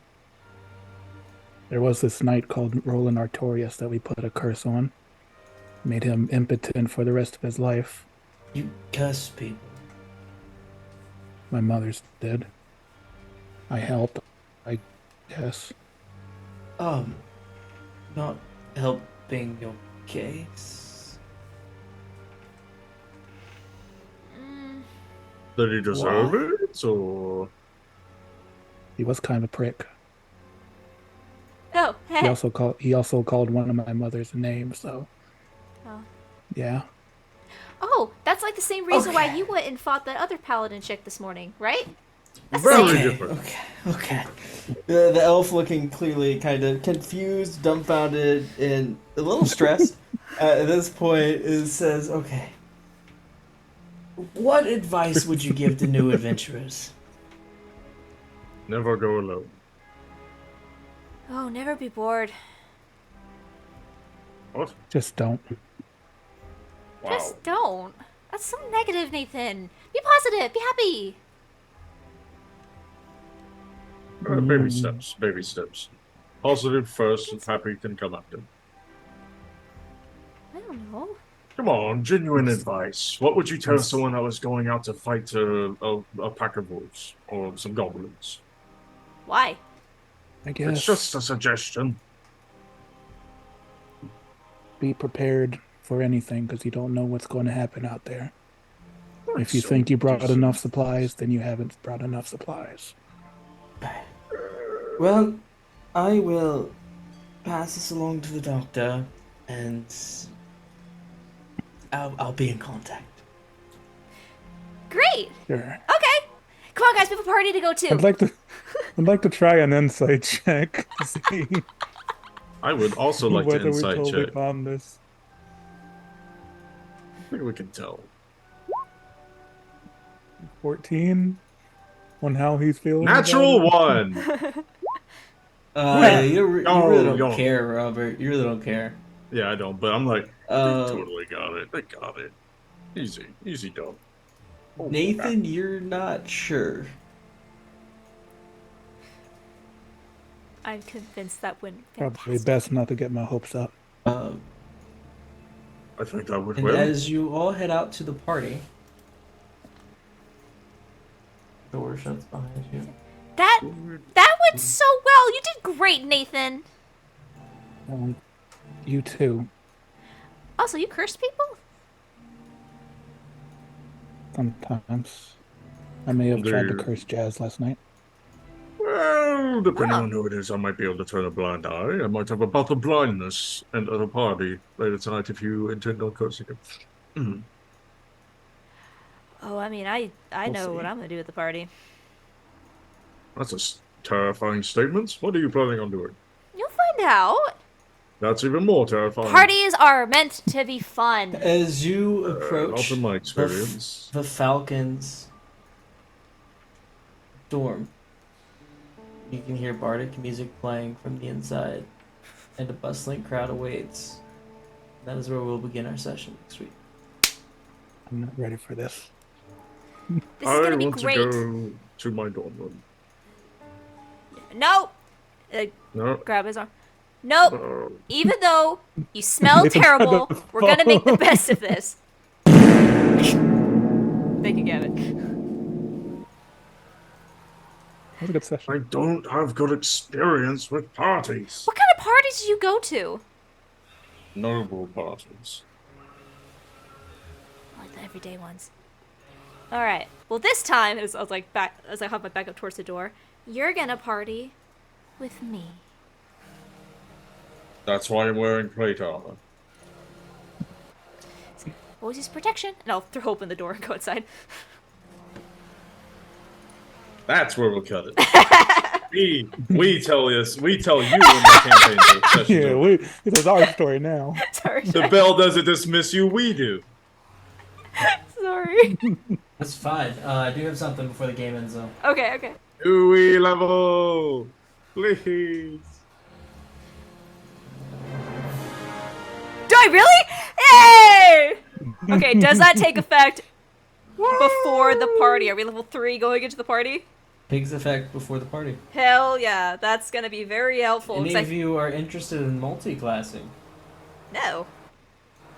There was this knight called Roland Artorias that we put a curse on. Made him impotent for the rest of his life. You curse people. My mother's did. I helped, I guess. Not helping your case. Did he deserve it, or...? He was kind of a prick. Oh, hey. He also called one of my mother's names, so... Oh. Yeah. Oh, that's like the same reason why you went and fought that other paladin chick this morning, right? That's very different. Okay. The elf looking clearly kind of confused, dumbfounded, and a little stressed at this point says, okay. What advice would you give to new adventurers? Never go alone. Oh, never be bored. What? Just don't. Wow. Just don't. That's so negative, Nathan. Be positive. Be happy. Baby steps. Baby steps. Positive first, and happy can come after. I don't know. Come on, genuine advice. What would you tell someone that was going out to fight a pack of wolves or some goblins? Why? I guess. It's just a suggestion. Be prepared for anything because you don't know what's going to happen out there. If you So think you brought decent. enough supplies, then you haven't brought enough supplies. Well, I will pass this along to the doctor, and I'll be in contact. Great. Sure. Okay. Come on, guys. We have a party to go to. I'd like to try an insight check to see I would also like to whether we insight totally check. found this. I think we can tell. 14 on how he's feeling. Natural about it. 1. You really don't don't. care, Robert. You really don't care. Yeah, I don't, but I'm like, they totally got it. They got it. Easy, easy done. Oh, Nathan, you're not sure. I'm convinced that went Probably fantastic. best not to get my hopes up. I think that would And win. as you all head out to the party, door shuts behind you. That went so well. You did great, Nathan. You too. Also, you cursed people? Sometimes. I may have tried to Dude. curse Jazz last night. Well, depending on who it is, I might be able to turn a blind eye. I might have a bout of blindness and at a party later tonight if you intend on cursing him. Mm. Oh, I mean, I know see. what I'm gonna do at the party. That's a terrifying statement. What are you planning on doing? You'll find out. That's even more terrifying. Parties are meant to be fun. As you approach Not in my experience. the Falcon's dorm, you can hear bardic music playing from the inside, and a bustling crowd awaits. That is where we'll begin our session next week. I'm not ready for this. This is I gonna be want great. to go to my dorm room. No. No. Grab his arm. Nope. Uh, Even though you smell Nathan terrible, tried to we're gonna make the fall. best of this. Thank you, Gavin. That was a good session. I don't have good experience with parties. What kind of parties do you go to? Noble parties. Like the everyday ones. All right. Well, this time, as I was like back, as I held my back up towards the door, you're gonna party with me. That's why I'm wearing plate armor. Always use protection, and I'll throw open the door and go inside. That's where we'll cut it. we tell you when the campaign session's Yeah, over. this is our story now. Sorry. The bell doesn't dismiss you, we do. Sorry. That's fine. I do have something before the game ends, though. Okay. Okay. Dewey level, please. Do I really? Hey! Okay. Does that take effect before the party? Are we level 3 going into the party? Takes effect before the party. Hell yeah, that's gonna be very helpful. Any 'cause of you are interested in multi-classing? No.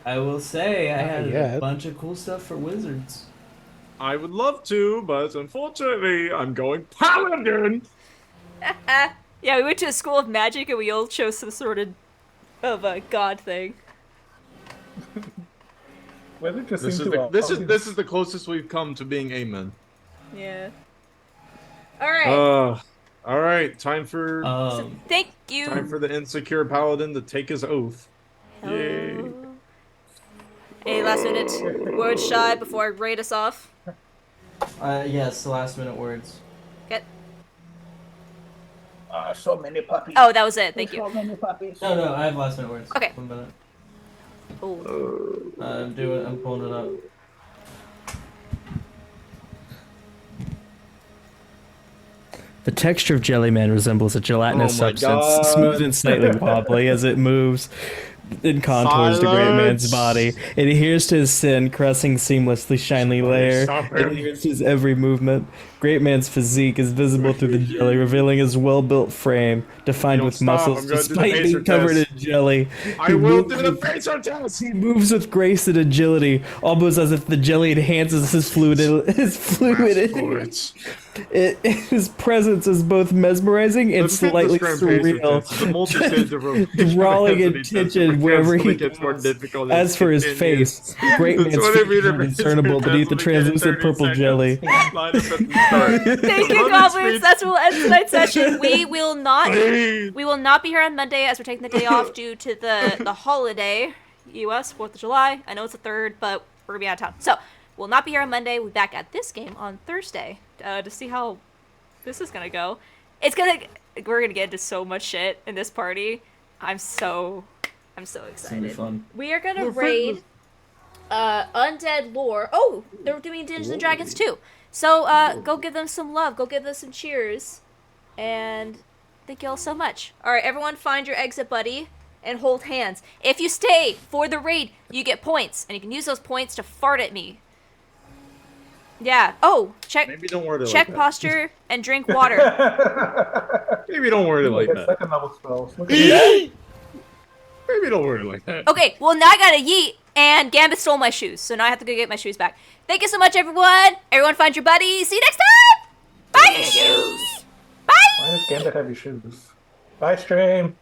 I will say I Not had a yet. bunch of cool stuff for wizards. I would love to, but unfortunately, I'm going paladin. Yeah, we went to a school of magic and we all chose some sort of a god thing. Weather just This seemed is to this is the closest we've come to being amen. Yeah. All right. All right. Time for Thank you. time for the insecure paladin to take his oath. Yay. Any last minute words shy before I rate us off? Yes, the last minute words. Okay. so many puppies. Oh, that was it. Thank you. So many puppies. No, I have last minute words. Okay. 1 minute. Oh. I'm pulling it up. The texture of Jelly Man resembles a gelatinous Oh my substance, God. smooth and slightly wobbly as it moves. in contours to Great Man's Silence! body. It adheres to his sin, caressing seamlessly shiny layer. Stop It him. adheres to his every movement. Great Man's physique is visible through the jelly, revealing his well-built frame, defined Yo, with stop. muscles I'm gonna do the despite pacer being covered test. in jelly. I He will moves do the with- pacer test. He moves with grace and agility, almost as if the jelly enhances his fluid. His presence is both mesmerizing and The slightly fitness gram pacer surreal, test is a multi-stage approach. drawing Capacity test attention that wherever he gets more goes. difficult As for his continues. face, Great The Man's 20 features meter are discernible pacer beneath the test will begin in translucent 30 purple seconds. jelly. Line up at the start. Thank you, Running goblins. speed- That's what will end tonight's session. We will not Please. be here on Monday as we're taking the day off due to the holiday. U.S. 4th of July. I know it's the 3rd, but we're gonna be out of town. So we'll not be here on Monday. We'll be back at this game on Thursday to see how this is gonna go. We're gonna get into so much shit in this party. I'm so excited. It's gonna be fun. We are gonna raid Undead Lore. Oh, they're doing Dungeons and Dragons too. So go give them some love. Go give them some cheers. And thank you all so much. All right, everyone, find your exit buddy and hold hands. If you stay for the raid, you get points, and you can use those points to fart at me. Yeah. Oh, check. Maybe don't word it check like that. posture and drink water. Maybe don't word it like a that. second level spells. Look at that. Maybe don't word it like that. Okay, well now I gotta yeet, and Gambit stole my shoes, so now I have to go get my shoes back. Thank you so much, everyone. Everyone find your buddies. See you next time. Bye. Shoes. Bye. Why does Gambit have your shoes? Bye, stream.